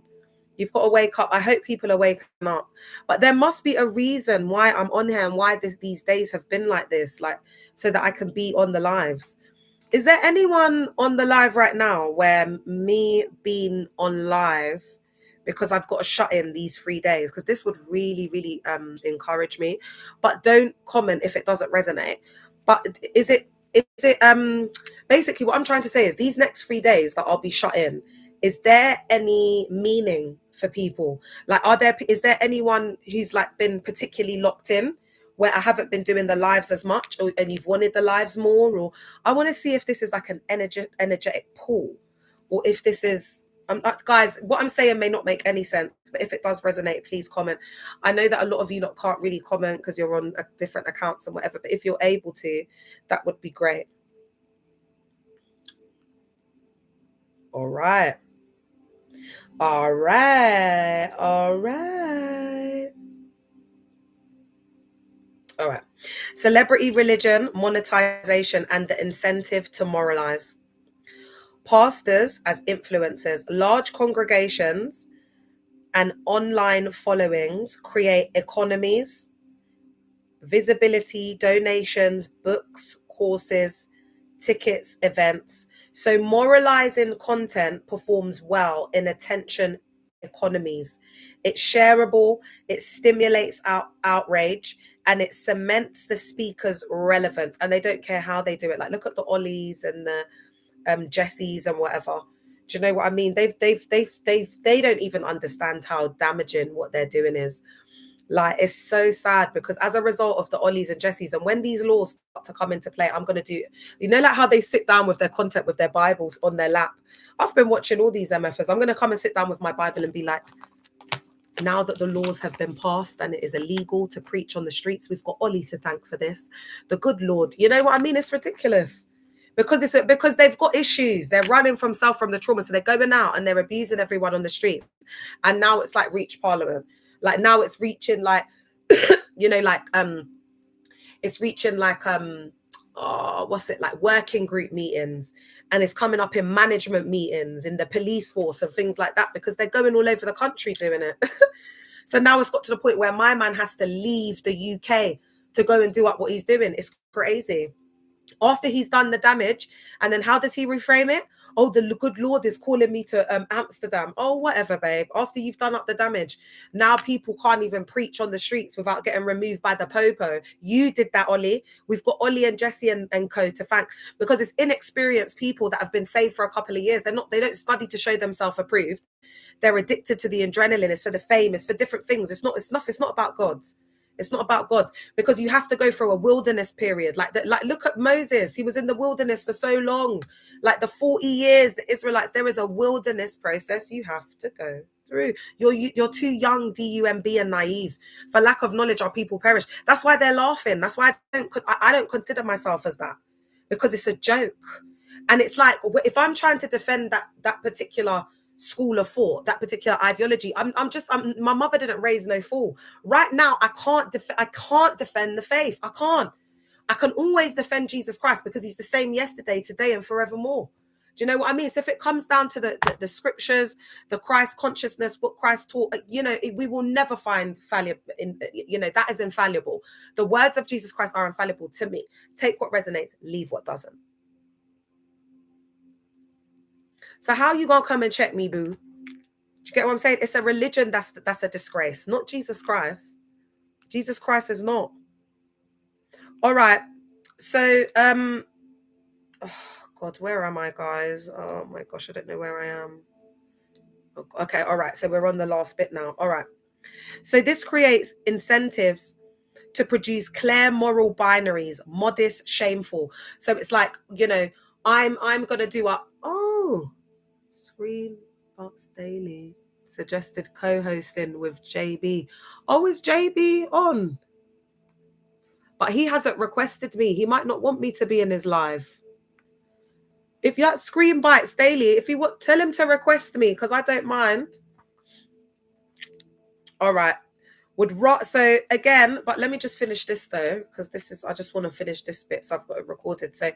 Speaker 1: You've got to wake up. I hope people are waking up. But there must be a reason why I'm on here and why these days have been like this, like so that I can be on the lives. Is there anyone on the live right now where me being on live, because I've got to shut in these 3 days, because this would really, really encourage me. But don't comment if it doesn't resonate. But is it basically what I'm trying to say is these next 3 days that I'll be shut in, is there any meaning for people? Like, is there anyone who's like been particularly locked in, where I haven't been doing the lives as much, and you've wanted the lives more? Or I want to see if this is like an energetic pull, or if this is, guys, what I'm saying may not make any sense, but if it does resonate, please comment. I know that a lot of you can't really comment because you're on different accounts and whatever, but if you're able to, that would be great. All right. All right. Celebrity religion, monetization, and the incentive to moralize. Pastors as influencers, large congregations, and online followings create economies, visibility, donations, books, courses, tickets, events. So moralizing content performs well in attention economies. It's shareable, it stimulates outrage, and it cements the speaker's relevance. And they don't care how they do it. Like, look at the Ollies and the Jessies and whatever. Do you know what I mean? They don't even understand how damaging what they're doing is. Like, it's so sad, because as a result of the Ollies and Jessies, and when these laws start to come into play, I'm going to do, you know, like how they sit down with their content, with their Bibles on their lap. I've been watching all these MFers. I'm going to come and sit down with my Bible and be like, now that the laws have been passed and it is illegal to preach on the streets, we've got Ollie to thank for this. The good Lord. You know what I mean? It's ridiculous. Because they've got issues. They're running from the trauma. So they're going out and they're abusing everyone on the street. And now it's like reach Parliament. Like, now it's reaching like, you know, like, it's reaching like, like working group meetings, and it's coming up in management meetings in the police force and things like that, because they're going all over the country doing it. So now it's got to the point where my man has to leave the UK to go and do up what he's doing. It's crazy. After he's done the damage, and then how does he reframe it? Oh, the good Lord is calling me to Amsterdam. Oh, whatever, babe. After you've done up the damage, now people can't even preach on the streets without getting removed by the popo. You did that, Ollie. We've got Ollie and Jesse and co to thank, because it's inexperienced people that have been saved for a couple of years. They don't study to show themselves approved. They're addicted to the adrenaline. It's for the fame. It's for different things. It's not about God. It's not about God, because you have to go through a wilderness period. Like look at Moses. He was in the wilderness for so long. Like the 40 years, the Israelites, there is a wilderness process you have to go through. You're too young, DUMB, and naive. For lack of knowledge, our people perish. That's why they're laughing. That's why I don't consider myself as that, because it's a joke. And it's like, if I'm trying to defend that particular school of thought, that particular ideology, my mother didn't raise no fool. Right now, I can't defend the faith. I can't. I can always defend Jesus Christ, because he's the same yesterday, today, and forevermore. Do you know what I mean? So if it comes down to the scriptures, the Christ consciousness, what Christ taught, we will never find fallible. That is infallible. The words of Jesus Christ are infallible to me. Take what resonates, leave what doesn't. So how you gonna come and check me, boo? Do you get what I'm saying? It's a religion that's a disgrace, not Jesus Christ. Jesus Christ is not. All right. So oh God, where am I, guys? Oh my gosh, I don't know where I am. Okay, all right. So we're on the last bit now. All right. So this creates incentives to produce clear moral binaries: modest, shameful. So it's like, I'm gonna do up. Oh. Screen Box Daily suggested co-hosting with JB. Oh, is JB on? But he hasn't requested me. He might not want me to be in his live. If you're at Screen Bites Daily, if you want, tell him to request me, because I don't mind. All right. So again, but let me just finish this though, because I just want to finish this bit, so I've got it recorded. So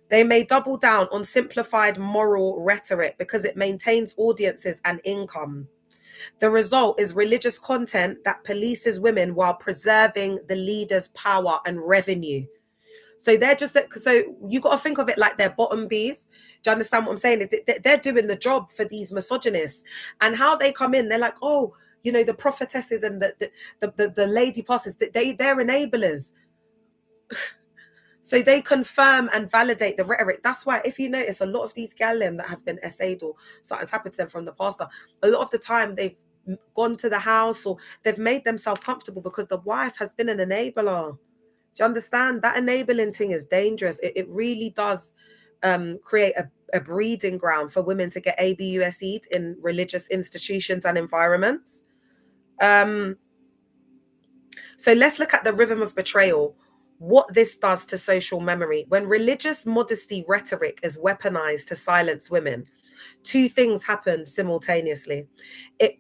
Speaker 1: they may double down on simplified moral rhetoric because it maintains audiences and income. The result is religious content that polices women while preserving the leader's power and revenue. So you got to think of it like they're bottom bees. Do you understand what I'm saying? They're doing the job for these misogynists, and how they come in, they're like, oh, the prophetesses and the lady pastors, they're enablers. So they confirm and validate the rhetoric. That's why, if you notice, a lot of these gallim that have been essayed or something's happened to them from the pastor, a lot of the time they've gone to the house or they've made themselves comfortable because the wife has been an enabler. Do you understand? That enabling thing is dangerous. It really does create a breeding ground for women to get ABUSE'd in religious institutions and environments. So let's look at the rhythm of betrayal. What this does to social memory. When religious modesty rhetoric is weaponized to silence women, two things happen simultaneously.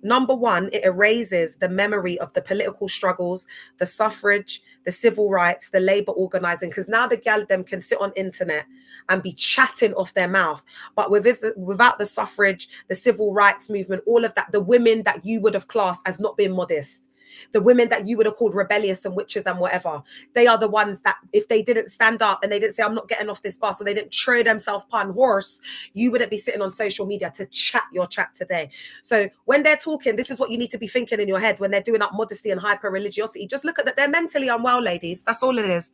Speaker 1: Number one, it erases the memory of the political struggles, the suffrage, the civil rights, the labor organizing, because now the gal them can sit on internet and be chatting off their mouth. But without the suffrage, the civil rights movement, all of that, the women that you would have classed as not being modest, the women that you would have called rebellious and witches and whatever, they are the ones that if they didn't stand up and they didn't say, I'm not getting off this bus, or they didn't throw themselves upon horse, you wouldn't be sitting on social media to chat your chat today. So when they're talking, this is what you need to be thinking in your head when they're doing up modesty and hyper religiosity. Just look at that. They're mentally unwell, ladies. That's all it is.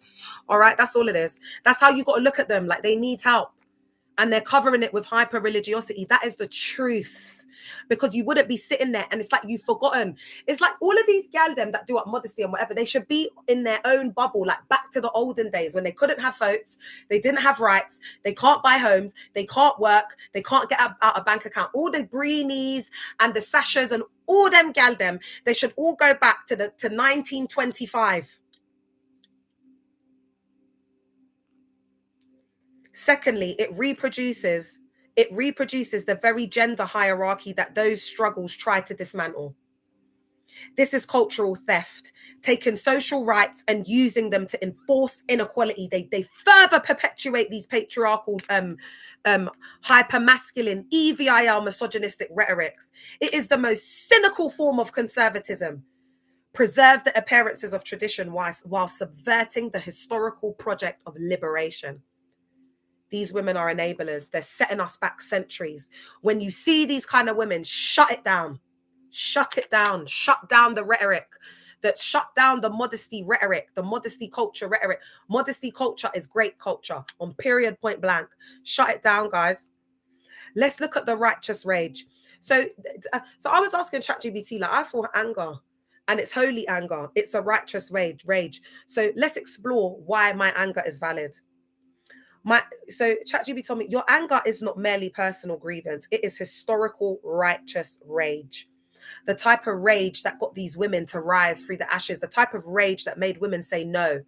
Speaker 1: All right. That's all it is. That's how you got to look at them. Like they need help and they're covering it with hyper religiosity. That is the truth. Because you wouldn't be sitting there and it's like you've forgotten. It's like all of these gal them that do up modesty and whatever, they should be in their own bubble, like back to the olden days when they couldn't have votes, they didn't have rights, they can't buy homes, they can't work, they can't get out a bank account. All the greenies and the sashas and all them gal them, they should all go back to 1925. Secondly, it reproduces the very gender hierarchy that those struggles try to dismantle. This is cultural theft, taking social rights and using them to enforce inequality. They further perpetuate these patriarchal, hypermasculine, EVIL misogynistic rhetorics. It is the most cynical form of conservatism. preserve the appearances of tradition while subverting the historical project of liberation. These women are enablers. They're setting us back centuries. When you see these kind of women, shut it down. Shut it down. Shut down the rhetoric. Shut down the modesty rhetoric, the modesty culture rhetoric. Modesty culture is great culture, on period, point blank. Shut it down, guys. Let's look at the righteous rage. So I was asking ChatGPT, like, I feel anger, and it's holy anger. It's a righteous rage. So let's explore why my anger is valid. So ChatGPT told me, your anger is not merely personal grievance. It is historical righteous rage. The type of rage that got these women to rise through the ashes, the type of rage that made women say no,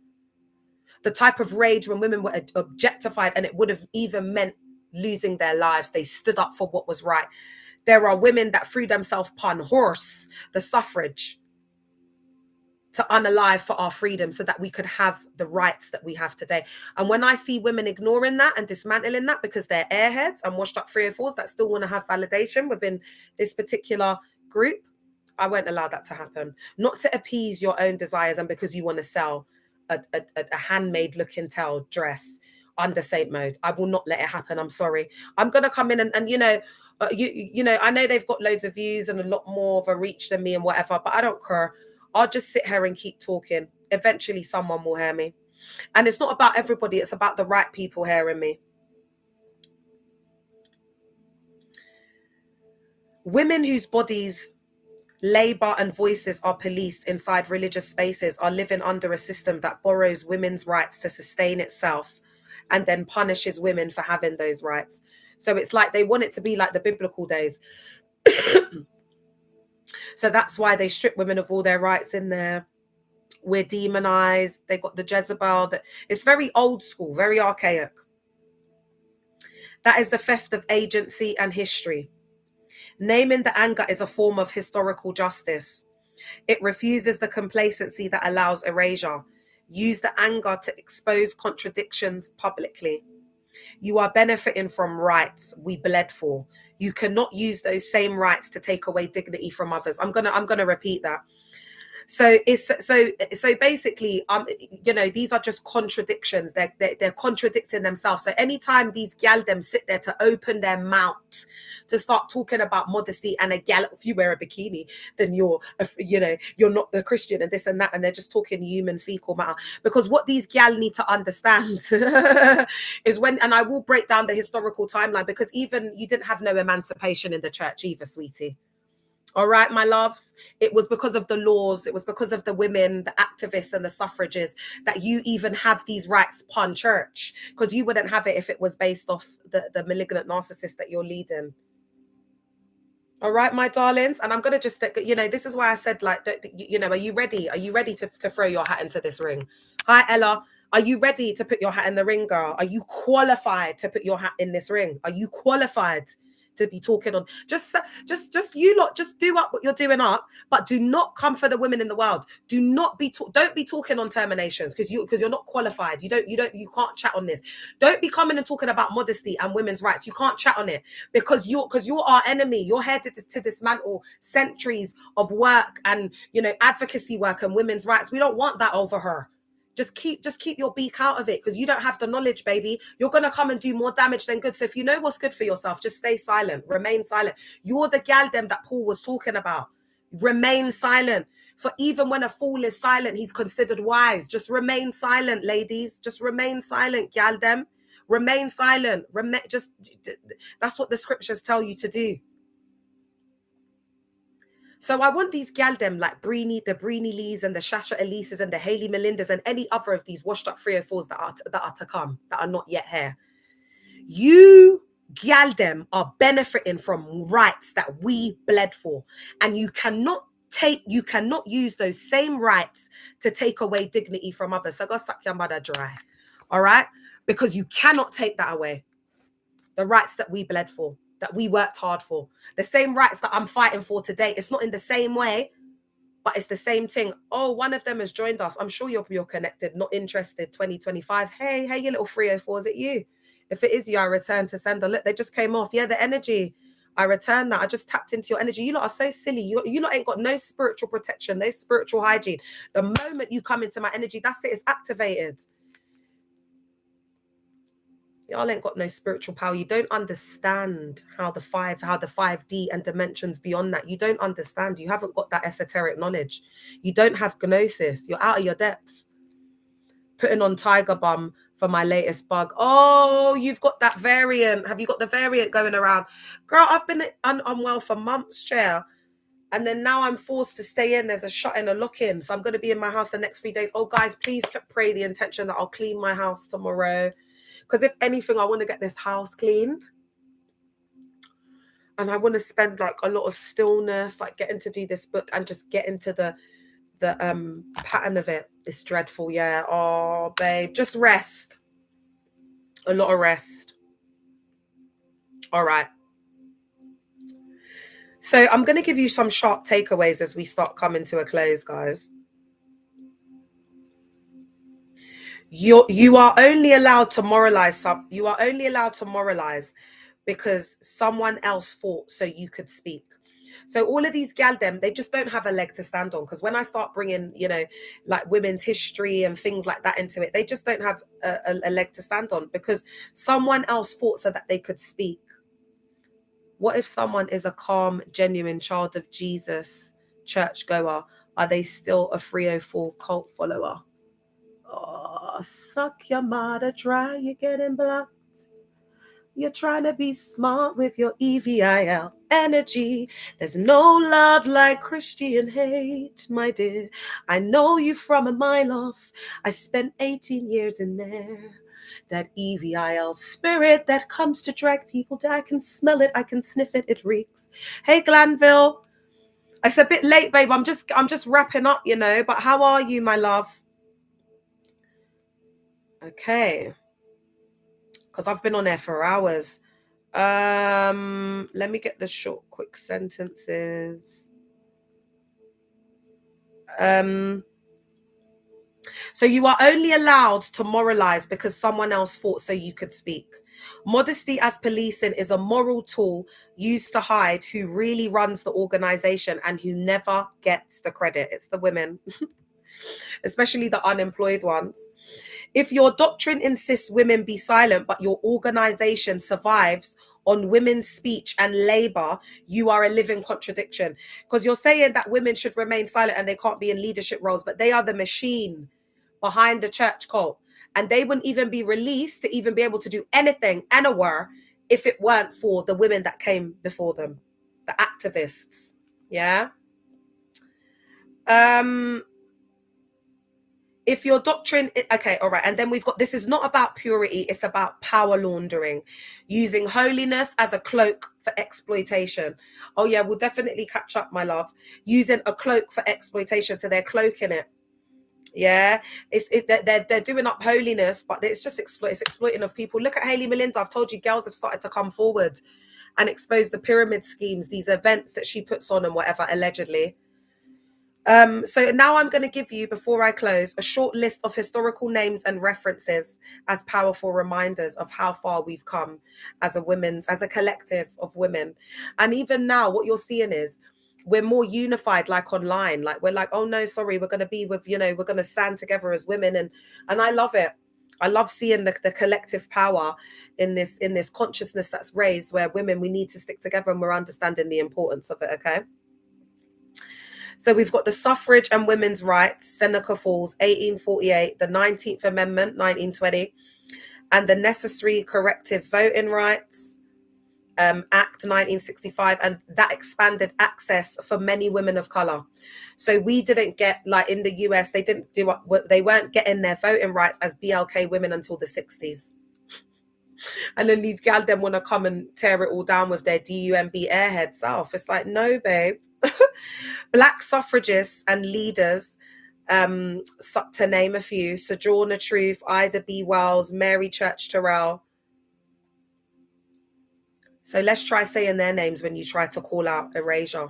Speaker 1: the type of rage when women were objectified and it would have even meant losing their lives. They stood up for what was right. There are women that threw themselves upon horse, the suffrage, to unalive for our freedom so that we could have the rights that we have today. And when I see women ignoring that and dismantling that because they're airheads and washed up 304s that still want to have validation within this particular group, I won't allow that to happen. Not to appease your own desires and because you want to sell a handmade looking tail dress under Saint Mode. I will not let it happen. I'm sorry. I'm going to come in and you know, I know they've got loads of views and a lot more of a reach than me and whatever, but I don't care. I'll just sit here and keep talking. Eventually someone will hear me. And it's not about everybody. It's about the right people hearing me. Women whose bodies, labor and voices are policed inside religious spaces are living under a system that borrows women's rights to sustain itself and then punishes women for having those rights. So it's like they want it to be like the biblical days. So that's why they strip women of all their rights in there. We're demonized. They got the Jezebel. It's very old school, very archaic. That is the theft of agency and history. Naming the anger is a form of historical justice. It refuses the complacency that allows erasure. Use the anger to expose contradictions publicly. You are benefiting from rights we bled for. You cannot use those same rights to take away dignity from others. I'm gonna repeat that. So basically, you know, these are just contradictions. They're contradicting themselves. So anytime these gal them sit there to open their mouth to start talking about modesty and a gal, if you wear a bikini, then you're not the Christian and this and that, and they're just talking human fecal matter. Because what these gal need to understand is and I will break down the historical timeline, because even you didn't have no emancipation in the church either, sweetie. All right, my loves, it was because of the laws, it was because of the women, the activists and the suffragists that you even have these rights upon church, because you wouldn't have it if it was based off the malignant narcissist that you're leading. All right, my darlings. And I'm going to just, you know, this is why I said, like, you know, are you ready? Are you ready to throw your hat into this ring? Hi, Ella. Are you ready to put your hat in the ring, girl? Are you qualified to put your hat in this ring? Are you qualified to be talking on? Just you lot, just do up what you're doing up, but do not come for the women in the world. Don't be talking on terminations, because you're not qualified. You can't chat on this. Don't be coming and talking about modesty and women's rights. You can't chat on it, because you're our enemy. You're here to dismantle centuries of work and, you know, advocacy work and women's rights. We don't want that over her. Just keep your beak out of it, because you don't have the knowledge, baby. You're going to come and do more damage than good. So if you know what's good for yourself, just stay silent. Remain silent. You're the gal dem that Paul was talking about. Remain silent. For even when a fool is silent, he's considered wise. Just remain silent, ladies. Just remain silent, gal dem. Remain silent. That's what the scriptures tell you to do. So I want these gal them like the Breeny Lees and the Shasha Elises and the Hayley Melindas and any other of these washed up 304s that are to come, that are not yet here. You gal them are benefiting from rights that we bled for, and you cannot use those same rights to take away dignity from others. So go suck your mother dry, all right? Because you cannot take that away. The rights that we bled for, that we worked hard for, the same rights that I'm fighting for today. It's not in the same way, but it's the same thing. Oh, one of them has joined us. I'm sure you're connected, not interested. 2025. Hey, you little 304. Is it you? If it is you, I return to sender. Look, they just came off. Yeah, the energy. I return that. I just tapped into your energy. You lot are so silly. You lot ain't got no spiritual protection, no spiritual hygiene. The moment you come into my energy, that's it. It's activated. Y'all ain't got no spiritual power. You don't understand how the 5D and dimensions beyond that. You don't understand. You haven't got that esoteric knowledge. You don't have gnosis. You're out of your depth. Putting on tiger bum for my latest bug. Oh, you've got that variant. Have you got the variant going around? Girl, I've been unwell for months, chair. And then now I'm forced to stay in. There's a shut in, a lock in. So I'm going to be in my house the next 3 days. Oh, guys, please pray the intention that I'll clean my house tomorrow. Because if anything, I want to get this house cleaned. And I want to spend like a lot of stillness, like getting to do this book and just get into the pattern of it. It's dreadful, yeah. Oh, babe, just rest. A lot of rest. All right. So I'm going to give you some sharp takeaways as we start coming to a close, guys. You are only allowed to moralize you are only allowed to moralize because someone else fought so you could speak. So all of these gal them, they just don't have a leg to stand on, because when I start bringing, you know, like women's history and things like that into it, they just don't have a leg to stand on because someone else fought so that they could speak. What if someone is a calm, genuine child of Jesus, churchgoer? Are they still a 304 cult follower? Oh, suck your mother dry, you're getting blocked. You're trying to be smart with your EVIL energy. There's no love like Christian hate, my dear. I know you from a mile off. I spent 18 years in there. That EVIL spirit that comes to drag people down. I can smell it. I can sniff it. It reeks. Hey, Glanville. It's a bit late, babe. I'm just wrapping up, you know. But how are you, my love? Okay. Because I've been on there for hours. Let me get the short, quick sentences. So you are only allowed to moralize because someone else fought so you could speak. Modesty as policing is a moral tool used to hide who really runs the organization and who never gets the credit. It's the women, especially the unemployed ones. If your doctrine insists women be silent, but your organization survives on women's speech and labor, you are a living contradiction. Because you're saying that women should remain silent and they can't be in leadership roles, but they are the machine behind the church cult. And they wouldn't even be released to even be able to do anything, anywhere, if it weren't for the women that came before them, the activists. Yeah. If your doctrine, okay, all right. And then we've got, this is not about purity. It's about power laundering, using holiness as a cloak for exploitation. Oh yeah, we'll definitely catch up, my love. Using a cloak for exploitation. So they're cloaking it. Yeah, they're doing up holiness, but it's just exploiting of people. Look at Hayley Melinda. I've told you, girls have started to come forward and expose the pyramid schemes, these events that she puts on and whatever, allegedly. So now I'm going to give you, before I close, a short list of historical names and references as powerful reminders of how far we've come as a collective of women. And even now, what you're seeing is we're more unified, like online. Like we're like, oh no, sorry, we're going to be with, you know, we're going to stand together as women, and I love it. I love seeing the collective power in this consciousness that's raised, where women, we need to stick together, and we're understanding the importance of it. Okay. So we've got the suffrage and women's rights, Seneca Falls, 1848, the 19th Amendment, 1920, and the necessary corrective voting rights, Act 1965, and that expanded access for many women of color. So we didn't get, like in the US, they didn't do what they weren't getting their voting rights as BLK women until the 60s. And then these gal then want to come and tear it all down with their DUMB airheads off. It's like, no, babe. Black suffragists and leaders, to name a few: Sojourner Truth, Ida B. Wells, Mary Church Terrell. So let's try saying their names when you try to call out erasure,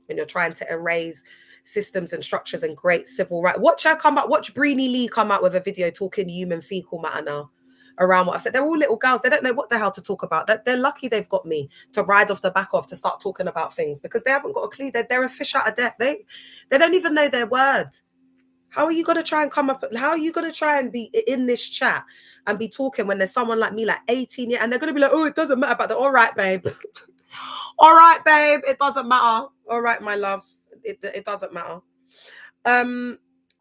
Speaker 1: when you're trying to erase systems and structures and great civil rights. Watch Breeny Lee come out with a video talking human fecal matter now. around what I've said. They're all little girls. They don't know what the hell to talk about. They're lucky they've got me to ride off the back of to start talking about things, because they haven't got a clue. They're a fish out of depth. They don't even know their word. How are you going to try and come up? How are you going to try and be in this chat and be talking when there's someone like me, like 18 years, and they're going to be like, oh, it doesn't matter about that. All right, babe. All right, babe. It doesn't matter. All right, my love. It doesn't matter.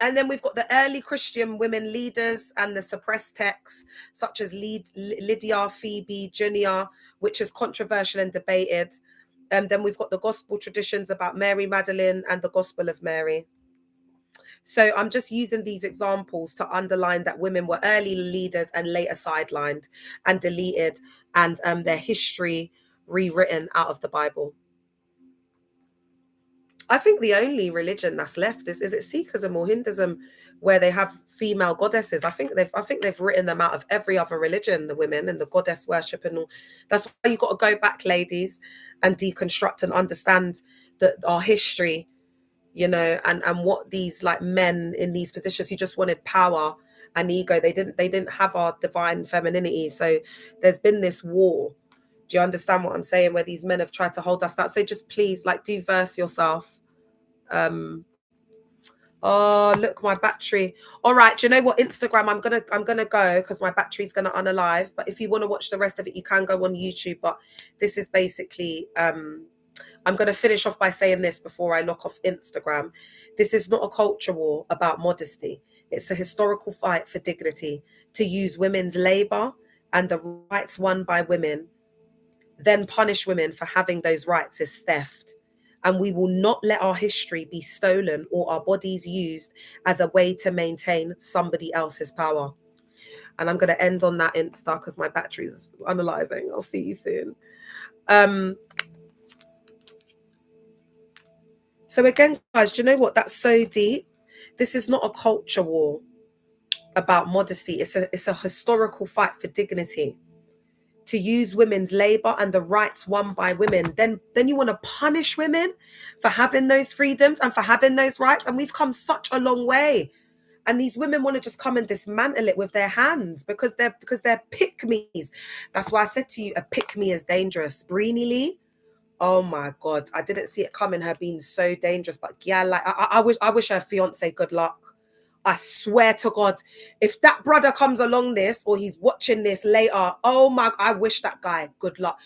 Speaker 1: And then we've got the early Christian women leaders and the suppressed texts, such as Lydia, Phoebe, Junia, which is controversial and debated. Then we've got the gospel traditions about Mary Magdalene and the Gospel of Mary. So I'm just using these examples to underline that women were early leaders and later sidelined and deleted, and their history rewritten out of the Bible. I think the only religion that's left is it Sikhism or Hinduism, where they have female goddesses. I think they've written them out of every other religion, the women and the goddess worship and all. That's why you got to go back, ladies, and deconstruct and understand our history, you know, and what these like men in these positions who just wanted power and ego, they didn't have our divine femininity. So there's been this war. Do you understand what I'm saying? Where these men have tried to hold us down. So just please, like, do verse yourself. Oh, look, my battery. All right, do you know what? Instagram, I'm gonna go because my battery's gonna unalive. But if you want to watch the rest of it, you can go on YouTube. But this is basically I'm gonna finish off by saying this before I lock off Instagram. This is not a culture war about modesty. It's a historical fight for dignity, to use women's labor and the rights won by women, then punish women for having those rights is theft. And we will not let our history be stolen or our bodies used as a way to maintain somebody else's power. And I'm going to end on that Insta because my battery's unaliving. I'll see you soon. So again, guys, do you know what? That's so deep. This is not a culture war about modesty. It's a historical fight for dignity, to use women's labor and the rights won by women. Then you want to punish women for having those freedoms and for having those rights. And we've come such a long way. And these women want to just come and dismantle it with their hands because they're pick-me's. That's why I said to you, a pick-me is dangerous. Breeny Lee, oh my God, I didn't see it coming, her being so dangerous. But yeah, like I wish her fiance good luck. I swear to God, if that brother comes along this or he's watching this later, oh my, I wish that guy good luck.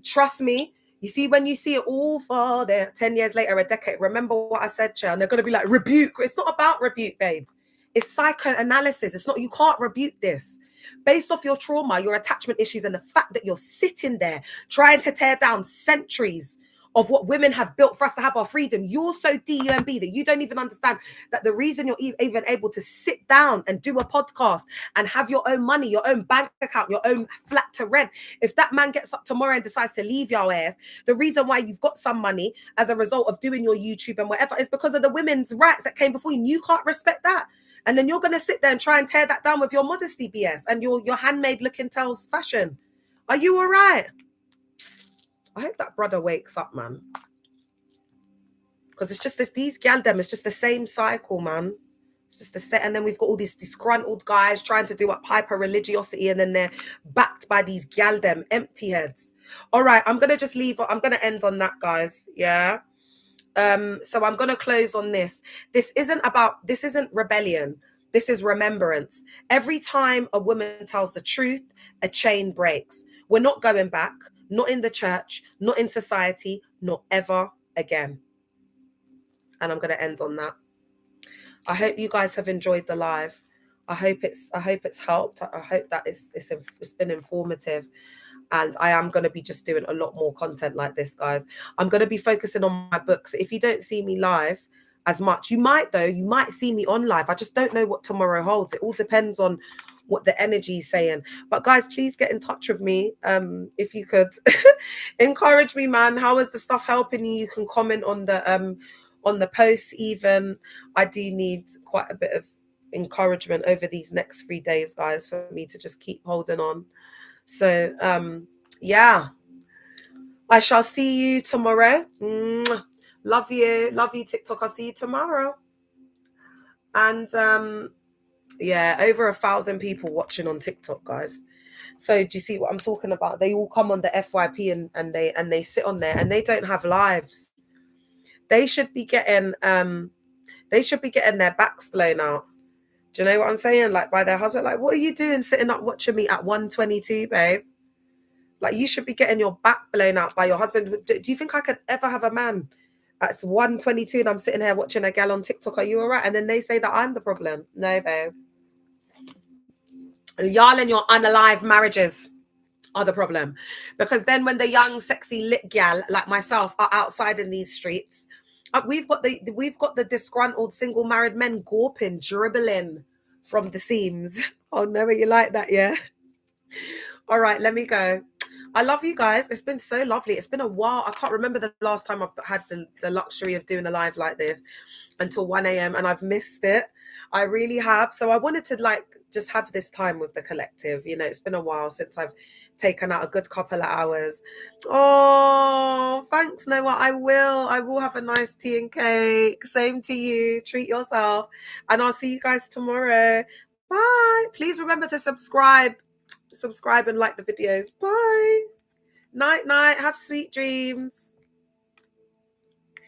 Speaker 1: Trust me. You see, when you see it all for there 10 years later, a decade, remember what I said to you, and they're going to be like, rebuke. It's not about rebuke, babe. It's psychoanalysis. It's not, you can't rebuke this. Based off your trauma, your attachment issues, and the fact that you're sitting there trying to tear down centuries of what women have built for us to have our freedom, you're so DUMB that you don't even understand that the reason you're even able to sit down and do a podcast and have your own money, your own bank account, your own flat to rent. If that man gets up tomorrow and decides to leave your ass, the reason why you've got some money as a result of doing your YouTube and whatever is because of the women's rights that came before you. And you can't respect that. And then you're going to sit there and try and tear that down with your modesty BS and your handmade looking tells fashion. Are you all right? I hope that brother wakes up, man. Because it's just these gal them, it's just the same cycle, man. It's just the set. And then we've got all these disgruntled guys trying to do up hyper religiosity, and then they're backed by these gal them empty heads. All right, I'm going to just leave. I'm going to end on that, guys. Yeah. So I'm going to close on this. This isn't rebellion. This is remembrance. Every time a woman tells the truth, a chain breaks. We're not going back. Not in the church, not in society, not ever again. And I'm going to end on that. I hope you guys have enjoyed the live. I hope it's helped. I hope that it's been informative. And I am going to be just doing a lot more content like this, guys. I'm going to be focusing on my books. If you don't see me live as much, you might see me on live. I just don't know what tomorrow holds. It all depends on what the energy is saying. But guys, please get in touch with me. If you could encourage me, man. How is the stuff helping you? You can comment on the posts even. I do need quite a bit of encouragement over these next 3 days, guys, for me to just keep holding on. So yeah, I shall see you tomorrow. Love you TikTok. I'll see you tomorrow. And yeah, over 1,000 people watching on TikTok, guys. So do you see what I'm talking about? They all come on the FYP and they sit on there and they don't have lives. They should be getting their backs blown out. Do you know what I'm saying? Like by their husband. Like, what are you doing sitting up watching me at 1:22, babe? Like, you should be getting your back blown out by your husband. Do you think I could ever have a man that's 1:22 and I'm sitting here watching a gal on TikTok? Are you all right? And then they say that I'm the problem. No, babe. Y'all and your unalive marriages are the problem. Because then when the young, sexy lit gal like myself are outside in these streets, we've got the disgruntled single married men gawping, dribbling from the seams. Oh no, you like that, yeah? All right, let me go. I love you guys. It's been so lovely. It's been a while. I can't remember the last time I've had the luxury of doing a live like this until 1 a.m. and I've missed it. I really have. So I wanted to like just have this time with the collective. You know, it's been a while since I've taken out a good couple of hours. Oh, thanks, Noah. I will have a nice tea and cake. Same to you. Treat yourself. And I'll see you guys tomorrow. Bye. Please remember to subscribe and like the videos. Bye. Night. Have sweet dreams.